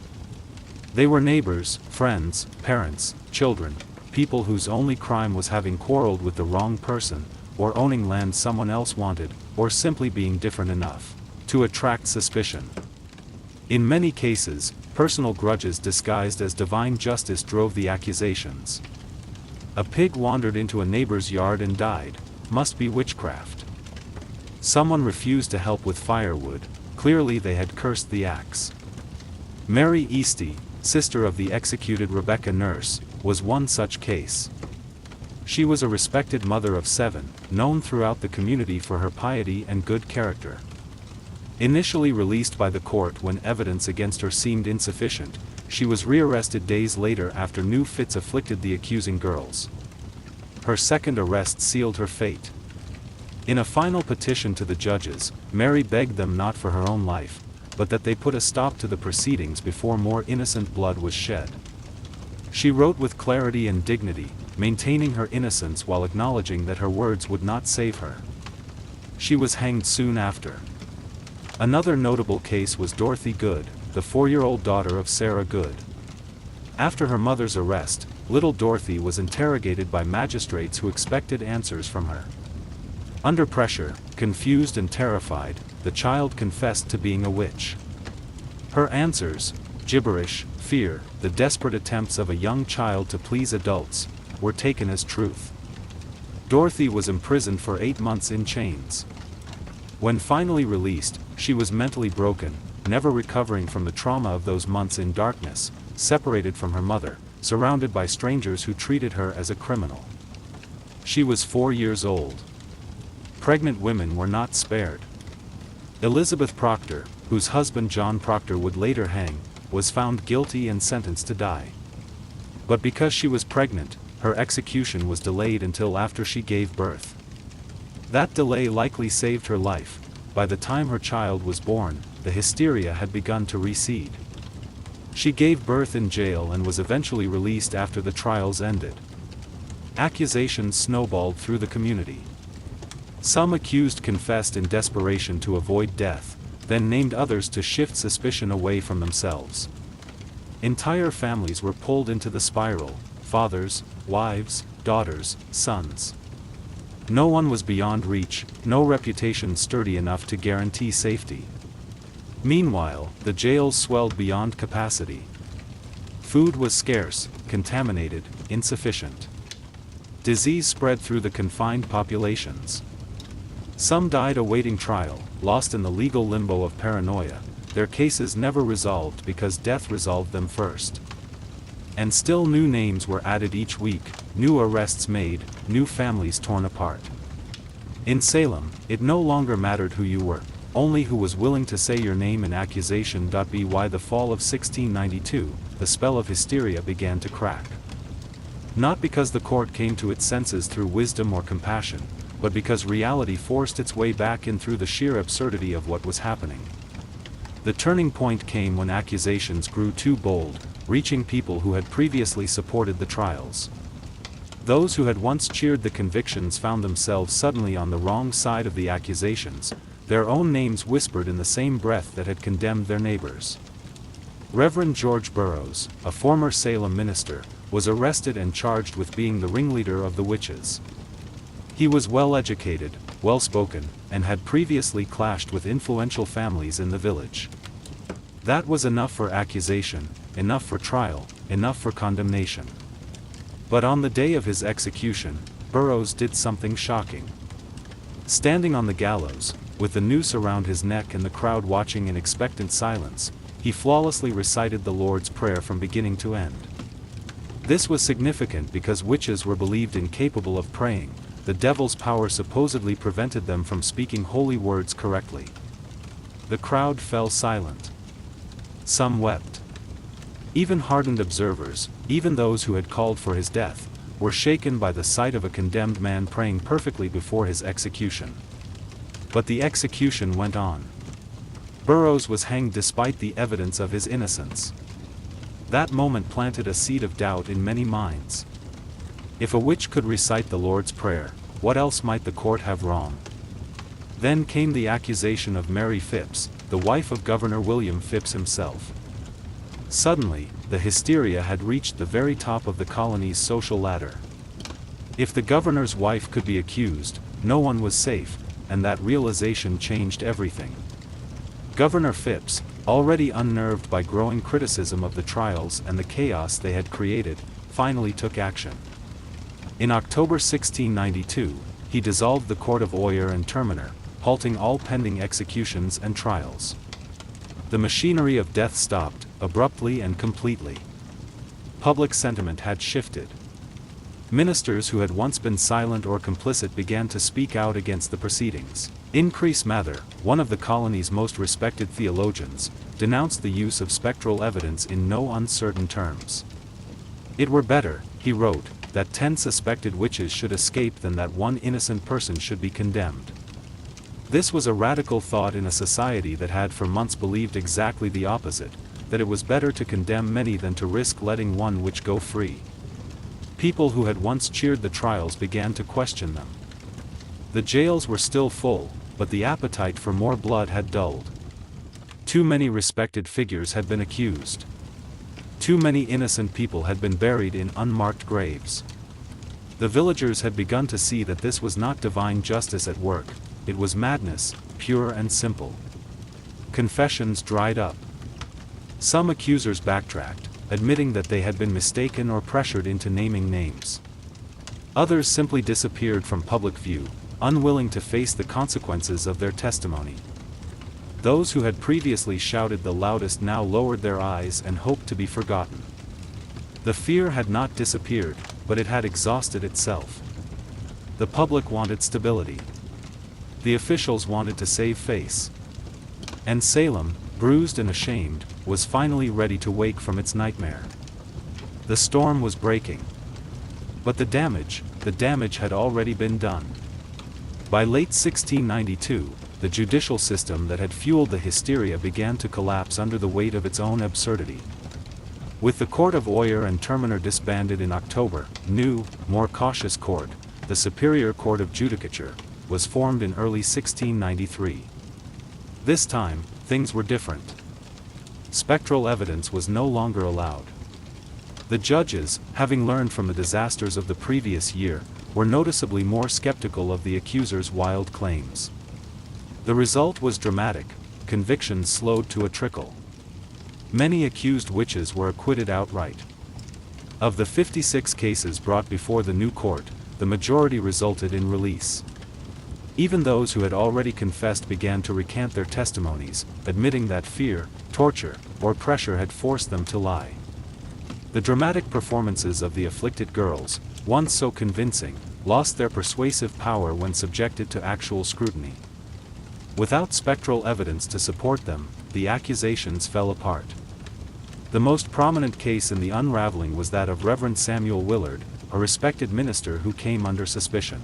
They were neighbors, friends, parents, children, people whose only crime was having quarreled with the wrong person, or owning land someone else wanted, or simply being different enough to attract suspicion. In many cases, personal grudges disguised as divine justice drove the accusations. A pig wandered into a neighbor's yard and died, must be witchcraft. Someone refused to help with firewood, clearly they had cursed the axe. Mary Eastie, sister of the executed Rebecca Nurse, was one such case. She was a respected mother of 7, known throughout the community for her piety and good character. Initially released by the court when evidence against her seemed insufficient, she was rearrested days later after new fits afflicted the accusing girls. Her second arrest sealed her fate. In a final petition to the judges, Mary begged them not for her own life, but that they put a stop to the proceedings before more innocent blood was shed. She wrote with clarity and dignity, maintaining her innocence while acknowledging that her words would not save her. She was hanged soon after. Another notable case was Dorothy Good, the 4-year-old daughter of Sarah Good. After her mother's arrest, little Dorothy was interrogated by magistrates who expected answers from her. Under pressure, confused and terrified, the child confessed to being a witch. Her answers, gibberish, fear, the desperate attempts of a young child to please adults, were taken as truth. Dorothy was imprisoned for 8 months in chains. When finally released, she was mentally broken, never recovering from the trauma of those months in darkness, separated from her mother, surrounded by strangers who treated her as a criminal. She was 4 years old. Pregnant women were not spared. Elizabeth Proctor, whose husband John Proctor would later hang, was found guilty and sentenced to die. But because she was pregnant, her execution was delayed until after she gave birth. That delay likely saved her life. By the time her child was born, the hysteria had begun to recede. She gave birth in jail and was eventually released after the trials ended. Accusations snowballed through the community. Some accused confessed in desperation to avoid death, then named others to shift suspicion away from themselves. Entire families were pulled into the spiral: fathers, wives, daughters, sons. No one was beyond reach, no reputation sturdy enough to guarantee safety. Meanwhile, the jails swelled beyond capacity. Food was scarce, contaminated, insufficient. Disease spread through the confined populations. Some died awaiting trial, lost in the legal limbo of paranoia, their cases never resolved because death resolved them first. And still new names were added each week, new arrests made, new families torn apart. In Salem, it no longer mattered who you were, only who was willing to say your name in accusation. By the fall of 1692, the spell of hysteria began to crack. Not because the court came to its senses through wisdom or compassion, but because reality forced its way back in through the sheer absurdity of what was happening. The turning point came when accusations grew too bold, reaching people who had previously supported the trials. Those who had once cheered the convictions found themselves suddenly on the wrong side of the accusations, their own names whispered in the same breath that had condemned their neighbors. Reverend George Burroughs, a former Salem minister, was arrested and charged with being the ringleader of the witches. He was well-educated, well-spoken, and had previously clashed with influential families in the village. That was enough for accusation, enough for trial, enough for condemnation. But on the day of his execution, Burroughs did something shocking. Standing on the gallows, with the noose around his neck and the crowd watching in expectant silence, he flawlessly recited the Lord's Prayer from beginning to end. This was significant because witches were believed incapable of praying. The devil's power supposedly prevented them from speaking holy words correctly. The crowd fell silent. Some wept. Even hardened observers, even those who had called for his death, were shaken by the sight of a condemned man praying perfectly before his execution. But the execution went on. Burroughs was hanged despite the evidence of his innocence. That moment planted a seed of doubt in many minds. If a witch could recite the Lord's Prayer, what else might the court have wrong? Then came the accusation of Mary Phipps, the wife of Governor William Phipps himself. Suddenly, the hysteria had reached the very top of the colony's social ladder. If the governor's wife could be accused, no one was safe, and that realization changed everything. Governor Phipps, already unnerved by growing criticism of the trials and the chaos they had created, finally took action. In October 1692, he dissolved the Court of Oyer and Terminer, halting all pending executions and trials. The machinery of death stopped, abruptly and completely. Public sentiment had shifted. Ministers who had once been silent or complicit began to speak out against the proceedings. Increase Mather, one of the colony's most respected theologians, denounced the use of spectral evidence in no uncertain terms. "It were better," he wrote, "that 10 suspected witches should escape than that one innocent person should be condemned." This was a radical thought in a society that had for months believed exactly the opposite, that it was better to condemn many than to risk letting one witch go free. People who had once cheered the trials began to question them. The jails were still full, but the appetite for more blood had dulled. Too many respected figures had been accused. Too many innocent people had been buried in unmarked graves. The villagers had begun to see that this was not divine justice at work, it was madness, pure and simple. Confessions dried up. Some accusers backtracked, admitting that they had been mistaken or pressured into naming names. Others simply disappeared from public view, unwilling to face the consequences of their testimony. Those who had previously shouted the loudest now lowered their eyes and hoped to be forgotten. The fear had not disappeared, but it had exhausted itself. The public wanted stability. The officials wanted to save face. And Salem, bruised and ashamed, was finally ready to wake from its nightmare. The storm was breaking. But the damage had already been done. By late 1692, the judicial system that had fueled the hysteria began to collapse under the weight of its own absurdity. With the Court of Oyer and Terminer disbanded in October, new, more cautious court, the Superior Court of Judicature, was formed in early 1693. This time, things were different. Spectral evidence was no longer allowed. The judges, having learned from the disasters of the previous year, were noticeably more skeptical of the accusers' wild claims. The result was dramatic: convictions slowed to a trickle. Many accused witches were acquitted outright. Of the 56 cases brought before the new court, the majority resulted in release. Even those who had already confessed began to recant their testimonies, admitting that fear, torture, or pressure had forced them to lie. The dramatic performances of the afflicted girls, once so convincing, lost their persuasive power when subjected to actual scrutiny. Without spectral evidence to support them, the accusations fell apart. The most prominent case in the unraveling was that of Reverend Samuel Willard, a respected minister who came under suspicion.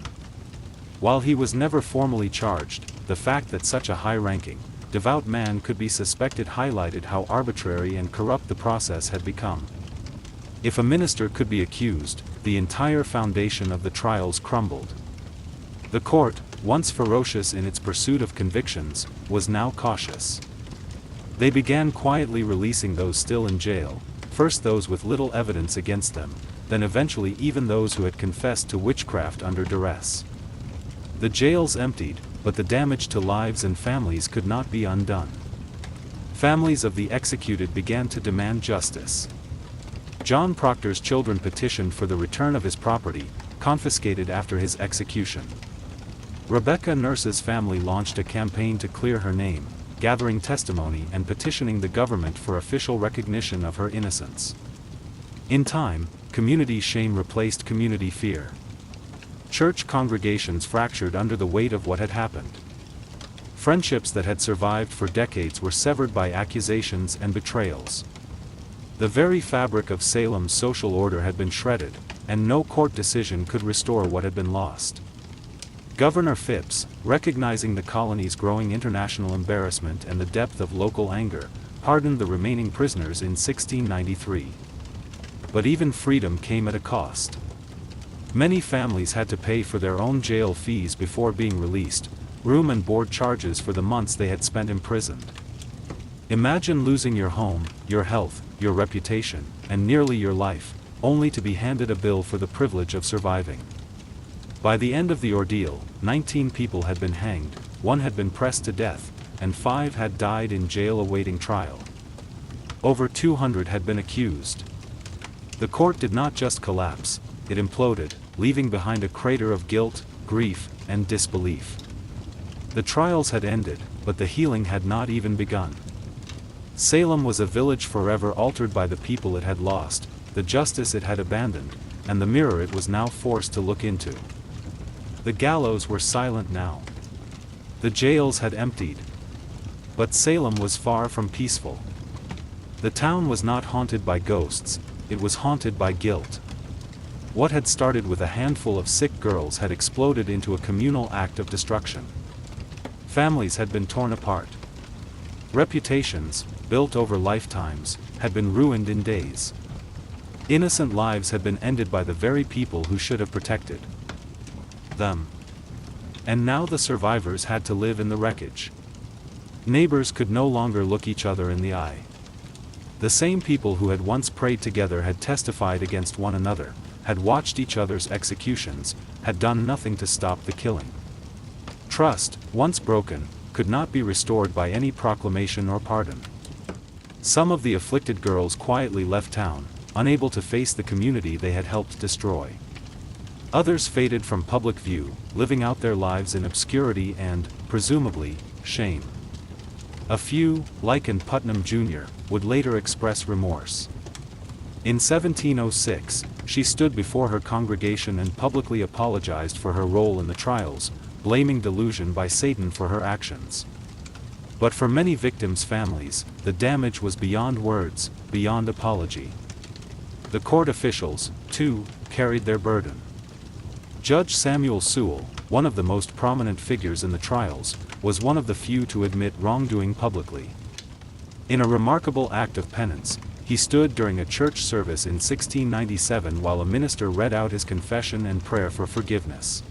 While he was never formally charged, the fact that such a high-ranking, devout man could be suspected highlighted how arbitrary and corrupt the process had become. If a minister could be accused, the entire foundation of the trials crumbled. The court, once ferocious in its pursuit of convictions, was now cautious. They began quietly releasing those still in jail, first those with little evidence against them, then eventually even those who had confessed to witchcraft under duress. The jails emptied, but the damage to lives and families could not be undone. Families of the executed began to demand justice. John Proctor's children petitioned for the return of his property, confiscated after his execution. Rebecca Nurse's family launched a campaign to clear her name, gathering testimony and petitioning the government for official recognition of her innocence. In time, community shame replaced community fear. Church congregations fractured under the weight of what had happened. Friendships that had survived for decades were severed by accusations and betrayals. The very fabric of Salem's social order had been shredded, and no court decision could restore what had been lost. Governor Phipps, recognizing the colony's growing international embarrassment and the depth of local anger, pardoned the remaining prisoners in 1693. But even freedom came at a cost. Many families had to pay for their own jail fees before being released, room and board charges for the months they had spent imprisoned. Imagine losing your home, your health, your reputation, and nearly your life, only to be handed a bill for the privilege of surviving. By the end of the ordeal, 19 people had been hanged, 1 had been pressed to death, and 5 had died in jail awaiting trial. Over 200 had been accused. The court did not just collapse, it imploded, leaving behind a crater of guilt, grief, and disbelief. The trials had ended, but the healing had not even begun. Salem was a village forever altered by the people it had lost, the justice it had abandoned, and the mirror it was now forced to look into. The gallows were silent now. The jails had emptied. But Salem was far from peaceful. The town was not haunted by ghosts, it was haunted by guilt. What had started with a handful of sick girls had exploded into a communal act of destruction. Families had been torn apart. Reputations, built over lifetimes, had been ruined in days. Innocent lives had been ended by the very people who should have protected them. And now the survivors had to live in the wreckage. Neighbors could no longer look each other in the eye. The same people who had once prayed together had testified against one another, had watched each other's executions, had done nothing to stop the killing. Trust, once broken, could not be restored by any proclamation or pardon. Some of the afflicted girls quietly left town, unable to face the community they had helped destroy. Others faded from public view, living out their lives in obscurity and, presumably, shame. A few, like Putnam Jr., would later express remorse. In 1706, she stood before her congregation and publicly apologized for her role in the trials, blaming delusion by Satan for her actions. But for many victims' families, the damage was beyond words, beyond apology. The court officials, too, carried their burden. Judge Samuel Sewall, one of the most prominent figures in the trials, was one of the few to admit wrongdoing publicly. In a remarkable act of penance, he stood during a church service in 1697 while a minister read out his confession and prayer for forgiveness.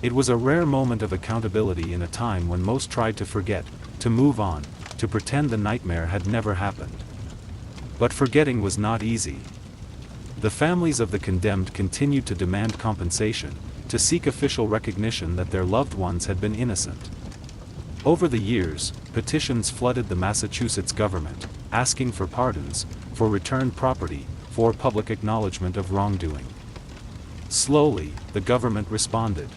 It was a rare moment of accountability in a time when most tried to forget, to move on, to pretend the nightmare had never happened. But forgetting was not easy. The families of the condemned continued to demand compensation, to seek official recognition that their loved ones had been innocent. Over the years, petitions flooded the Massachusetts government, asking for pardons, for returned property, for public acknowledgement of wrongdoing. Slowly, the government responded.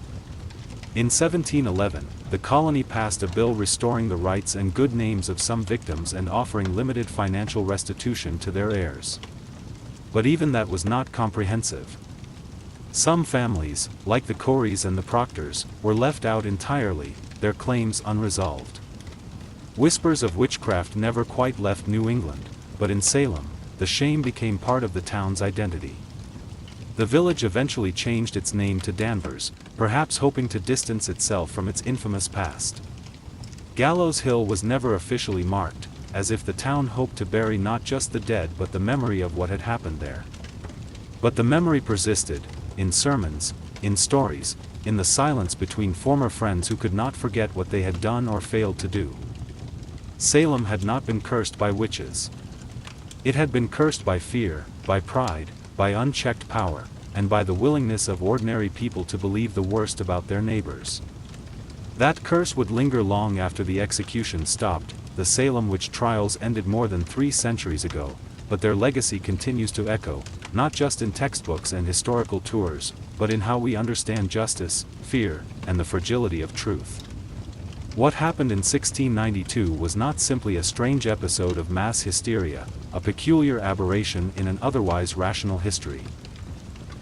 In 1711, the colony passed a bill restoring the rights and good names of some victims and offering limited financial restitution to their heirs. But even that was not comprehensive. Some families, like the Coreys and the Proctors, were left out entirely, their claims unresolved. Whispers of witchcraft never quite left New England, but in Salem, the shame became part of the town's identity. The village eventually changed its name to Danvers, perhaps hoping to distance itself from its infamous past. Gallows Hill was never officially marked, as if the town hoped to bury not just the dead but the memory of what had happened there. But the memory persisted, in sermons, in stories, in the silence between former friends who could not forget what they had done or failed to do. Salem had not been cursed by witches. It had been cursed by fear, by pride, by unchecked power, and by the willingness of ordinary people to believe the worst about their neighbors. That curse would linger long after the execution stopped. The Salem witch trials ended more than 3 centuries ago, but their legacy continues to echo, not just in textbooks and historical tours, but in how we understand justice, fear, and the fragility of truth. What happened in 1692 was not simply a strange episode of mass hysteria, a peculiar aberration in an otherwise rational history.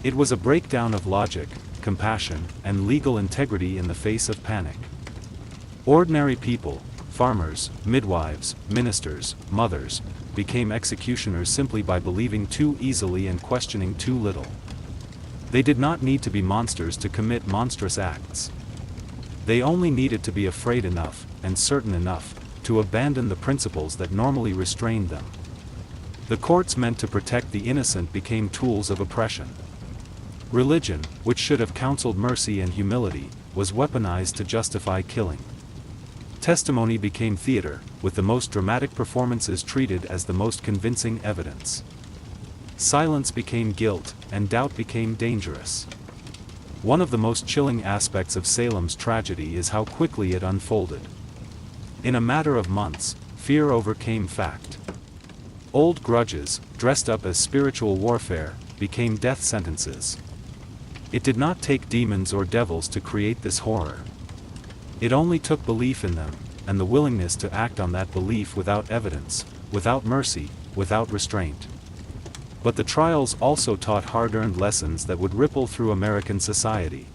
It was a breakdown of logic, compassion, and legal integrity in the face of panic. Ordinary people, farmers, midwives, ministers, mothers, became executioners simply by believing too easily and questioning too little. They did not need to be monsters to commit monstrous acts. They only needed to be afraid enough, and certain enough, to abandon the principles that normally restrained them. The courts meant to protect the innocent became tools of oppression. Religion, which should have counseled mercy and humility, was weaponized to justify killing. Testimony became theater, with the most dramatic performances treated as the most convincing evidence. Silence became guilt, and doubt became dangerous. One of the most chilling aspects of Salem's tragedy is how quickly it unfolded. In a matter of months, fear overcame fact. Old grudges, dressed up as spiritual warfare, became death sentences. It did not take demons or devils to create this horror. It only took belief in them, and the willingness to act on that belief without evidence, without mercy, without restraint. But the trials also taught hard-earned lessons that would ripple through American society.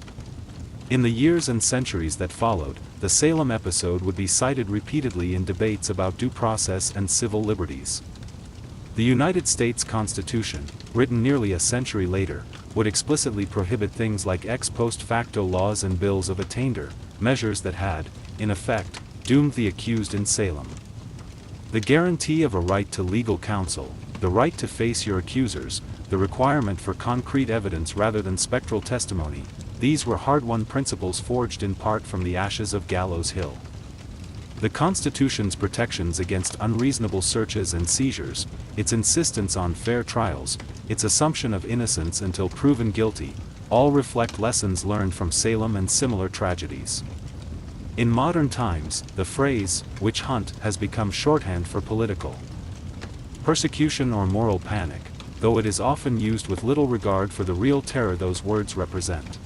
In the years and centuries that followed, the Salem episode would be cited repeatedly in debates about due process and civil liberties. The United States Constitution, written nearly a century later, would explicitly prohibit things like ex post facto laws and bills of attainder, measures that had, in effect, doomed the accused in Salem. The guarantee of a right to legal counsel, the right to face your accusers, the requirement for concrete evidence rather than spectral testimony, these were hard-won principles forged in part from the ashes of Gallows Hill. The Constitution's protections against unreasonable searches and seizures, its insistence on fair trials, its assumption of innocence until proven guilty, all reflect lessons learned from Salem and similar tragedies. In modern times, the phrase, witch hunt, has become shorthand for political persecution or moral panic, though it is often used with little regard for the real terror those words represent.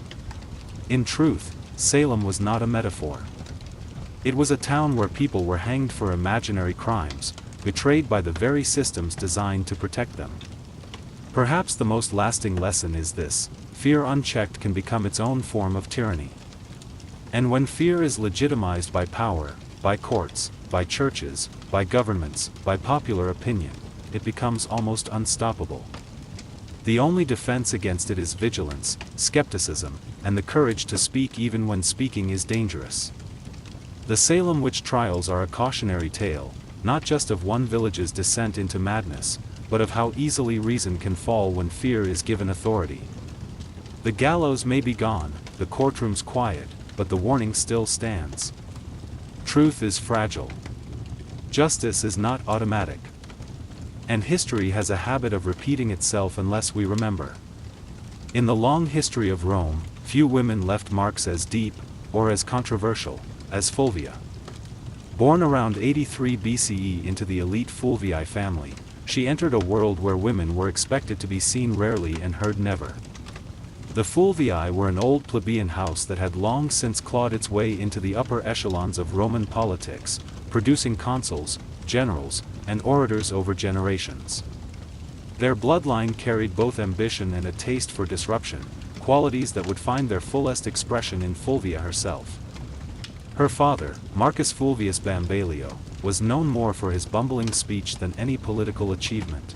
In truth, Salem was not a metaphor. It was a town where people were hanged for imaginary crimes, betrayed by the very systems designed to protect them. Perhaps the most lasting lesson is this: fear unchecked can become its own form of tyranny. And when fear is legitimized by power, by courts, by churches, by governments, by popular opinion, it becomes almost unstoppable. The only defense against it is vigilance, skepticism, and the courage to speak even when speaking is dangerous. The Salem witch trials are a cautionary tale, not just of one village's descent into madness, but of how easily reason can fall when fear is given authority. The gallows may be gone, the courtrooms quiet, but the warning still stands. Truth is fragile. Justice is not automatic. And history has a habit of repeating itself unless we remember. In the long history of Rome, few women left marks as deep, or as controversial, as Fulvia. Born around 83 BCE into the elite Fulvii family, she entered a world where women were expected to be seen rarely and heard never. The Fulvii were an old plebeian house that had long since clawed its way into the upper echelons of Roman politics, producing consuls, generals, and orators over generations. Their bloodline carried both ambition and a taste for disruption, qualities that would find their fullest expression in Fulvia herself. Her father, Marcus Fulvius Bambalio, was known more for his bumbling speech than any political achievement.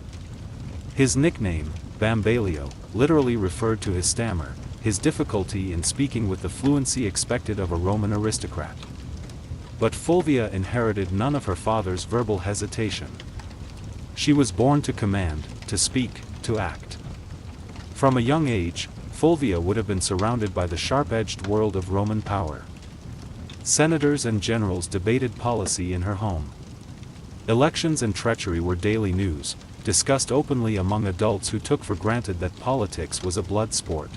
His nickname, Bambalio, literally referred to his stammer, his difficulty in speaking with the fluency expected of a Roman aristocrat. But Fulvia inherited none of her father's verbal hesitation. She was born to command, to speak, to act. From a young age, Fulvia would have been surrounded by the sharp-edged world of Roman power. Senators and generals debated policy in her home. Elections and treachery were daily news, discussed openly among adults who took for granted that politics was a blood sport.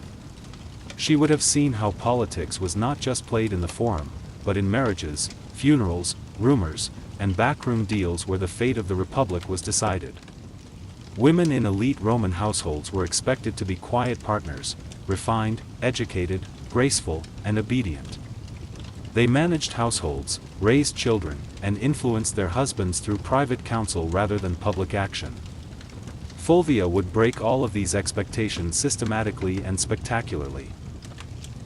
She would have seen how politics was not just played in the forum, but in marriages, funerals, rumors, and backroom deals where the fate of the republic was decided. Women in elite Roman households were expected to be quiet partners, refined, educated, graceful, and obedient. They managed households, raised children, and influenced their husbands through private counsel rather than public action. Fulvia would break all of these expectations systematically and spectacularly.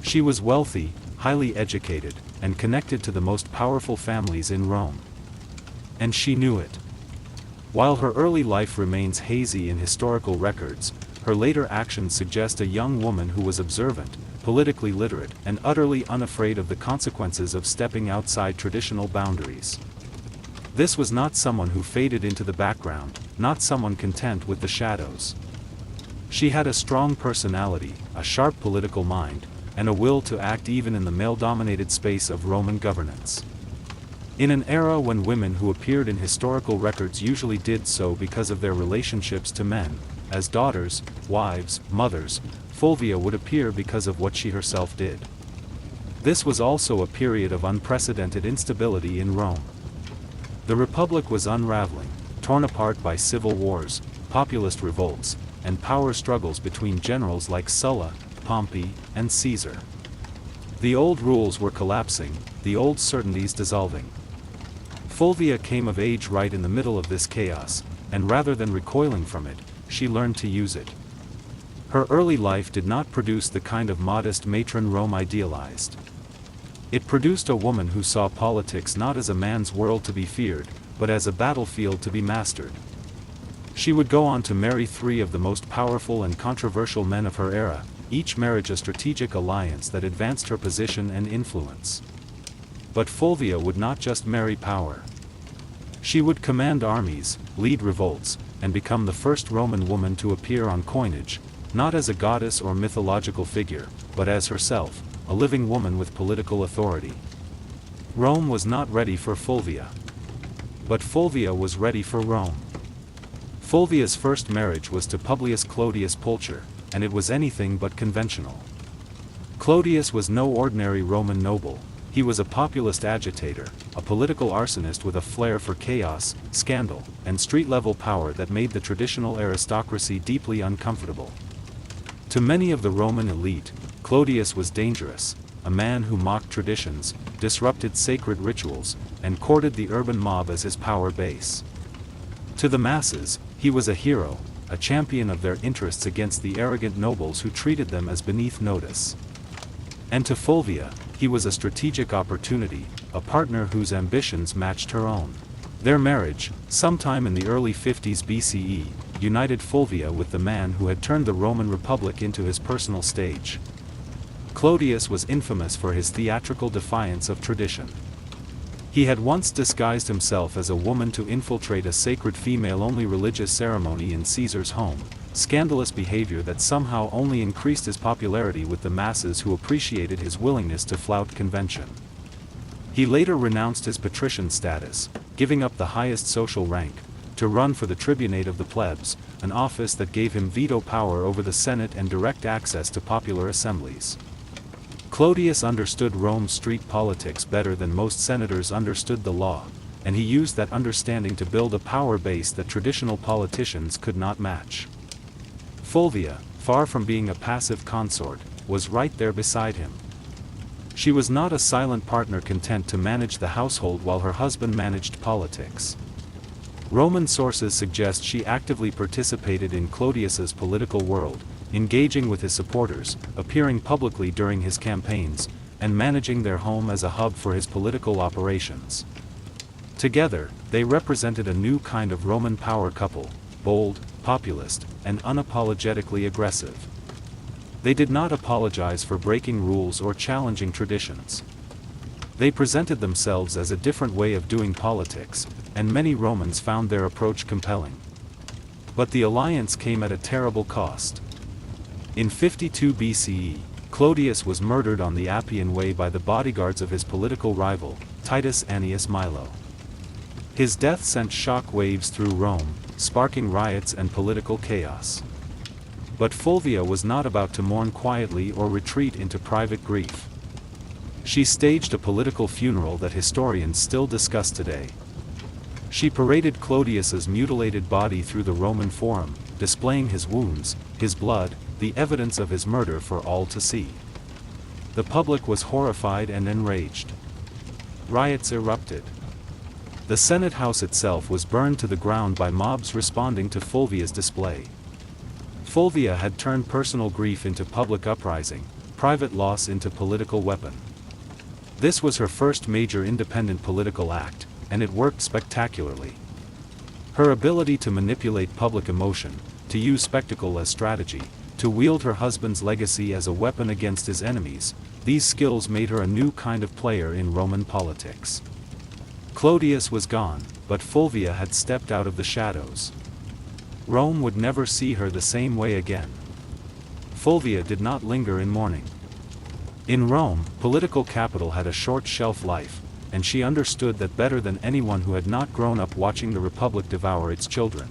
She was wealthy, highly educated, and connected to the most powerful families in Rome. And she knew it. While her early life remains hazy in historical records, her later actions suggest a young woman who was observant, politically literate, and utterly unafraid of the consequences of stepping outside traditional boundaries. This was not someone who faded into the background, not someone content with the shadows. She had a strong personality, a sharp political mind, and a will to act even in the male-dominated space of Roman governance. In an era when women who appeared in historical records usually did so because of their relationships to men, as daughters, wives, mothers, Fulvia would appear because of what she herself did. This was also a period of unprecedented instability in Rome. The Republic was unraveling, torn apart by civil wars, populist revolts, and power struggles between generals like Sulla, Pompey, and Caesar. The old rules were collapsing, the old certainties dissolving. Fulvia came of age right in the middle of this chaos, and rather than recoiling from it, she learned to use it. Her early life did not produce the kind of modest matron Rome idealized. It produced a woman who saw politics not as a man's world to be feared, but as a battlefield to be mastered. She would go on to marry three of the most powerful and controversial men of her era, each marriage a strategic alliance that advanced her position and influence. But Fulvia would not just marry power. She would command armies, lead revolts, and become the first Roman woman to appear on coinage, not as a goddess or mythological figure, but as herself, a living woman with political authority. Rome was not ready for Fulvia. But Fulvia was ready for Rome. Fulvia's first marriage was to Publius Clodius Pulcher, and it was anything but conventional. Clodius was no ordinary Roman noble. He was a populist agitator, a political arsonist with a flair for chaos, scandal, and street-level power that made the traditional aristocracy deeply uncomfortable. To many of the Roman elite, Clodius was dangerous, a man who mocked traditions, disrupted sacred rituals, and courted the urban mob as his power base. To the masses, he was a hero, a champion of their interests against the arrogant nobles who treated them as beneath notice. And to Fulvia, he was a strategic opportunity, a partner whose ambitions matched her own. Their marriage, sometime in the early 50s BCE, united Fulvia with the man who had turned the Roman Republic into his personal stage. Clodius was infamous for his theatrical defiance of tradition. He had once disguised himself as a woman to infiltrate a sacred female-only religious ceremony in Caesar's home, scandalous behavior that somehow only increased his popularity with the masses who appreciated his willingness to flout convention. He later renounced his patrician status, giving up the highest social rank, to run for the tribunate of the plebs, an office that gave him veto power over the Senate and direct access to popular assemblies. Clodius understood Rome's street politics better than most senators understood the law, and he used that understanding to build a power base that traditional politicians could not match. Fulvia, far from being a passive consort, was right there beside him. She was not a silent partner content to manage the household while her husband managed politics. Roman sources suggest she actively participated in Clodius's political world, engaging with his supporters, appearing publicly during his campaigns, and managing their home as a hub for his political operations. Together, they represented a new kind of Roman power couple, bold, populist, and unapologetically aggressive. They did not apologize for breaking rules or challenging traditions. They presented themselves as a different way of doing politics, and many Romans found their approach compelling. But the alliance came at a terrible cost. In 52 BCE, Clodius was murdered on the Appian Way by the bodyguards of his political rival, Titus Annius Milo. His death sent shock waves through Rome, sparking riots and political chaos. But Fulvia was not about to mourn quietly or retreat into private grief. She staged a political funeral that historians still discuss today. She paraded Clodius's mutilated body through the Roman Forum, displaying his wounds, his blood, the evidence of his murder for all to see. The public was horrified and enraged. Riots erupted. The Senate house itself was burned to the ground by mobs responding to Fulvia's display. Fulvia had turned personal grief into public uprising, private loss into political weapon. This was her first major independent political act, and it worked spectacularly. Her ability to manipulate public emotion, to use spectacle as strategy, to wield her husband's legacy as a weapon against his enemies, these skills made her a new kind of player in Roman politics. Clodius was gone, but Fulvia had stepped out of the shadows. Rome would never see her the same way again. Fulvia did not linger in mourning. In Rome, political capital had a short shelf life, and she understood that better than anyone who had not grown up watching the Republic devour its children.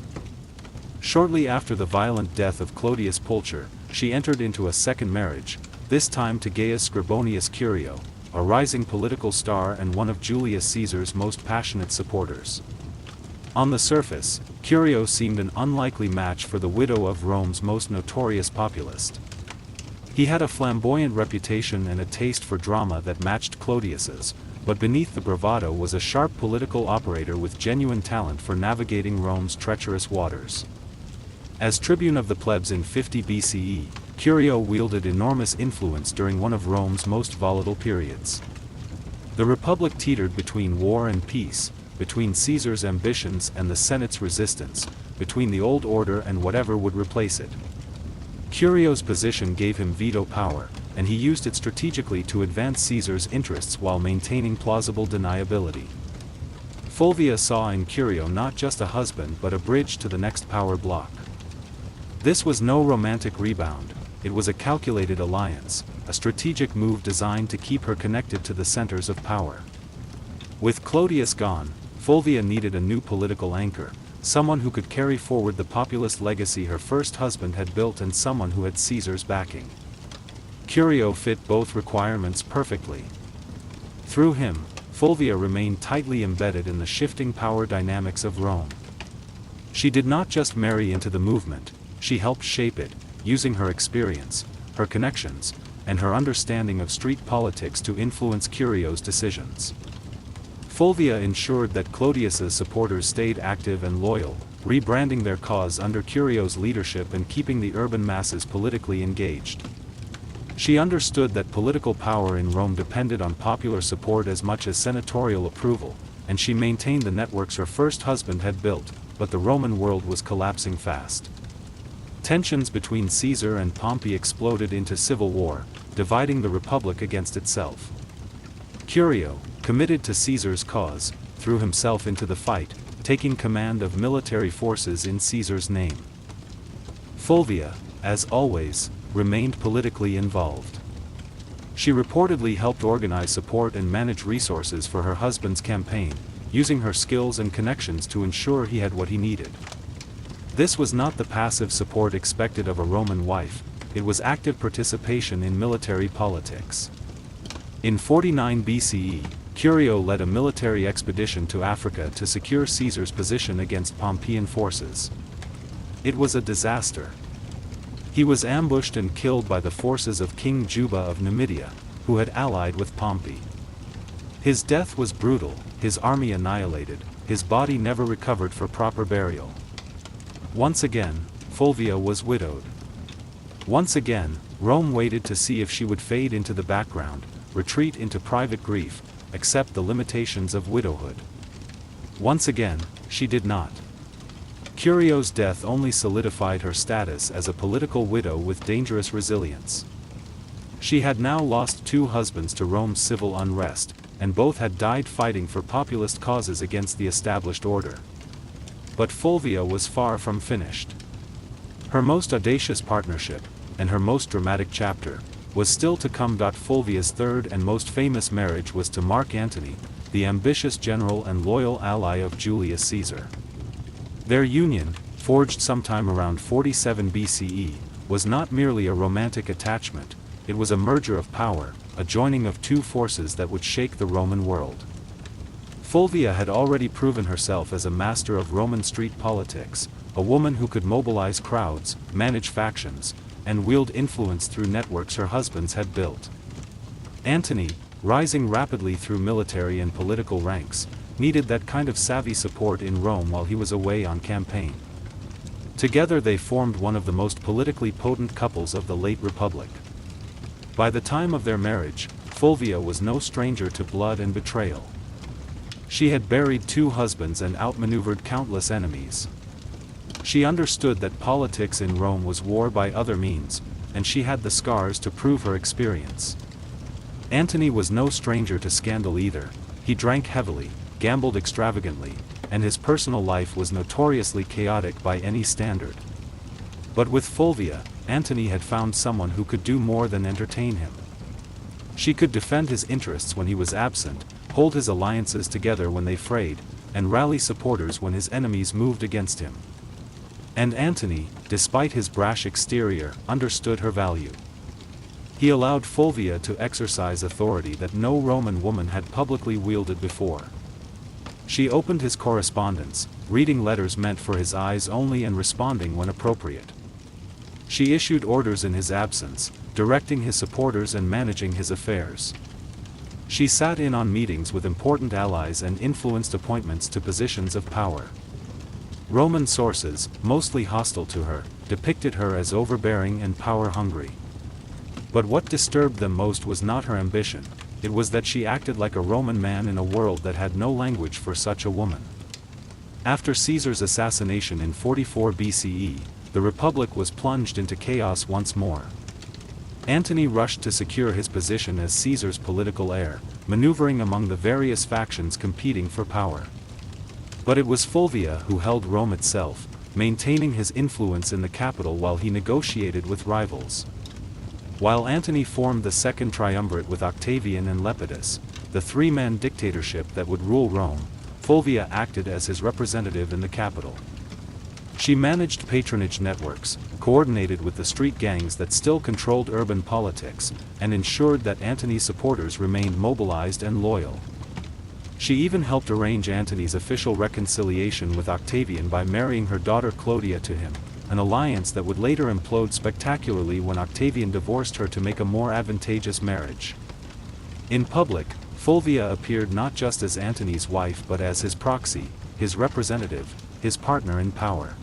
Shortly after the violent death of Clodius Pulcher, she entered into a second marriage, this time to Gaius Scribonius Curio, a rising political star and one of Julius Caesar's most passionate supporters. On the surface, Curio seemed an unlikely match for the widow of Rome's most notorious populist. He had a flamboyant reputation and a taste for drama that matched Clodius's, but beneath the bravado was a sharp political operator with genuine talent for navigating Rome's treacherous waters. As tribune of the plebs in 50 BCE, Curio wielded enormous influence during one of Rome's most volatile periods. The Republic teetered between war and peace, between Caesar's ambitions and the Senate's resistance, between the old order and whatever would replace it. Curio's position gave him veto power, and he used it strategically to advance Caesar's interests while maintaining plausible deniability. Fulvia saw in Curio not just a husband but a bridge to the next power block. This was no romantic rebound, it was a calculated alliance, a strategic move designed to keep her connected to the centers of power. With Clodius gone, Fulvia needed a new political anchor, someone who could carry forward the populist legacy her first husband had built and someone who had Caesar's backing. Curio fit both requirements perfectly. Through him, Fulvia remained tightly embedded in the shifting power dynamics of Rome. She did not just marry into the movement, she helped shape it, using her experience, her connections, and her understanding of street politics to influence Curio's decisions. Fulvia ensured that Clodius's supporters stayed active and loyal, rebranding their cause under Curio's leadership and keeping the urban masses politically engaged. She understood that political power in Rome depended on popular support as much as senatorial approval, and she maintained the networks her first husband had built, but the Roman world was collapsing fast. Tensions between Caesar and Pompey exploded into civil war, dividing the Republic against itself. Curio, committed to Caesar's cause, threw himself into the fight, taking command of military forces in Caesar's name. Fulvia, as always, remained politically involved. She reportedly helped organize support and manage resources for her husband's campaign, using her skills and connections to ensure he had what he needed. This was not the passive support expected of a Roman wife, it was active participation in military politics. In 49 BCE, Curio led a military expedition to Africa to secure Caesar's position against Pompeian forces. It was a disaster. He was ambushed and killed by the forces of King Juba of Numidia, who had allied with Pompey. His death was brutal, his army annihilated, his body never recovered for proper burial. Once again, Fulvia was widowed. Once again, Rome waited to see if she would fade into the background, retreat into private grief, accept the limitations of widowhood. Once again, she did not. Curio's death only solidified her status as a political widow with dangerous resilience. She had now lost 2 husbands to Rome's civil unrest, and both had died fighting for populist causes against the established order. But Fulvia was far from finished. Her most audacious partnership, and her most dramatic chapter, was still to come. Fulvia's third and most famous marriage was to Mark Antony, the ambitious general and loyal ally of Julius Caesar. Their union, forged sometime around 47 BCE, was not merely a romantic attachment, it was a merger of power, a joining of 2 forces that would shake the Roman world. Fulvia had already proven herself as a master of Roman street politics, a woman who could mobilize crowds, manage factions, and wield influence through networks her husbands had built. Antony, rising rapidly through military and political ranks, needed that kind of savvy support in Rome while he was away on campaign. Together they formed one of the most politically potent couples of the late Republic. By the time of their marriage, Fulvia was no stranger to blood and betrayal. She had buried 2 husbands and outmaneuvered countless enemies. She understood that politics in Rome was war by other means, and she had the scars to prove her experience. Antony was no stranger to scandal either. He drank heavily, gambled extravagantly, and his personal life was notoriously chaotic by any standard. But with Fulvia, Antony had found someone who could do more than entertain him. She could defend his interests when he was absent, hold his alliances together when they frayed, and rally supporters when his enemies moved against him. And Antony, despite his brash exterior, understood her value. He allowed Fulvia to exercise authority that no Roman woman had publicly wielded before. She opened his correspondence, reading letters meant for his eyes only and responding when appropriate. She issued orders in his absence, directing his supporters and managing his affairs. She sat in on meetings with important allies and influenced appointments to positions of power. Roman sources, mostly hostile to her, depicted her as overbearing and power-hungry. But what disturbed them most was not her ambition, it was that she acted like a Roman man in a world that had no language for such a woman. After Caesar's assassination in 44 BCE, the Republic was plunged into chaos once more. Antony rushed to secure his position as Caesar's political heir, maneuvering among the various factions competing for power. But it was Fulvia who held Rome itself, maintaining his influence in the capital while he negotiated with rivals. While Antony formed the Second Triumvirate with Octavian and Lepidus, the three-man dictatorship that would rule Rome, Fulvia acted as his representative in the capital. She managed patronage networks, coordinated with the street gangs that still controlled urban politics, and ensured that Antony's supporters remained mobilized and loyal. She even helped arrange Antony's official reconciliation with Octavian by marrying her daughter Clodia to him, an alliance that would later implode spectacularly when Octavian divorced her to make a more advantageous marriage. In public, Fulvia appeared not just as Antony's wife but as his proxy, his representative, his partner in power.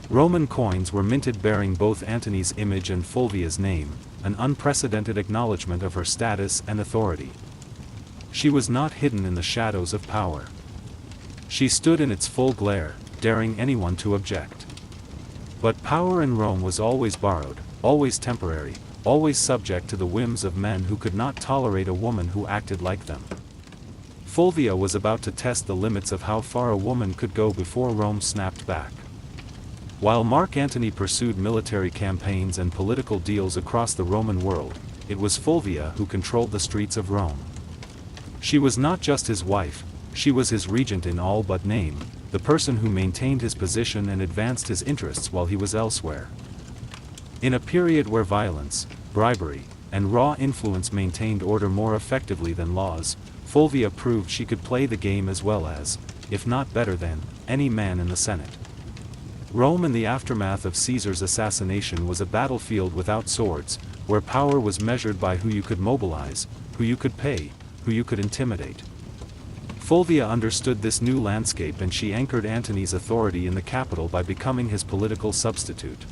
Roman coins were minted bearing both Antony's image and Fulvia's name, an unprecedented acknowledgement of her status and authority. She was not hidden in the shadows of power. She stood in its full glare, daring anyone to object. But power in Rome was always borrowed, always temporary, always subject to the whims of men who could not tolerate a woman who acted like them. Fulvia was about to test the limits of how far a woman could go before Rome snapped back. While Mark Antony pursued military campaigns and political deals across the Roman world, it was Fulvia who controlled the streets of Rome. She was not just his wife, she was his regent in all but name, the person who maintained his position and advanced his interests while he was elsewhere. In a period where violence, bribery, and raw influence maintained order more effectively than laws, Fulvia proved she could play the game as well as, if not better than, any man in the Senate. Rome in the aftermath of Caesar's assassination was a battlefield without swords, where power was measured by who you could mobilize, who you could pay, who you could intimidate. Fulvia understood this new landscape and she anchored Antony's authority in the capital by becoming his political substitute.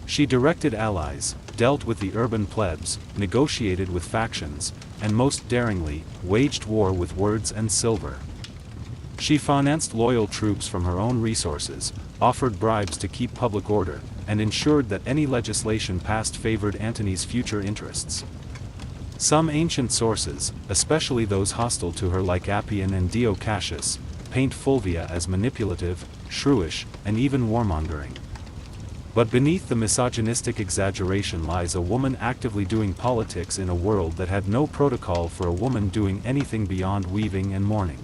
She directed allies, dealt with the urban plebs, negotiated with factions, and most daringly, waged war with words and silver. She financed loyal troops from her own resources, offered bribes to keep public order, and ensured that any legislation passed favored Antony's future interests. Some ancient sources, especially those hostile to her like Appian and Dio Cassius, paint Fulvia as manipulative, shrewish, and even warmongering. But beneath the misogynistic exaggeration lies a woman actively doing politics in a world that had no protocol for a woman doing anything beyond weaving and mourning.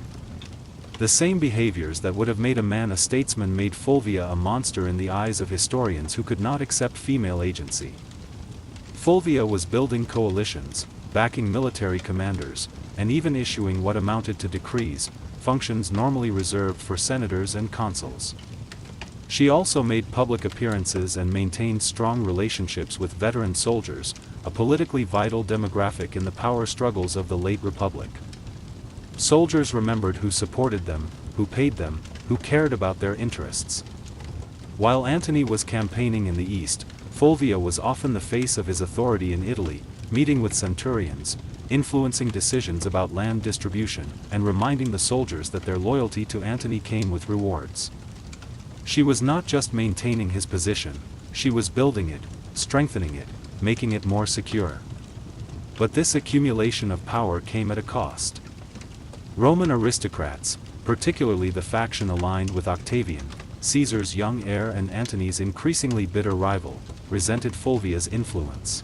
The same behaviors that would have made a man a statesman made Fulvia a monster in the eyes of historians who could not accept female agency. Fulvia was building coalitions, backing military commanders, and even issuing what amounted to decrees, functions normally reserved for senators and consuls. She also made public appearances and maintained strong relationships with veteran soldiers, a politically vital demographic in the power struggles of the late Republic. Soldiers remembered who supported them, who paid them, who cared about their interests. While Antony was campaigning in the east, Fulvia was often the face of his authority in Italy, meeting with centurions, influencing decisions about land distribution, and reminding the soldiers that their loyalty to Antony came with rewards. She was not just maintaining his position, she was building it, strengthening it, making it more secure. But this accumulation of power came at a cost. Roman aristocrats, particularly the faction aligned with Octavian, Caesar's young heir and Antony's increasingly bitter rival, resented Fulvia's influence.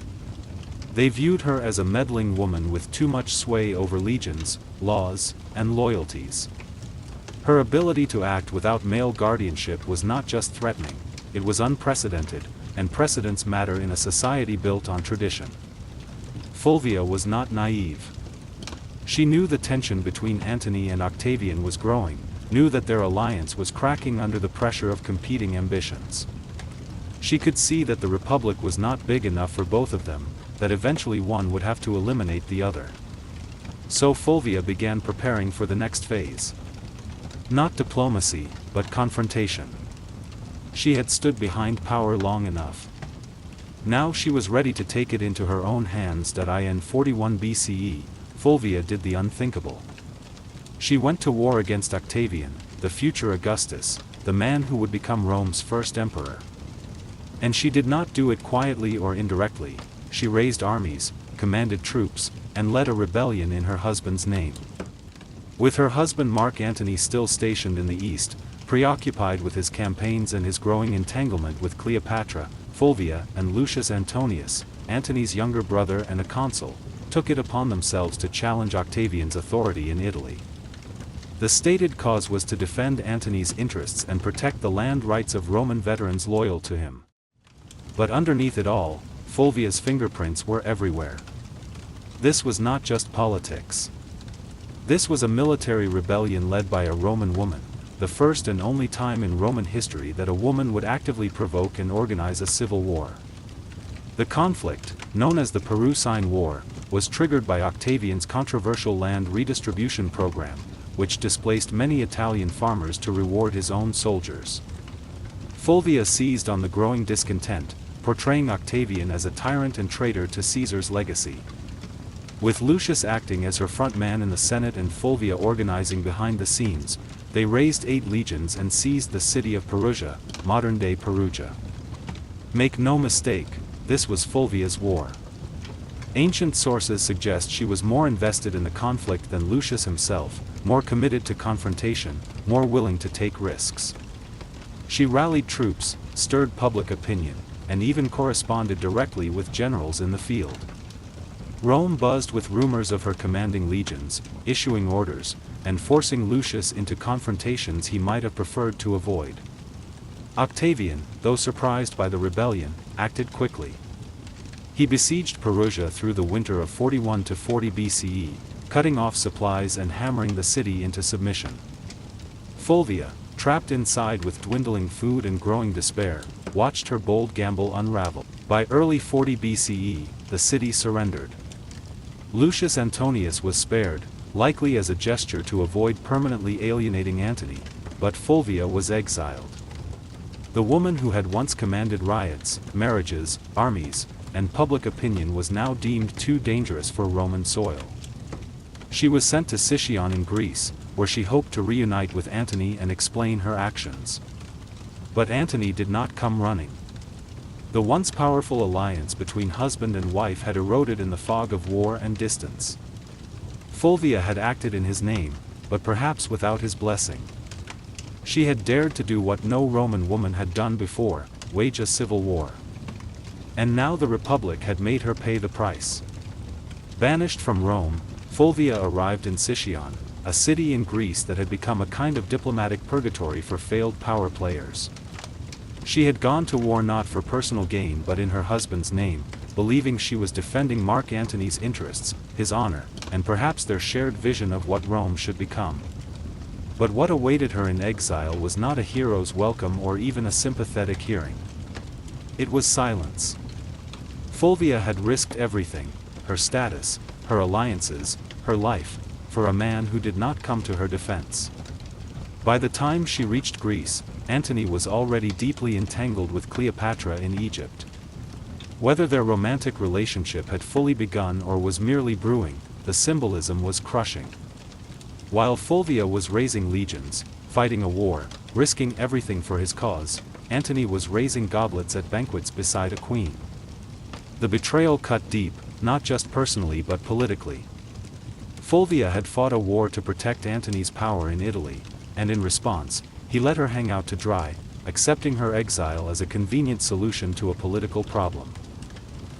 They viewed her as a meddling woman with too much sway over legions, laws, and loyalties. Her ability to act without male guardianship was not just threatening, it was unprecedented, and precedents matter in a society built on tradition. Fulvia was not naive. She knew the tension between Antony and Octavian was growing, knew that their alliance was cracking under the pressure of competing ambitions. She could see that the Republic was not big enough for both of them, that eventually one would have to eliminate the other. So Fulvia began preparing for the next phase. Not diplomacy, but confrontation. She had stood behind power long enough. Now she was ready to take it into her own hands. In 41 BCE, Fulvia did the unthinkable. She went to war against Octavian, the future Augustus, the man who would become Rome's first emperor. And she did not do it quietly or indirectly. She raised armies, commanded troops, and led a rebellion in her husband's name. With her husband Mark Antony still stationed in the east, preoccupied with his campaigns and his growing entanglement with Cleopatra, Fulvia and Lucius Antonius, Antony's younger brother and a consul, took it upon themselves to challenge Octavian's authority in Italy. The stated cause was to defend Antony's interests and protect the land rights of Roman veterans loyal to him. But underneath it all, Fulvia's fingerprints were everywhere. This was not just politics. This was a military rebellion led by a Roman woman, the first and only time in Roman history that a woman would actively provoke and organize a civil war. The conflict, known as the Perusine War, was triggered by Octavian's controversial land redistribution program, which displaced many Italian farmers to reward his own soldiers. Fulvia seized on the growing discontent, portraying Octavian as a tyrant and traitor to Caesar's legacy. With Lucius acting as her front man in the Senate and Fulvia organizing behind the scenes, they raised 8 legions and seized the city of Perugia, modern-day Perugia. Make no mistake, this was Fulvia's war. Ancient sources suggest she was more invested in the conflict than Lucius himself, more committed to confrontation, more willing to take risks. She rallied troops, stirred public opinion, and even corresponded directly with generals in the field. Rome buzzed with rumors of her commanding legions, issuing orders, and forcing Lucius into confrontations he might have preferred to avoid. Octavian, though surprised by the rebellion, acted quickly. He besieged Perugia through the winter of 41 to 40 BCE, cutting off supplies and hammering the city into submission. Fulvia, trapped inside with dwindling food and growing despair, watched her bold gamble unravel. By early 40 BCE, the city surrendered. Lucius Antonius was spared, likely as a gesture to avoid permanently alienating Antony, but Fulvia was exiled. The woman who had once commanded riots, marriages, armies, and public opinion was now deemed too dangerous for Roman soil. She was sent to Sicyon in Greece, where she hoped to reunite with Antony and explain her actions. But Antony did not come running. The once powerful alliance between husband and wife had eroded in the fog of war and distance. Fulvia had acted in his name, but perhaps without his blessing. She had dared to do what no Roman woman had done before, wage a civil war. And now the Republic had made her pay the price. Banished from Rome, Fulvia arrived in Sicyon, a city in Greece that had become a kind of diplomatic purgatory for failed power players. She had gone to war not for personal gain but in her husband's name, believing she was defending Mark Antony's interests, his honor, and perhaps their shared vision of what Rome should become. But what awaited her in exile was not a hero's welcome or even a sympathetic hearing. It was silence. Fulvia had risked everything, her status, her alliances, her life, for a man who did not come to her defense. By the time she reached Greece, Antony was already deeply entangled with Cleopatra in Egypt. Whether their romantic relationship had fully begun or was merely brewing, the symbolism was crushing. While Fulvia was raising legions, fighting a war, risking everything for his cause, Antony was raising goblets at banquets beside a queen. The betrayal cut deep, not just personally but politically. Fulvia had fought a war to protect Antony's power in Italy, and in response, he let her hang out to dry, accepting her exile as a convenient solution to a political problem.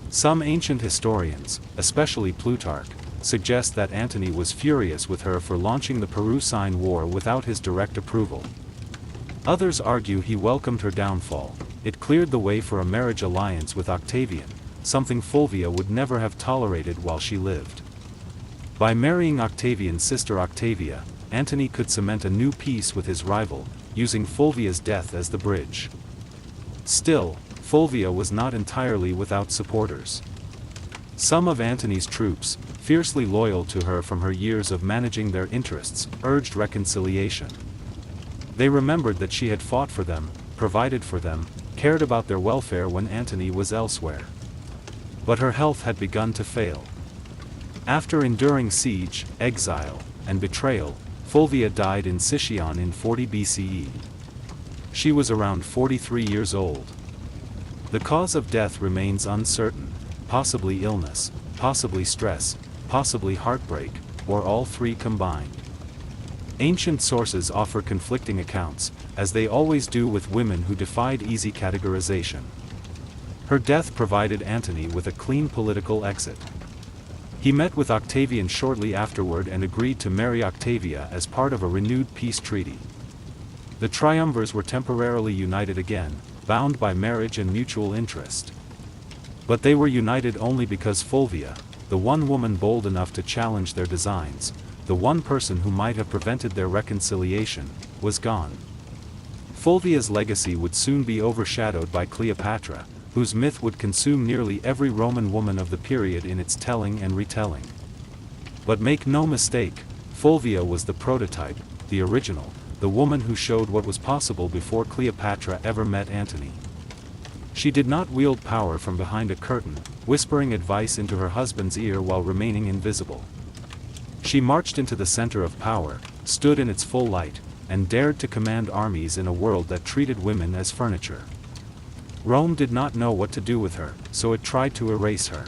Some ancient historians, especially Plutarch, suggest that Antony was furious with her for launching the Perusine War without his direct approval. Others argue he welcomed her downfall. It cleared the way for a marriage alliance with Octavian, something Fulvia would never have tolerated while she lived. By marrying Octavian's sister Octavia, Antony could cement a new peace with his rival, using Fulvia's death as the bridge. Still, Fulvia was not entirely without supporters. Some of Antony's troops, fiercely loyal to her from her years of managing their interests, urged reconciliation. They remembered that she had fought for them, provided for them, cared about their welfare when Antony was elsewhere. But her health had begun to fail. After enduring siege, exile, and betrayal, Fulvia died in Sicyon in 40 BCE. She was around 43 years old. The cause of death remains uncertain, possibly illness, possibly stress, possibly heartbreak, or all three combined. Ancient sources offer conflicting accounts, as they always do with women who defied easy categorization. Her death provided Antony with a clean political exit. He met with Octavian shortly afterward and agreed to marry Octavia as part of a renewed peace treaty. The triumvirs were temporarily united again, bound by marriage and mutual interest. But they were united only because Fulvia, the one woman bold enough to challenge their designs, the one person who might have prevented their reconciliation, was gone. Fulvia's legacy would soon be overshadowed by Cleopatra, whose myth would consume nearly every Roman woman of the period in its telling and retelling. But make no mistake, Fulvia was the prototype, the original, the woman who showed what was possible before Cleopatra ever met Antony. She did not wield power from behind a curtain, whispering advice into her husband's ear while remaining invisible. She marched into the center of power, stood in its full light, and dared to command armies in a world that treated women as furniture. Rome did not know what to do with her, so it tried to erase her.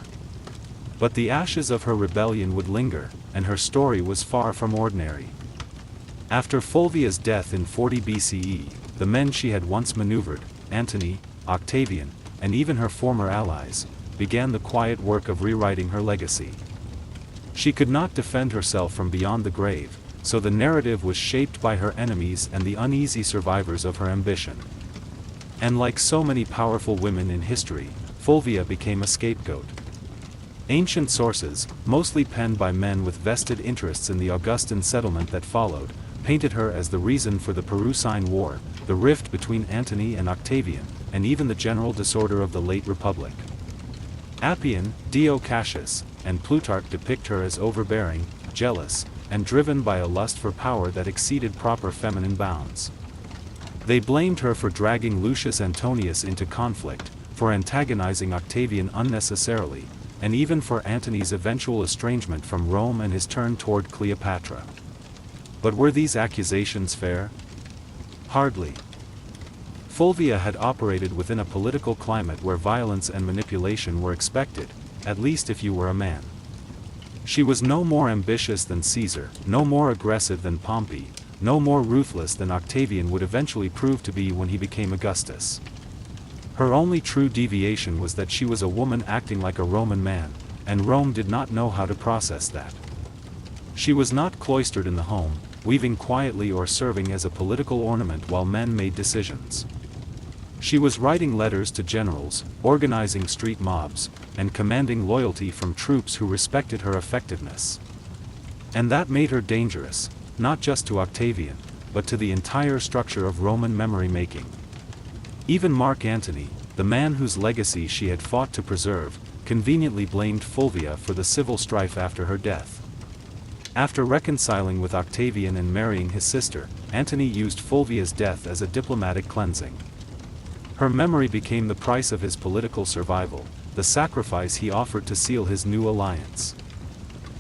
But the ashes of her rebellion would linger, and her story was far from ordinary. After Fulvia's death in 40 BCE, the men she had once maneuvered, Antony, Octavian, and even her former allies, began the quiet work of rewriting her legacy. She could not defend herself from beyond the grave, so the narrative was shaped by her enemies and the uneasy survivors of her ambition. And like so many powerful women in history, Fulvia became a scapegoat. Ancient sources, mostly penned by men with vested interests in the Augustan settlement that followed, painted her as the reason for the Perusine War, the rift between Antony and Octavian, and even the general disorder of the late Republic. Appian, Dio Cassius, and Plutarch depict her as overbearing, jealous, and driven by a lust for power that exceeded proper feminine bounds. They blamed her for dragging Lucius Antonius into conflict, for antagonizing Octavian unnecessarily, and even for Antony's eventual estrangement from Rome and his turn toward Cleopatra. But were these accusations fair? Hardly. Fulvia had operated within a political climate where violence and manipulation were expected, at least if you were a man. She was no more ambitious than Caesar, no more aggressive than Pompey, no more ruthless than Octavian would eventually prove to be when he became Augustus. Her only true deviation was that she was a woman acting like a Roman man, and Rome did not know how to process that. She was not cloistered in the home, weaving quietly or serving as a political ornament while men made decisions. She was writing letters to generals, organizing street mobs, and commanding loyalty from troops who respected her effectiveness. And that made her dangerous, not just to Octavian, but to the entire structure of Roman memory-making. Even Mark Antony, the man whose legacy she had fought to preserve, conveniently blamed Fulvia for the civil strife after her death. After reconciling with Octavian and marrying his sister, Antony used Fulvia's death as a diplomatic cleansing. Her memory became the price of his political survival, the sacrifice he offered to seal his new alliance.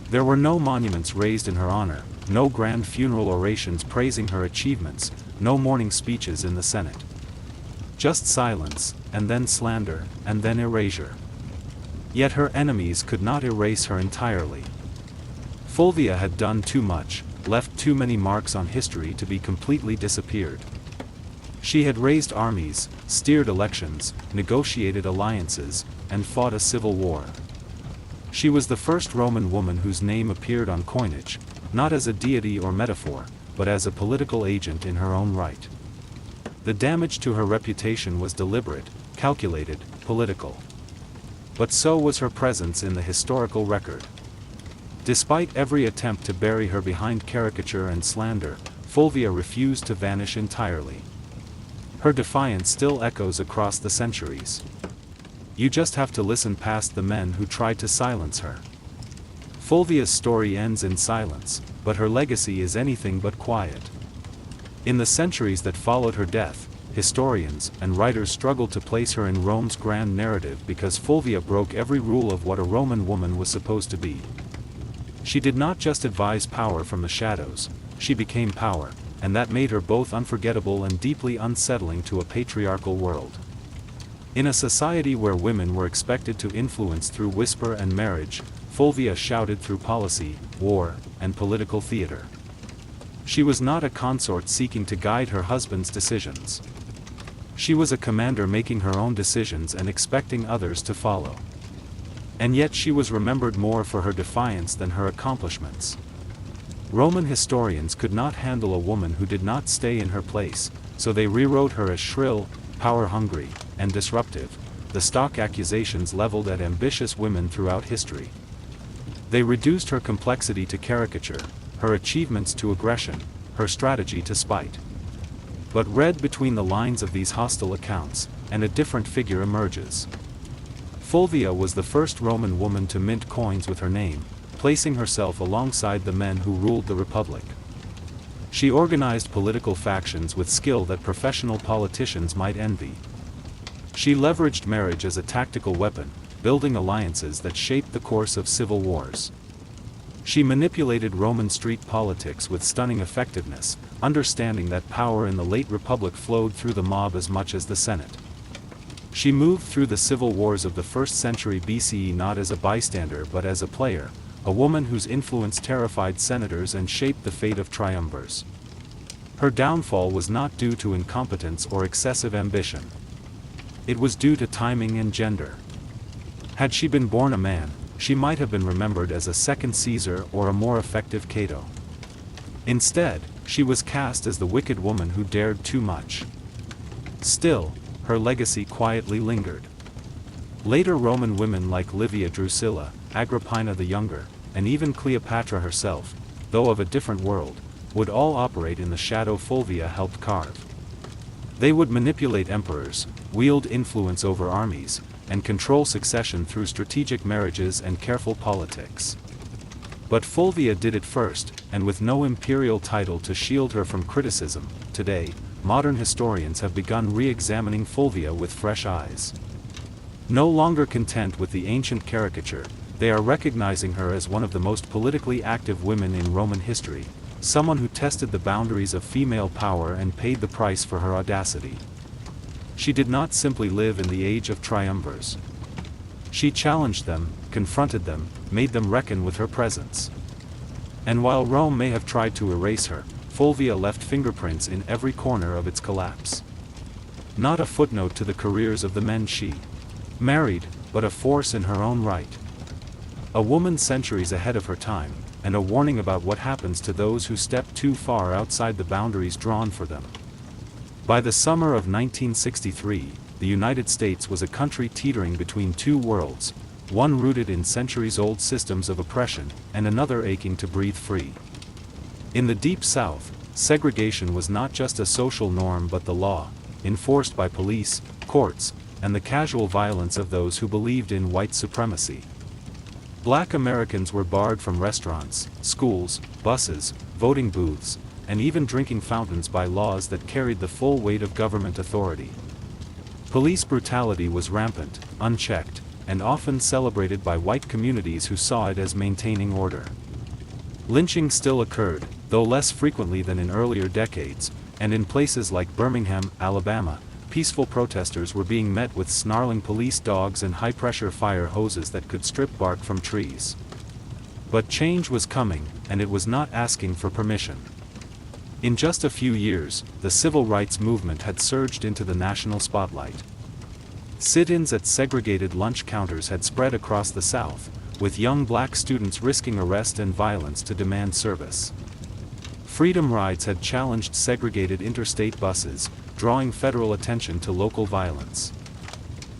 There were no monuments raised in her honor, no grand funeral orations praising her achievements, no mourning speeches in the Senate. Just silence, and then slander, and then erasure. Yet her enemies could not erase her entirely. Fulvia had done too much, left too many marks on history to be completely disappeared. She had raised armies, steered elections, negotiated alliances, and fought a civil war. She was the first Roman woman whose name appeared on coinage, not as a deity or metaphor, but as a political agent in her own right. The damage to her reputation was deliberate, calculated, political. But so was her presence in the historical record. Despite every attempt to bury her behind caricature and slander, Fulvia refused to vanish entirely. Her defiance still echoes across the centuries. You just have to listen past the men who tried to silence her. Fulvia's story ends in silence, but her legacy is anything but quiet. In the centuries that followed her death, historians and writers struggled to place her in Rome's grand narrative because Fulvia broke every rule of what a Roman woman was supposed to be. She did not just advise power from the shadows, she became power, and that made her both unforgettable and deeply unsettling to a patriarchal world. In a society where women were expected to influence through whisper and marriage, Fulvia shouted through policy, war, and political theater. She was not a consort seeking to guide her husband's decisions. She was a commander making her own decisions and expecting others to follow. And yet she was remembered more for her defiance than her accomplishments. Roman historians could not handle a woman who did not stay in her place, so they rewrote her as shrill, power-hungry, and disruptive, the stock accusations leveled at ambitious women throughout history. They reduced her complexity to caricature, her achievements to aggression, her strategy to spite. But read between the lines of these hostile accounts, and a different figure emerges. Fulvia was the first Roman woman to mint coins with her name, placing herself alongside the men who ruled the Republic. She organized political factions with skill that professional politicians might envy. She leveraged marriage as a tactical weapon, building alliances that shaped the course of civil wars. She manipulated Roman street politics with stunning effectiveness, understanding that power in the late Republic flowed through the mob as much as the Senate. She moved through the civil wars of the 1st century BCE not as a bystander but as a player, a woman whose influence terrified senators and shaped the fate of triumvirs. Her downfall was not due to incompetence or excessive ambition. It was due to timing and gender. Had she been born a man, she might have been remembered as a second Caesar or a more effective Cato. Instead, she was cast as the wicked woman who dared too much. Still, her legacy quietly lingered. Later Roman women like Livia Drusilla, Agrippina the Younger, and even Cleopatra herself, though of a different world, would all operate in the shadow Fulvia helped carve. They would manipulate emperors, wield influence over armies, and control succession through strategic marriages and careful politics. But Fulvia did it first, and with no imperial title to shield her from criticism. Today, modern historians have begun re-examining Fulvia with fresh eyes. No longer content with the ancient caricature, they are recognizing her as one of the most politically active women in Roman history, someone who tested the boundaries of female power and paid the price for her audacity. She did not simply live in the age of triumvirs. She challenged them, confronted them, made them reckon with her presence. And while Rome may have tried to erase her, Fulvia left fingerprints in every corner of its collapse. Not a footnote to the careers of the men she married, but a force in her own right. A woman centuries ahead of her time, and a warning about what happens to those who step too far outside the boundaries drawn for them. By the summer of 1963, the United States was a country teetering between two worlds, one rooted in centuries-old systems of oppression, and another aching to breathe free. In the Deep South, segregation was not just a social norm but the law, enforced by police, courts, and the casual violence of those who believed in white supremacy. Black Americans were barred from restaurants, schools, buses, voting booths, and even drinking fountains by laws that carried the full weight of government authority. Police brutality was rampant, unchecked, and often celebrated by white communities who saw it as maintaining order. Lynching still occurred, though less frequently than in earlier decades, and in places like Birmingham, Alabama, peaceful protesters were being met with snarling police dogs and high-pressure fire hoses that could strip bark from trees. But change was coming, and it was not asking for permission. In just a few years, the civil rights movement had surged into the national spotlight. Sit-ins at segregated lunch counters had spread across the South, with young black students risking arrest and violence to demand service. Freedom rides had challenged segregated interstate buses, drawing federal attention to local violence.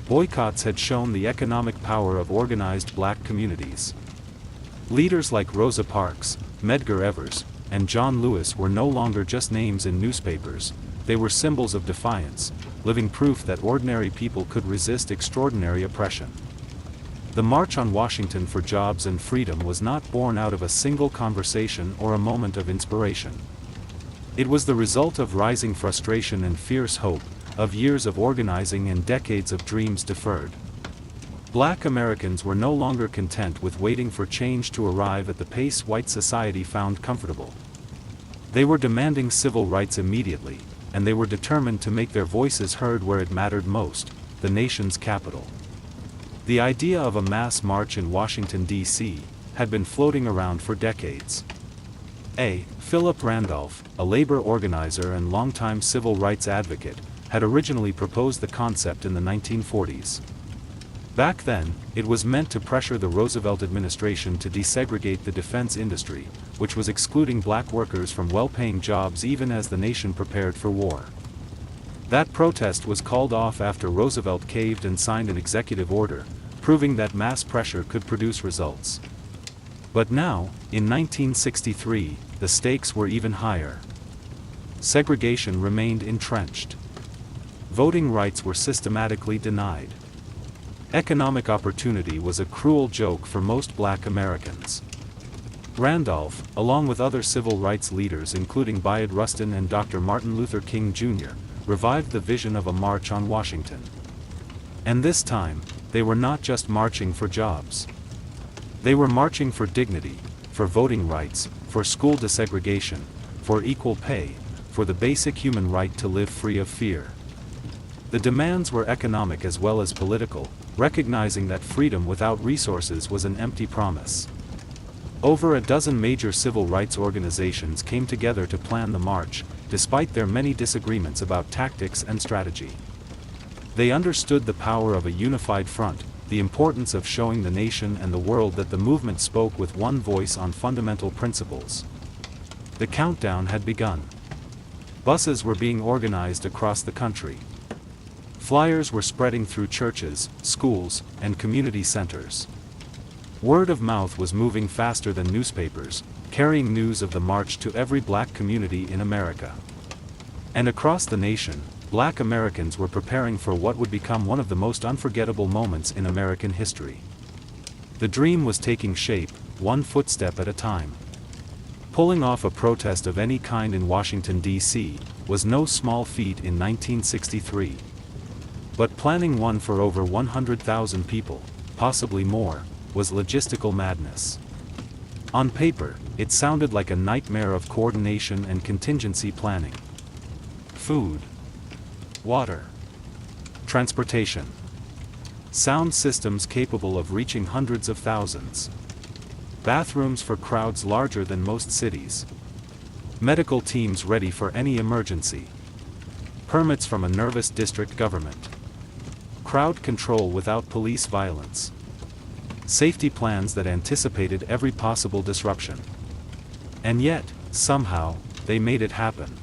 Boycotts had shown the economic power of organized black communities. Leaders like Rosa Parks, Medgar Evers, and John Lewis were no longer just names in newspapers, they were symbols of defiance, living proof that ordinary people could resist extraordinary oppression. The March on Washington for Jobs and Freedom was not born out of a single conversation or a moment of inspiration. It was the result of rising frustration and fierce hope, of years of organizing and decades of dreams deferred. Black Americans were no longer content with waiting for change to arrive at the pace white society found comfortable. They were demanding civil rights immediately, and they were determined to make their voices heard where it mattered most, the nation's capital. The idea of a mass march in Washington, D.C., had been floating around for decades. Philip Randolph, a labor organizer and longtime civil rights advocate, had originally proposed the concept in the 1940s. Back then, it was meant to pressure the Roosevelt administration to desegregate the defense industry, which was excluding black workers from well-paying jobs even as the nation prepared for war. That protest was called off after Roosevelt caved and signed an executive order, proving that mass pressure could produce results. But now, in 1963, the stakes were even higher. Segregation remained entrenched. Voting rights were systematically denied. Economic opportunity was a cruel joke for most black Americans. Randolph, along with other civil rights leaders including Bayard Rustin and Dr. Martin Luther King Jr., revived the vision of a march on Washington. And this time, they were not just marching for jobs. They were marching for dignity, for voting rights, for school desegregation, for equal pay, for the basic human right to live free of fear. The demands were economic as well as political, recognizing that freedom without resources was an empty promise. Over a dozen major civil rights organizations came together to plan the march, despite their many disagreements about tactics and strategy. They understood the power of a unified front, the importance of showing the nation and the world that the movement spoke with one voice on fundamental principles. The countdown had begun. Buses were being organized across the country. Flyers were spreading through churches, schools, and community centers. Word of mouth was moving faster than newspapers, carrying news of the march to every black community in America. And across the nation, black Americans were preparing for what would become one of the most unforgettable moments in American history. The dream was taking shape, one footstep at a time. Pulling off a protest of any kind in Washington, D.C., was no small feat in 1963. But planning one for over 100,000 people, possibly more, was logistical madness. On paper, it sounded like a nightmare of coordination and contingency planning. Food, water, transportation, sound systems capable of reaching hundreds of thousands, bathrooms for crowds larger than most cities, medical teams ready for any emergency, permits from a nervous district government, crowd control without police violence, safety plans that anticipated every possible disruption. And yet, somehow, they made it happen.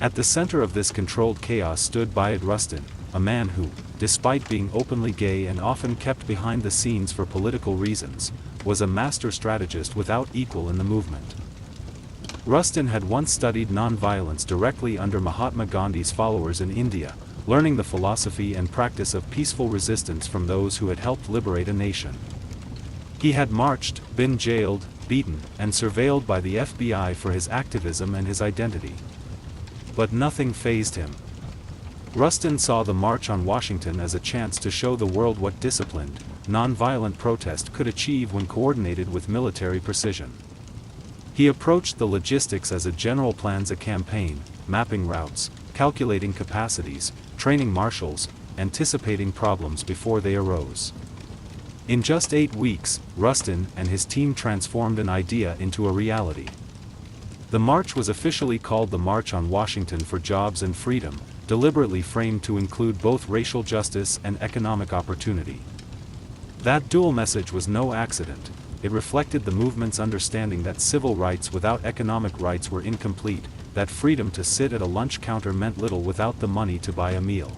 At the center of this controlled chaos stood Bayard Rustin, a man who, despite being openly gay and often kept behind the scenes for political reasons, was a master strategist without equal in the movement. Rustin had once studied nonviolence directly under Mahatma Gandhi's followers in India, learning the philosophy and practice of peaceful resistance from those who had helped liberate a nation. He had marched, been jailed, beaten, and surveilled by the FBI for his activism and his identity. But nothing fazed him. Rustin saw the March on Washington as a chance to show the world what disciplined, nonviolent protest could achieve when coordinated with military precision. He approached the logistics as a general plans a campaign, mapping routes, calculating capacities, training marshals, anticipating problems before they arose. In just 8 weeks, Rustin and his team transformed an idea into a reality. The march was officially called the March on Washington for Jobs and Freedom, deliberately framed to include both racial justice and economic opportunity. That dual message was no accident. It reflected the movement's understanding that civil rights without economic rights were incomplete, that freedom to sit at a lunch counter meant little without the money to buy a meal.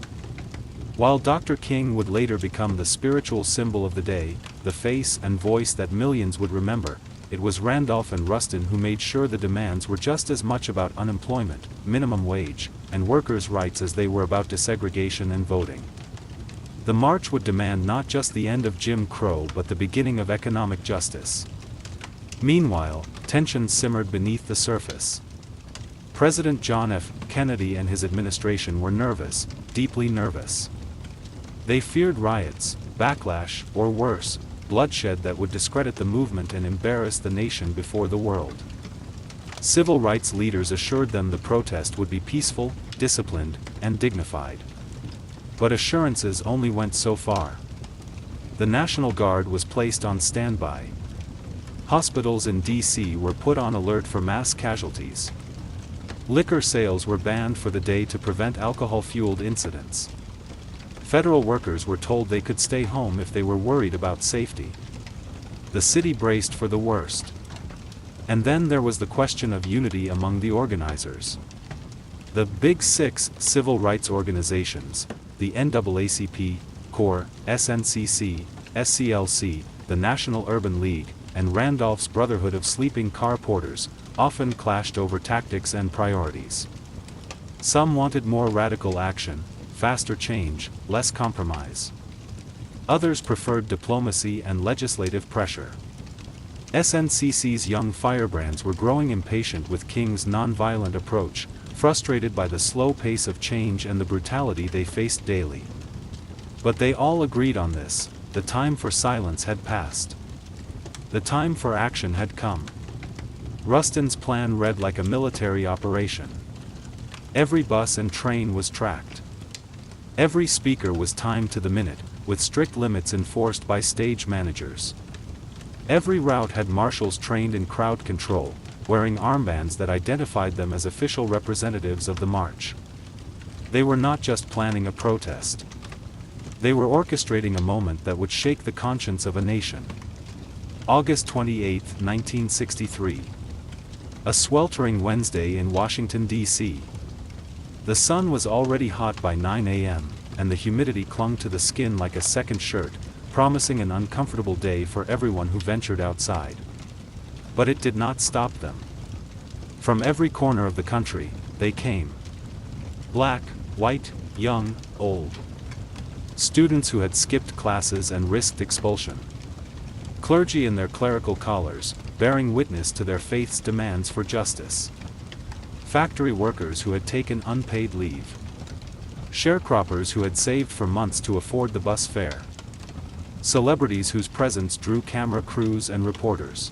While Dr. King would later become the spiritual symbol of the day, the face and voice that millions would remember, it was Randolph and Rustin who made sure the demands were just as much about unemployment, minimum wage, and workers' rights as they were about desegregation and voting. The march would demand not just the end of Jim Crow but the beginning of economic justice. Meanwhile, tensions simmered beneath the surface. President John F. Kennedy and his administration were nervous, deeply nervous. They feared riots, backlash, or worse, bloodshed that would discredit the movement and embarrass the nation before the world. Civil rights leaders assured them the protest would be peaceful, disciplined, and dignified. But assurances only went so far. The National Guard was placed on standby. Hospitals in D.C. were put on alert for mass casualties. Liquor sales were banned for the day to prevent alcohol-fueled incidents. Federal workers were told they could stay home if they were worried about safety. The city braced for the worst. And then there was the question of unity among the organizers. The Big Six civil rights organizations, the NAACP, CORE, SNCC, SCLC, the National Urban League, and Randolph's Brotherhood of Sleeping Car Porters, often clashed over tactics and priorities. Some wanted more radical action, faster change, less compromise. Others preferred diplomacy and legislative pressure. SNCC's young firebrands were growing impatient with King's nonviolent approach, frustrated by the slow pace of change and the brutality they faced daily. But they all agreed on this: the time for silence had passed. The time for action had come. Rustin's plan read like a military operation. Every bus and train was tracked. Every speaker was timed to the minute, with strict limits enforced by stage managers. Every route had marshals trained in crowd control, wearing armbands that identified them as official representatives of the march. They were not just planning a protest. They were orchestrating a moment that would shake the conscience of a nation. August 28, 1963. A sweltering Wednesday in Washington, D.C. The sun was already hot by 9 a.m., and the humidity clung to the skin like a second shirt, promising an uncomfortable day for everyone who ventured outside. But it did not stop them. From every corner of the country, they came. Black, white, young, old. Students who had skipped classes and risked expulsion. Clergy in their clerical collars, bearing witness to their faith's demands for justice. Factory workers who had taken unpaid leave. Sharecroppers who had saved for months to afford the bus fare. Celebrities whose presence drew camera crews and reporters.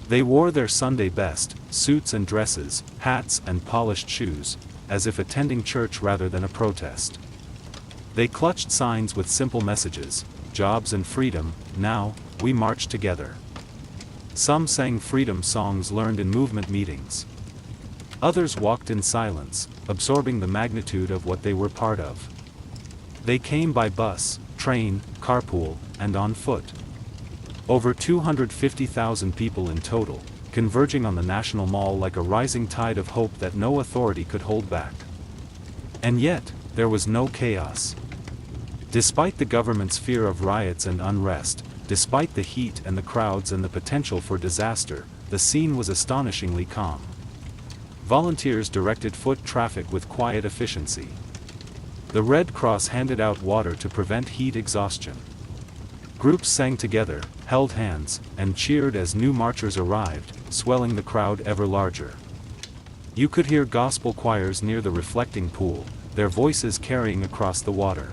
They wore their Sunday best, suits and dresses, hats and polished shoes, as if attending church rather than a protest. They clutched signs with simple messages: jobs and freedom, now, we march together. Some sang freedom songs learned in movement meetings. Others walked in silence, absorbing the magnitude of what they were part of. They came by bus, train, carpool, and on foot. Over 250,000 people in total, converging on the National Mall like a rising tide of hope that no authority could hold back. And yet, there was no chaos. Despite the government's fear of riots and unrest, despite the heat and the crowds and the potential for disaster, the scene was astonishingly calm. Volunteers directed foot traffic with quiet efficiency. The Red Cross handed out water to prevent heat exhaustion. Groups sang together, held hands, and cheered as new marchers arrived, swelling the crowd ever larger. You could hear gospel choirs near the reflecting pool, their voices carrying across the water.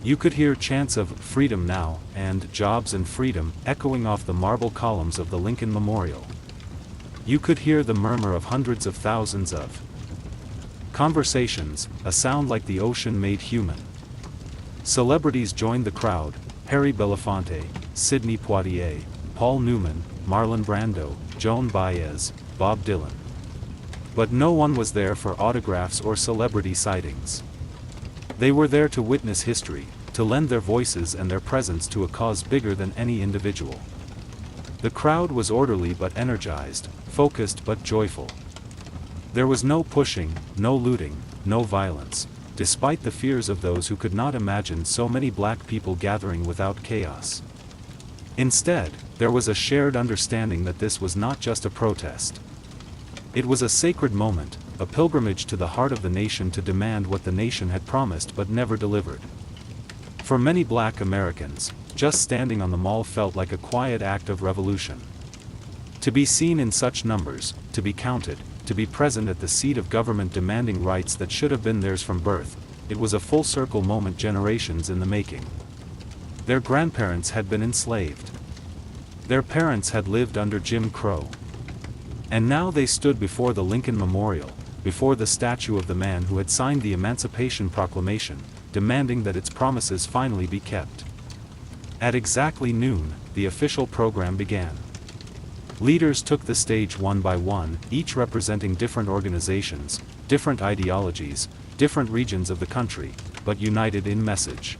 You could hear chants of "Freedom Now" and "Jobs and Freedom" echoing off the marble columns of the Lincoln Memorial. You could hear the murmur of hundreds of thousands of conversations, a sound like the ocean made human. Celebrities joined the crowd: Harry Belafonte, Sidney Poitier, Paul Newman, Marlon Brando, Joan Baez, Bob Dylan. But no one was there for autographs or celebrity sightings. They were there to witness history, to lend their voices and their presence to a cause bigger than any individual. The crowd was orderly but energized, focused but joyful. There was no pushing, no looting, no violence, despite the fears of those who could not imagine so many black people gathering without chaos. Instead, there was a shared understanding that this was not just a protest. It was a sacred moment, a pilgrimage to the heart of the nation to demand what the nation had promised but never delivered. For many black Americans, just standing on the mall felt like a quiet act of revolution. To be seen in such numbers, to be counted, to be present at the seat of government demanding rights that should have been theirs from birth. It was a full-circle moment, generations in the making. Their grandparents had been enslaved. Their parents had lived under Jim Crow. And now they stood before the Lincoln Memorial, before the statue of the man who had signed the Emancipation Proclamation, demanding that its promises finally be kept. At exactly noon, the official program began. Leaders took the stage one by one, each representing different organizations, different ideologies, different regions of the country, but united in message.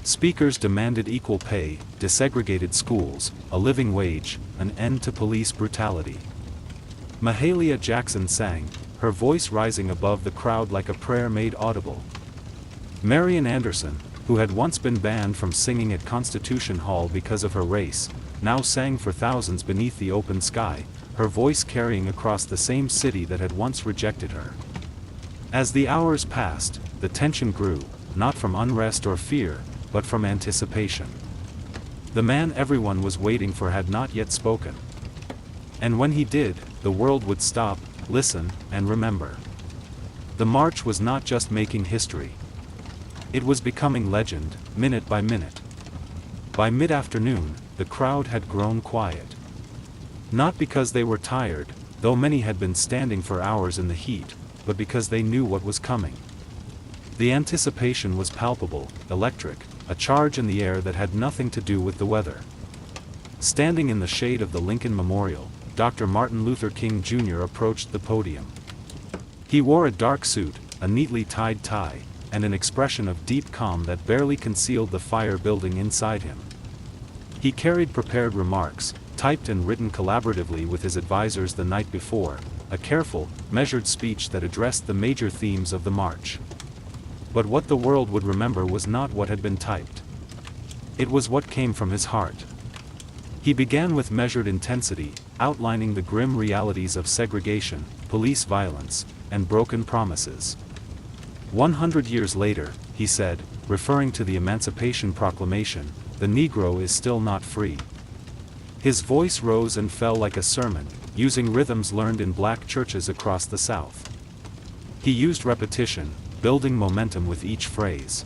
Speakers demanded equal pay, desegregated schools, a living wage, an end to police brutality. Mahalia Jackson sang, her voice rising above the crowd like a prayer made audible. Marian Anderson, who had once been banned from singing at Constitution Hall because of her race, now sang for thousands beneath the open sky, her voice carrying across the same city that had once rejected her. As the hours passed, the tension grew, not from unrest or fear, but from anticipation. The man everyone was waiting for had not yet spoken. And when he did, the world would stop, listen, and remember. The march was not just making history. It was becoming legend, minute by minute. By mid-afternoon, the crowd had grown quiet. Not because they were tired, though many had been standing for hours in the heat, but because they knew what was coming. The anticipation was palpable, electric, a charge in the air that had nothing to do with the weather. Standing in the shade of the Lincoln Memorial, Dr. Martin Luther King Jr. approached the podium. He wore a dark suit, a neatly tied tie, and an expression of deep calm that barely concealed the fire building inside him. He carried prepared remarks, typed and written collaboratively with his advisors the night before, a careful, measured speech that addressed the major themes of the march. But what the world would remember was not what had been typed. It was what came from his heart. He began with measured intensity, outlining the grim realities of segregation, police violence, and broken promises. 100 years later, he said, referring to the Emancipation Proclamation, the Negro is still not free. His voice rose and fell like a sermon, using rhythms learned in black churches across the South. He used repetition, building momentum with each phrase.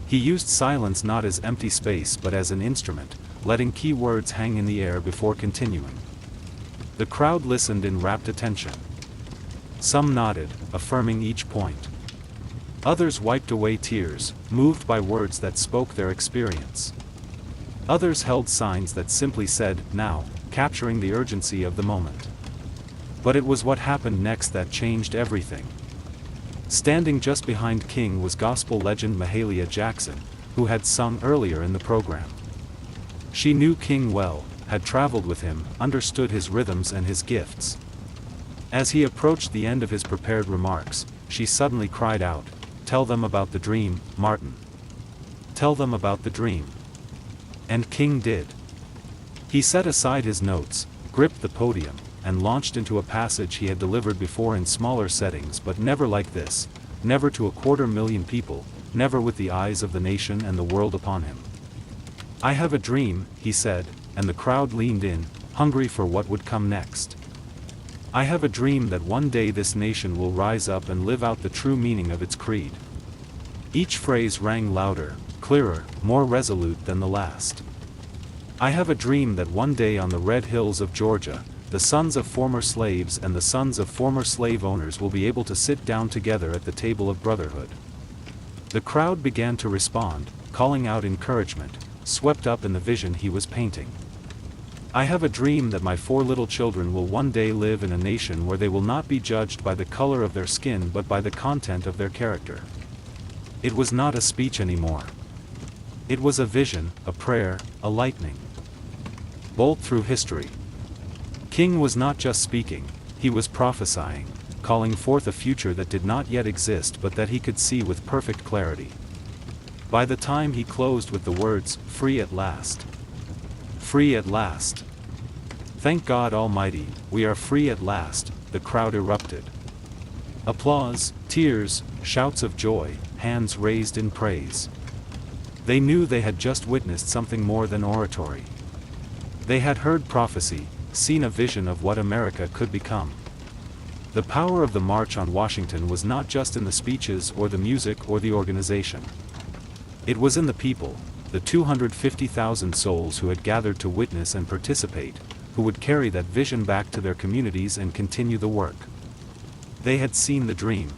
He used silence not as empty space but as an instrument, letting key words hang in the air before continuing. The crowd listened in rapt attention. Some nodded, affirming each point. Others wiped away tears, moved by words that spoke their experience. Others held signs that simply said, "Now," capturing the urgency of the moment. But it was what happened next that changed everything. Standing just behind King was gospel legend Mahalia Jackson, who had sung earlier in the program. She knew King well, had traveled with him, understood his rhythms and his gifts. As he approached the end of his prepared remarks, she suddenly cried out, "Tell them about the dream, Martin. Tell them about the dream." And King did. He set aside his notes, gripped the podium, and launched into a passage he had delivered before in smaller settings but never like this, never to 250,000 people, never with the eyes of the nation and the world upon him. "I have a dream," he said, and the crowd leaned in, hungry for what would come next. "I have a dream that one day this nation will rise up and live out the true meaning of its creed." Each phrase rang louder, clearer, more resolute than the last. "I have a dream that one day on the red hills of Georgia, the sons of former slaves and the sons of former slave owners will be able to sit down together at the table of brotherhood." The crowd began to respond, calling out encouragement, swept up in the vision he was painting. "I have a dream that my 4 little children will one day live in a nation where they will not be judged by the color of their skin but by the content of their character." It was not a speech anymore. It was a vision, a prayer, a lightning bolt through history. King was not just speaking, he was prophesying, calling forth a future that did not yet exist but that he could see with perfect clarity. By the time he closed with the words, "Free at last. Free at last. Thank God Almighty, we are free at last," the crowd erupted. Applause, tears, shouts of joy, hands raised in praise. They knew they had just witnessed something more than oratory. They had heard prophecy, seen a vision of what America could become. The power of the March on Washington was not just in the speeches or the music or the organization. It was in the people, the 250,000 souls who had gathered to witness and participate, who would carry that vision back to their communities and continue the work. They had seen the dream.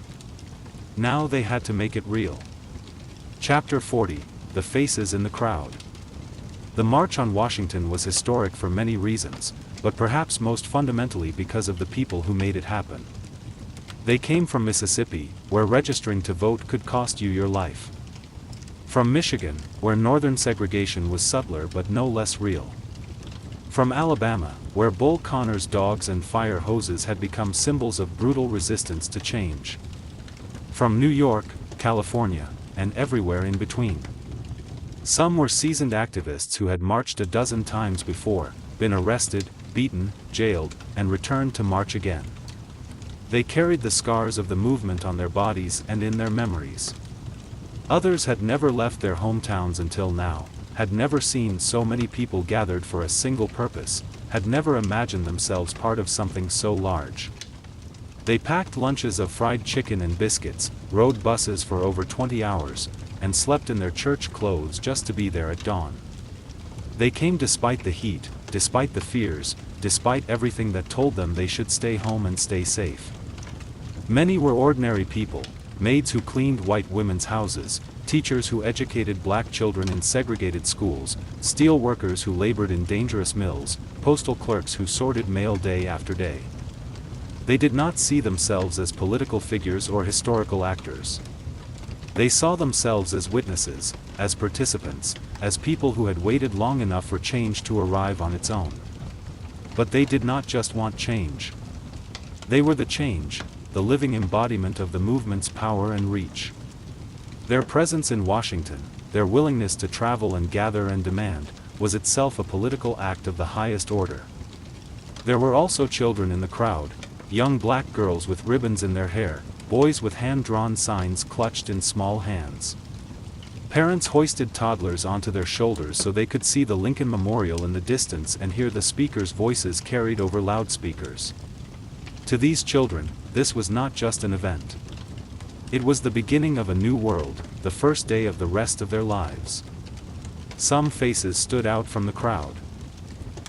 Now they had to make it real. Chapter 40, The Faces in the Crowd. The March on Washington was historic for many reasons, but perhaps most fundamentally because of the people who made it happen. They came from Mississippi, where registering to vote could cost you your life. From Michigan, where northern segregation was subtler but no less real. From Alabama, where Bull Connor's dogs and fire hoses had become symbols of brutal resistance to change. From New York, California, and everywhere in between. Some were seasoned activists who had marched a dozen times before, been arrested, beaten, jailed, and returned to march again. They carried the scars of the movement on their bodies and in their memories. Others had never left their hometowns until now, had never seen so many people gathered for a single purpose, had never imagined themselves part of something so large. They packed lunches of fried chicken and biscuits, rode buses for over 20 hours, and slept in their church clothes just to be there at dawn. They came despite the heat, despite the fears, despite everything that told them they should stay home and stay safe. Many were ordinary people, maids who cleaned white women's houses, teachers who educated black children in segregated schools, steel workers who labored in dangerous mills, postal clerks who sorted mail day after day. They did not see themselves as political figures or historical actors. They saw themselves as witnesses, as participants, as people who had waited long enough for change to arrive on its own. But they did not just want change. They were the change, the living embodiment of the movement's power and reach. Their presence in Washington, their willingness to travel and gather and demand, was itself a political act of the highest order. There were also children in the crowd, young black girls with ribbons in their hair, boys with hand-drawn signs clutched in small hands. Parents hoisted toddlers onto their shoulders so they could see the Lincoln Memorial in the distance and hear the speakers' voices carried over loudspeakers. To these children, this was not just an event. It was the beginning of a new world, the first day of the rest of their lives. Some faces stood out from the crowd.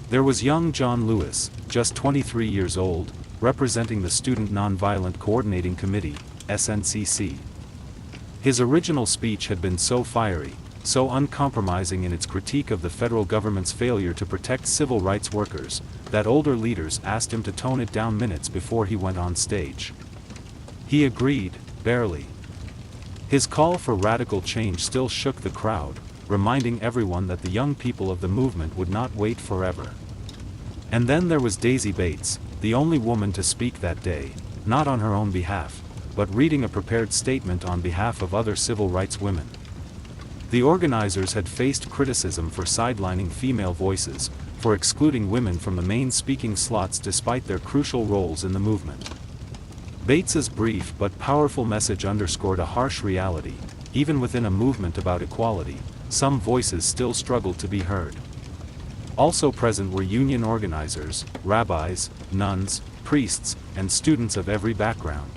There was young John Lewis, just 23 years old, representing the Student Nonviolent Coordinating Committee, SNCC. His original speech had been so fiery, so uncompromising in its critique of the federal government's failure to protect civil rights workers, that older leaders asked him to tone it down minutes before he went on stage. He agreed, barely. His call for radical change still shook the crowd, reminding everyone that the young people of the movement would not wait forever. And then there was Daisy Bates, the only woman to speak that day, not on her own behalf, but reading a prepared statement on behalf of other civil rights women. The organizers had faced criticism for sidelining female voices, for excluding women from the main speaking slots despite their crucial roles in the movement. Bates's brief but powerful message underscored a harsh reality: even within a movement about equality, some voices still struggled to be heard. Also present were union organizers, rabbis, nuns, priests, and students of every background.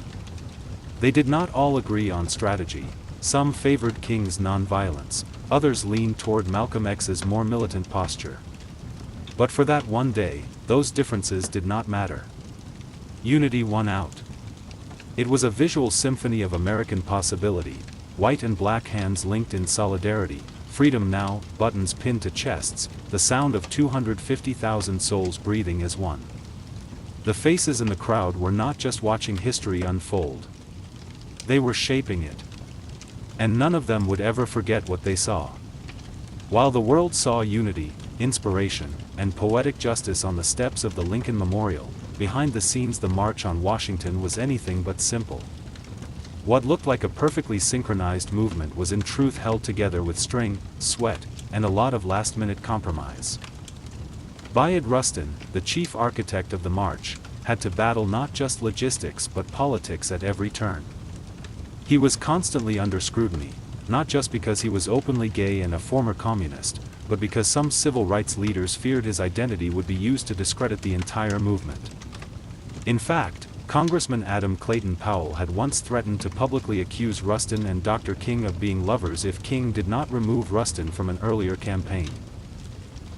They did not all agree on strategy. Some favored King's nonviolence, others leaned toward Malcolm X's more militant posture. But for that one day, those differences did not matter. Unity won out. It was a visual symphony of American possibility, white and black hands linked in solidarity, freedom now, buttons pinned to chests, the sound of 250,000 souls breathing as one. The faces in the crowd were not just watching history unfold. They were shaping it. And none of them would ever forget what they saw. While the world saw unity, inspiration, and poetic justice on the steps of the Lincoln Memorial, behind the scenes the March on Washington was anything but simple. What looked like a perfectly synchronized movement was in truth held together with string, sweat, and a lot of last-minute compromise. Bayard Rustin, the chief architect of the march, had to battle not just logistics but politics at every turn. He was constantly under scrutiny, not just because he was openly gay and a former communist, but because some civil rights leaders feared his identity would be used to discredit the entire movement. In fact, Congressman Adam Clayton Powell had once threatened to publicly accuse Rustin and Dr. King of being lovers if King did not remove Rustin from an earlier campaign.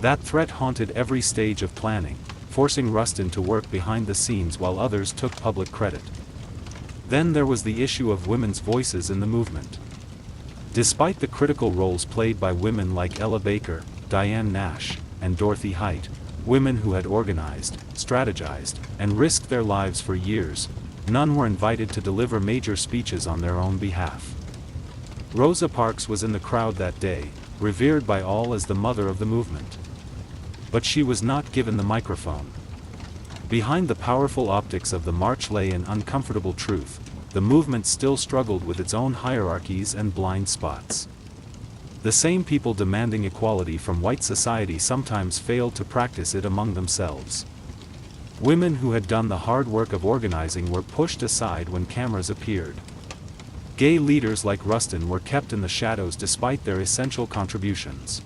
That threat haunted every stage of planning, forcing Rustin to work behind the scenes while others took public credit. Then there was the issue of women's voices in the movement. Despite the critical roles played by women like Ella Baker, Diane Nash, and Dorothy Height, women who had organized, strategized, and risked their lives for years, none were invited to deliver major speeches on their own behalf. Rosa Parks was in the crowd that day, revered by all as the mother of the movement. But she was not given the microphone. Behind the powerful optics of the march lay an uncomfortable truth: the movement still struggled with its own hierarchies and blind spots. The same people demanding equality from white society sometimes failed to practice it among themselves. Women who had done the hard work of organizing were pushed aside when cameras appeared. Gay leaders like Rustin were kept in the shadows despite their essential contributions.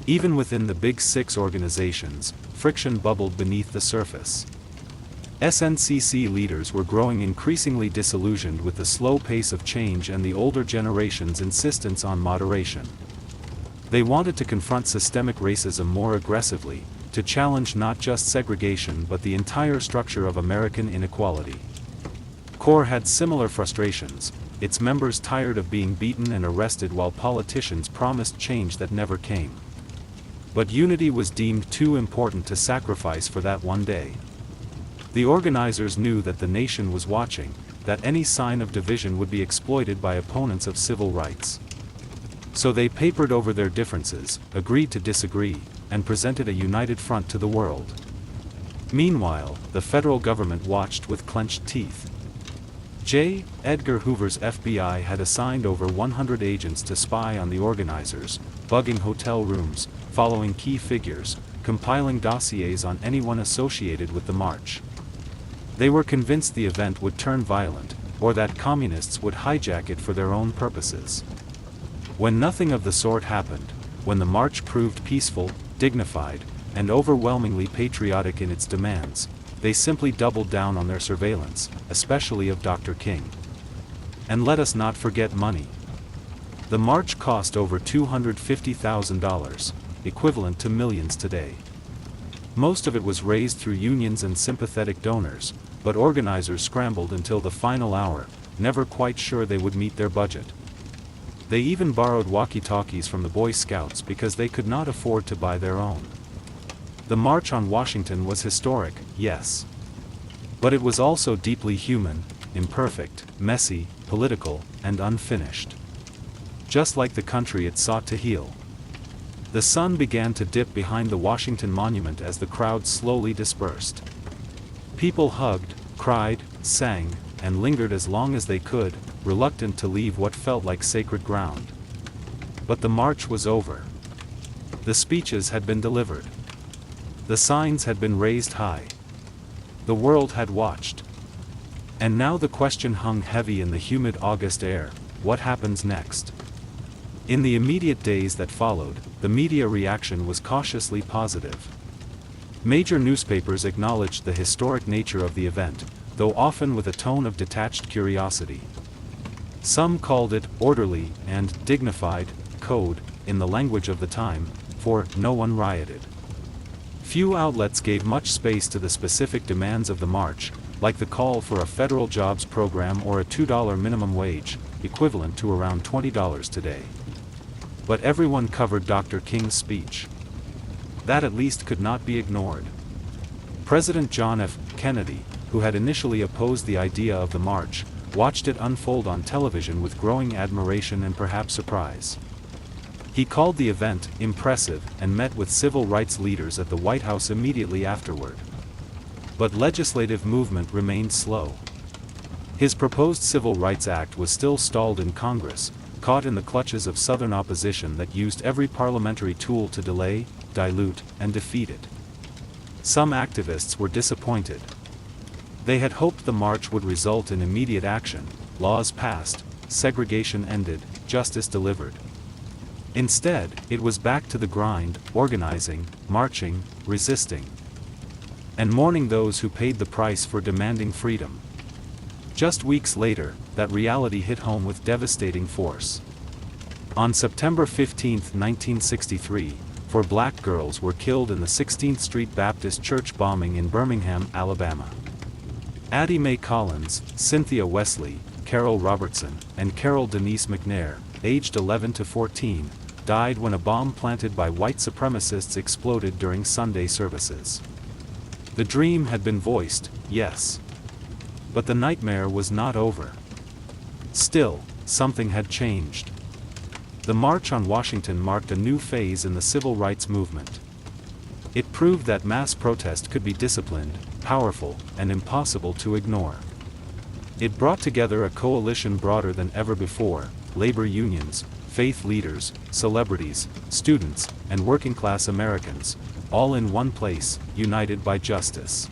Even within the Big Six organizations, friction bubbled beneath the surface. SNCC leaders were growing increasingly disillusioned with the slow pace of change and the older generation's insistence on moderation. They wanted to confront systemic racism more aggressively, to challenge not just segregation but the entire structure of American inequality. CORE had similar frustrations, its members tired of being beaten and arrested while politicians promised change that never came. But unity was deemed too important to sacrifice for that one day. The organizers knew that the nation was watching, that any sign of division would be exploited by opponents of civil rights. So they papered over their differences, agreed to disagree, and presented a united front to the world. Meanwhile, the federal government watched with clenched teeth. J. Edgar Hoover's FBI had assigned over 100 agents to spy on the organizers, bugging hotel rooms, following key figures, compiling dossiers on anyone associated with the march. They were convinced the event would turn violent, or that communists would hijack it for their own purposes. When nothing of the sort happened, when the march proved peaceful, dignified, and overwhelmingly patriotic in its demands, they simply doubled down on their surveillance, especially of Dr. King. And let us not forget money. The march cost over $250,000, equivalent to millions today. Most of it was raised through unions and sympathetic donors, but organizers scrambled until the final hour, never quite sure they would meet their budget. They even borrowed walkie-talkies from the Boy Scouts because they could not afford to buy their own. The March on Washington was historic, yes. But it was also deeply human, imperfect, messy, political, and unfinished. Just like the country it sought to heal. The sun began to dip behind the Washington Monument as the crowd slowly dispersed. People hugged, cried, sang, and lingered as long as they could, reluctant to leave what felt like sacred ground. But the march was over. The speeches had been delivered. The signs had been raised high. The world had watched. And now the question hung heavy in the humid August air: what happens next? In the immediate days that followed, the media reaction was cautiously positive. Major newspapers acknowledged the historic nature of the event, though often with a tone of detached curiosity. Some called it orderly and dignified, code, in the language of the time, for no one rioted. Few outlets gave much space to the specific demands of the march, like the call for a federal jobs program or a $2 minimum wage, equivalent to around $20 today. But everyone covered Dr. King's speech. That at least could not be ignored. President John F. Kennedy, who had initially opposed the idea of the march, watched it unfold on television with growing admiration and perhaps surprise. He called the event impressive and met with civil rights leaders at the White House immediately afterward. But legislative movement remained slow. His proposed Civil Rights Act was still stalled in Congress, caught in the clutches of Southern opposition that used every parliamentary tool to delay, dilute, and defeat it. Some activists were disappointed. They had hoped the march would result in immediate action, laws passed, segregation ended, justice delivered. Instead, it was back to the grind, organizing, marching, resisting. and mourning those who paid the price for demanding freedom. Just weeks later, that reality hit home with devastating force. On September 15, 1963, 4 black girls were killed in the 16th Street Baptist Church bombing in Birmingham, Alabama. Addie Mae Collins, Cynthia Wesley, Carol Robertson, and Carol Denise McNair, aged 11 to 14, died when a bomb planted by white supremacists exploded during Sunday services. The dream had been voiced, yes. But the nightmare was not over. Still, something had changed. The March on Washington marked a new phase in the civil rights movement. It proved that mass protest could be disciplined, powerful, and impossible to ignore. It brought together a coalition broader than ever before: labor unions, faith leaders, celebrities, students, and working-class Americans, all in one place, united by justice.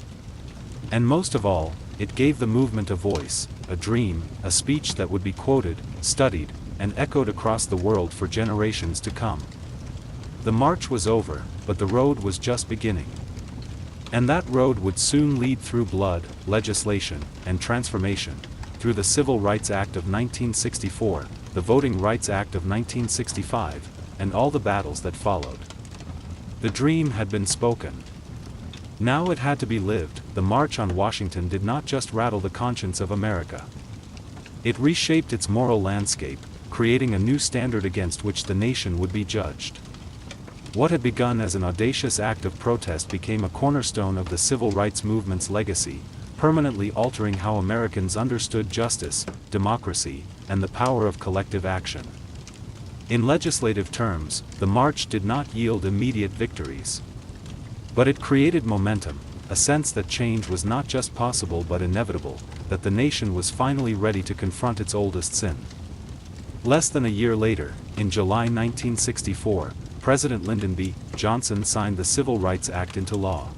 And most of all, it gave the movement a voice, a dream, a speech that would be quoted, studied, and echoed across the world for generations to come. The march was over, but the road was just beginning. And that road would soon lead through blood, legislation, and transformation, through the Civil Rights Act of 1964, the Voting Rights Act of 1965, and all the battles that followed. The dream had been spoken. Now it had to be lived. The March on Washington did not just rattle the conscience of America. It reshaped its moral landscape, creating a new standard against which the nation would be judged. What had begun as an audacious act of protest became a cornerstone of the civil rights movement's legacy, permanently altering how Americans understood justice, democracy, and the power of collective action. In legislative terms, the march did not yield immediate victories. But it created momentum, a sense that change was not just possible but inevitable, that the nation was finally ready to confront its oldest sin. Less than a year later, in July 1964, President Lyndon B. Johnson signed the Civil Rights Act into law.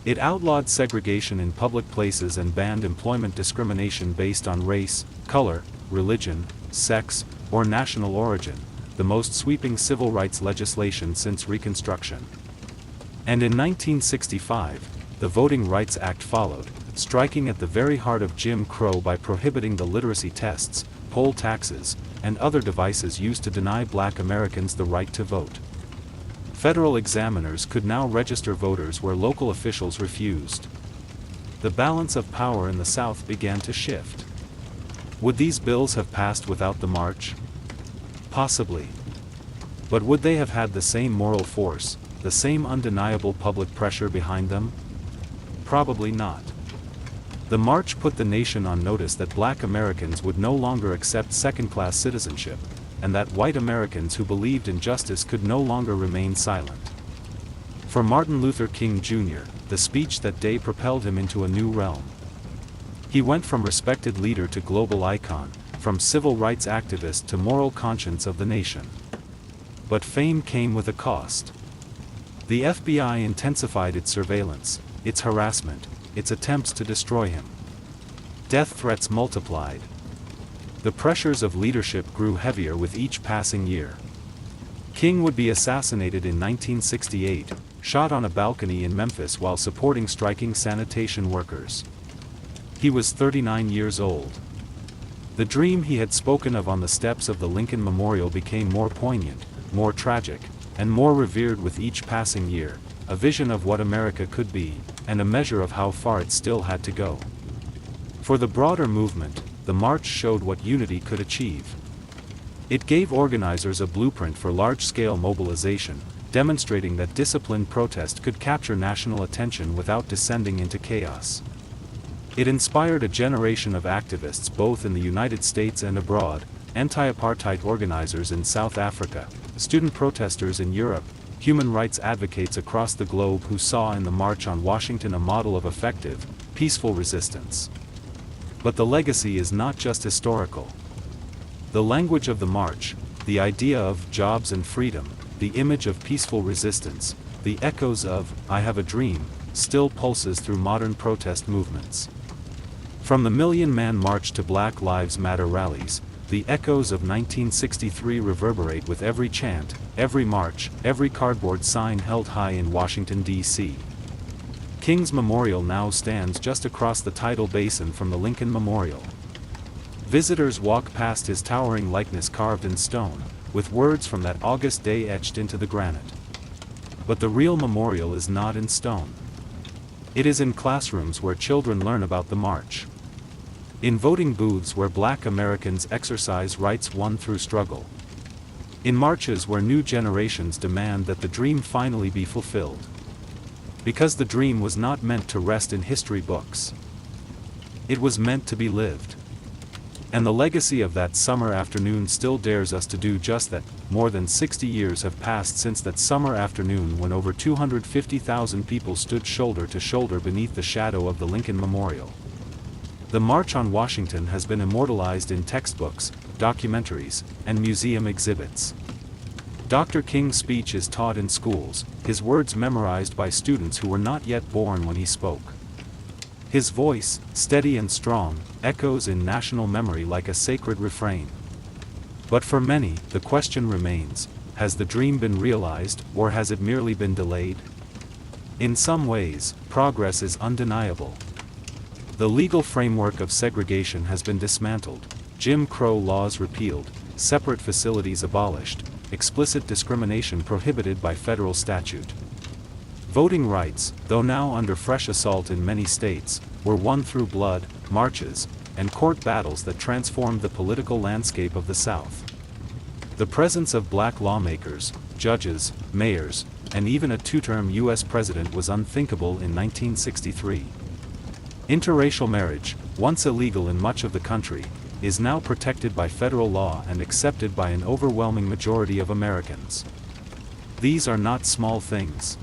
It outlawed segregation in public places and banned employment discrimination based on race, color, religion, sex, or national origin, the most sweeping civil rights legislation since Reconstruction. And in 1965, the Voting Rights Act followed, striking at the very heart of Jim Crow by prohibiting the literacy tests, poll taxes, and other devices used to deny black Americans the right to vote. Federal examiners could now register voters where local officials refused. The balance of power in the South began to shift. Would these bills have passed without the march? Possibly. But would they have had the same moral force, the same undeniable public pressure behind them? Probably not. The march put the nation on notice that black Americans would no longer accept second-class citizenship, and that white Americans who believed in justice could no longer remain silent. For Martin Luther King Jr., the speech that day propelled him into a new realm. He went from respected leader to global icon, from civil rights activist to moral conscience of the nation. But fame came with a cost. The FBI intensified its surveillance, its harassment, its attempts to destroy him. Death threats multiplied. The pressures of leadership grew heavier with each passing year. King would be assassinated in 1968, shot on a balcony in Memphis while supporting striking sanitation workers. He was 39 years old. The dream he had spoken of on the steps of the Lincoln Memorial became more poignant, more tragic, and more revered with each passing year, a vision of what America could be, and a measure of how far it still had to go. For the broader movement, the march showed what unity could achieve. It gave organizers a blueprint for large-scale mobilization, demonstrating that disciplined protest could capture national attention without descending into chaos. It inspired a generation of activists both in the United States and abroad, anti-apartheid organizers in South Africa, student protesters in Europe, human rights advocates across the globe who saw in the March on Washington a model of effective, peaceful resistance. But the legacy is not just historical. The language of the march, the idea of jobs and freedom, the image of peaceful resistance, the echoes of "I have a dream," still pulses through modern protest movements. From the Million Man March to Black Lives Matter rallies, the echoes of 1963 reverberate with every chant, every march, every cardboard sign held high in Washington, D.C. King's Memorial now stands just across the tidal basin from the Lincoln Memorial. Visitors walk past his towering likeness carved in stone, with words from that August day etched into the granite. But the real memorial is not in stone. It is in classrooms where children learn about the march. In voting booths where Black Americans exercise rights won through struggle. In marches where new generations demand that the dream finally be fulfilled. Because the dream was not meant to rest in history books. It was meant to be lived. And the legacy of that summer afternoon still dares us to do just that. More than 60 years have passed since that summer afternoon when over 250,000 people stood shoulder to shoulder beneath the shadow of the Lincoln Memorial. The March on Washington has been immortalized in textbooks, documentaries, and museum exhibits. Dr. King's speech is taught in schools, his words memorized by students who were not yet born when he spoke. His voice, steady and strong, echoes in national memory like a sacred refrain. But for many, the question remains, has the dream been realized, or has it merely been delayed? In some ways, progress is undeniable. The legal framework of segregation has been dismantled, Jim Crow laws repealed, separate facilities abolished, explicit discrimination prohibited by federal statute. Voting rights, though now under fresh assault in many states, were won through blood, marches, and court battles that transformed the political landscape of the South. The presence of black lawmakers, judges, mayors, and even a two-term U.S. president was unthinkable in 1963. Interracial marriage, once illegal in much of the country, is now protected by federal law and accepted by an overwhelming majority of Americans. These are not small things.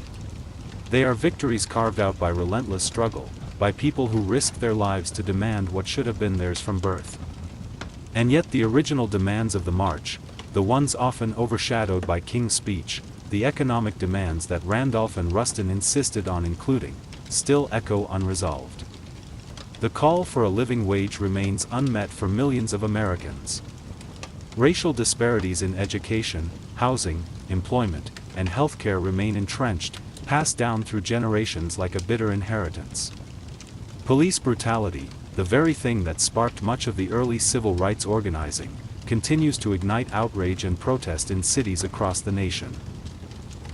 They are victories carved out by relentless struggle, by people who risked their lives to demand what should have been theirs from birth. And yet the original demands of the march, the ones often overshadowed by King's speech, the economic demands that Randolph and Rustin insisted on including, still echo unresolved. The call for a living wage remains unmet for millions of Americans. Racial disparities in education, housing, employment, and healthcare remain entrenched, passed down through generations like a bitter inheritance. Police brutality, the very thing that sparked much of the early civil rights organizing, continues to ignite outrage and protest in cities across the nation.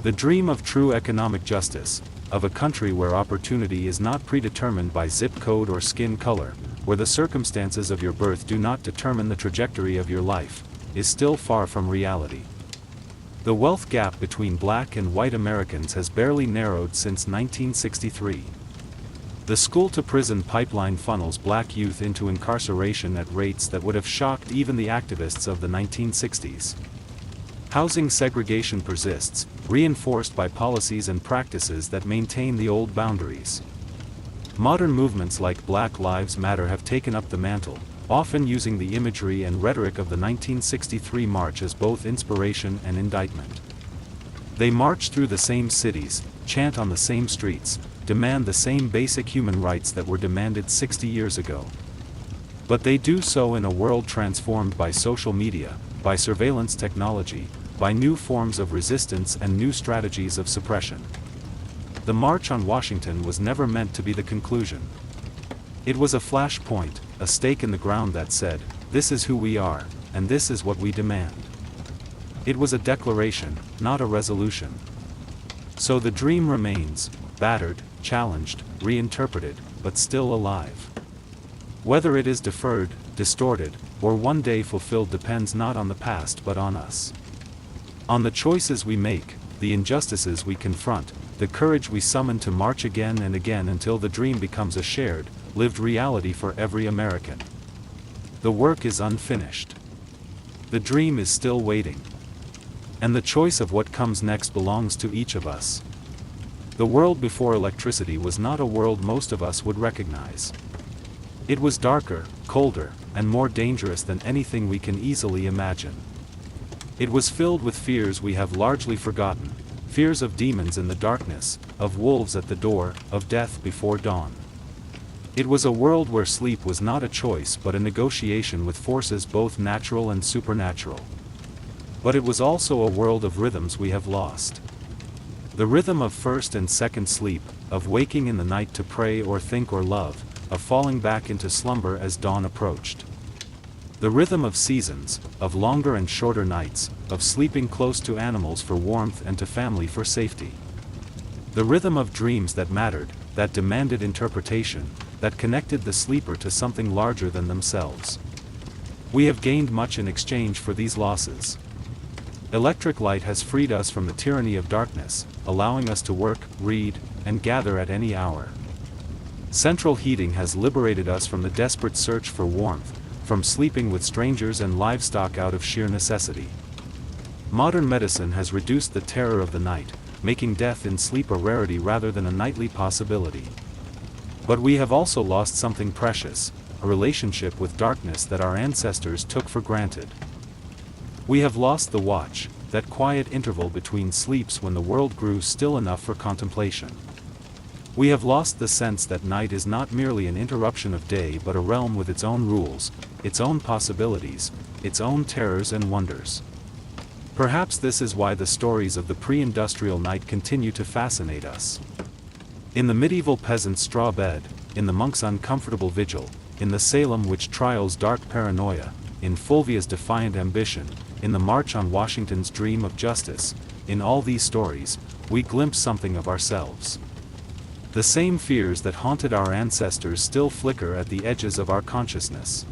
The dream of true economic justice, of a country where opportunity is not predetermined by zip code or skin color, where the circumstances of your birth do not determine the trajectory of your life, is still far from reality. The wealth gap between black and white Americans has barely narrowed since 1963. The school-to-prison pipeline funnels black youth into incarceration at rates that would have shocked even the activists of the 1960s. Housing segregation persists, reinforced by policies and practices that maintain the old boundaries. Modern movements like Black Lives Matter have taken up the mantle, often using the imagery and rhetoric of the 1963 march as both inspiration and indictment. They march through the same cities, chant on the same streets, demand the same basic human rights that were demanded 60 years ago. But they do so in a world transformed by social media, by surveillance technology, by new forms of resistance and new strategies of suppression. The March on Washington was never meant to be the conclusion. It was a flashpoint, a stake in the ground that said, "This is who we are, and this is what we demand." It was a declaration, not a resolution. So the dream remains, battered, challenged, reinterpreted, but still alive. Whether it is deferred, distorted, or one day fulfilled depends not on the past but on us. On the choices we make, the injustices we confront, the courage we summon to march again and again until the dream becomes a shared, lived reality for every American. The work is unfinished. The dream is still waiting. And the choice of what comes next belongs to each of us. The world before electricity was not a world most of us would recognize. It was darker, colder, and more dangerous than anything we can easily imagine. It was filled with fears we have largely forgotten, fears of demons in the darkness, of wolves at the door, of death before dawn. It was a world where sleep was not a choice but a negotiation with forces both natural and supernatural. But it was also a world of rhythms we have lost. The rhythm of first and second sleep, of waking in the night to pray or think or love, of falling back into slumber as dawn approached. The rhythm of seasons, of longer and shorter nights, of sleeping close to animals for warmth and to family for safety. The rhythm of dreams that mattered, that demanded interpretation, that connected the sleeper to something larger than themselves. We have gained much in exchange for these losses. Electric light has freed us from the tyranny of darkness, allowing us to work, read, and gather at any hour. Central heating has liberated us from the desperate search for warmth, from sleeping with strangers and livestock out of sheer necessity. Modern medicine has reduced the terror of the night, making death in sleep a rarity rather than a nightly possibility. But we have also lost something precious, a relationship with darkness that our ancestors took for granted. We have lost the watch, that quiet interval between sleeps when the world grew still enough for contemplation. We have lost the sense that night is not merely an interruption of day but a realm with its own rules, its own possibilities, its own terrors and wonders. Perhaps this is why the stories of the pre-industrial night continue to fascinate us. In the medieval peasant's straw bed, in the monk's uncomfortable vigil, in the Salem witch trial's dark paranoia, in Fulvia's defiant ambition, in the march on Washington's dream of justice, in all these stories, we glimpse something of ourselves. The same fears that haunted our ancestors still flicker at the edges of our consciousness.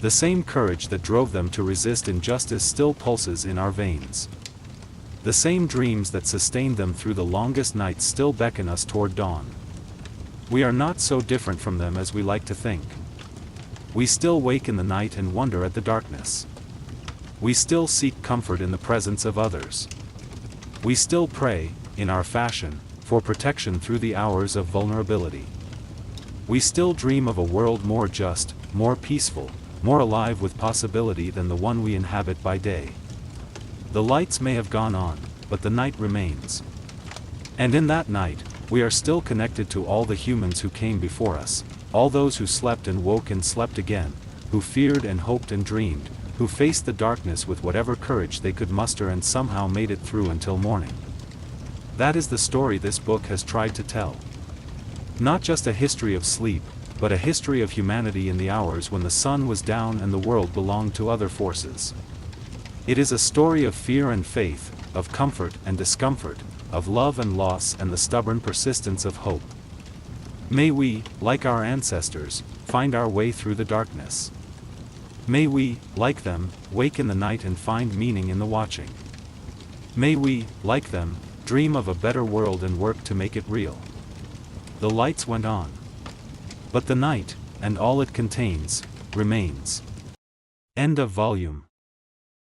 The same courage that drove them to resist injustice still pulses in our veins. The same dreams that sustained them through the longest nights still beckon us toward dawn. We are not so different from them as we like to think. We still wake in the night and wonder at the darkness. We still seek comfort in the presence of others. We still pray, in our fashion, for protection through the hours of vulnerability. We still dream of a world more just, more peaceful, more alive with possibility than the one we inhabit by day. The lights may have gone on, but the night remains. And in that night, we are still connected to all the humans who came before us, all those who slept and woke and slept again, who feared and hoped and dreamed, who faced the darkness with whatever courage they could muster and somehow made it through until morning. That is the story this book has tried to tell. Not just a history of sleep, but a history of humanity in the hours when the sun was down and the world belonged to other forces. It is a story of fear and faith, of comfort and discomfort, of love and loss and the stubborn persistence of hope. May we, like our ancestors, find our way through the darkness. May we, like them, wake in the night and find meaning in the watching. May we, like them, dream of a better world and work to make it real. The lights went on. But the night, and all it contains, remains. End of volume.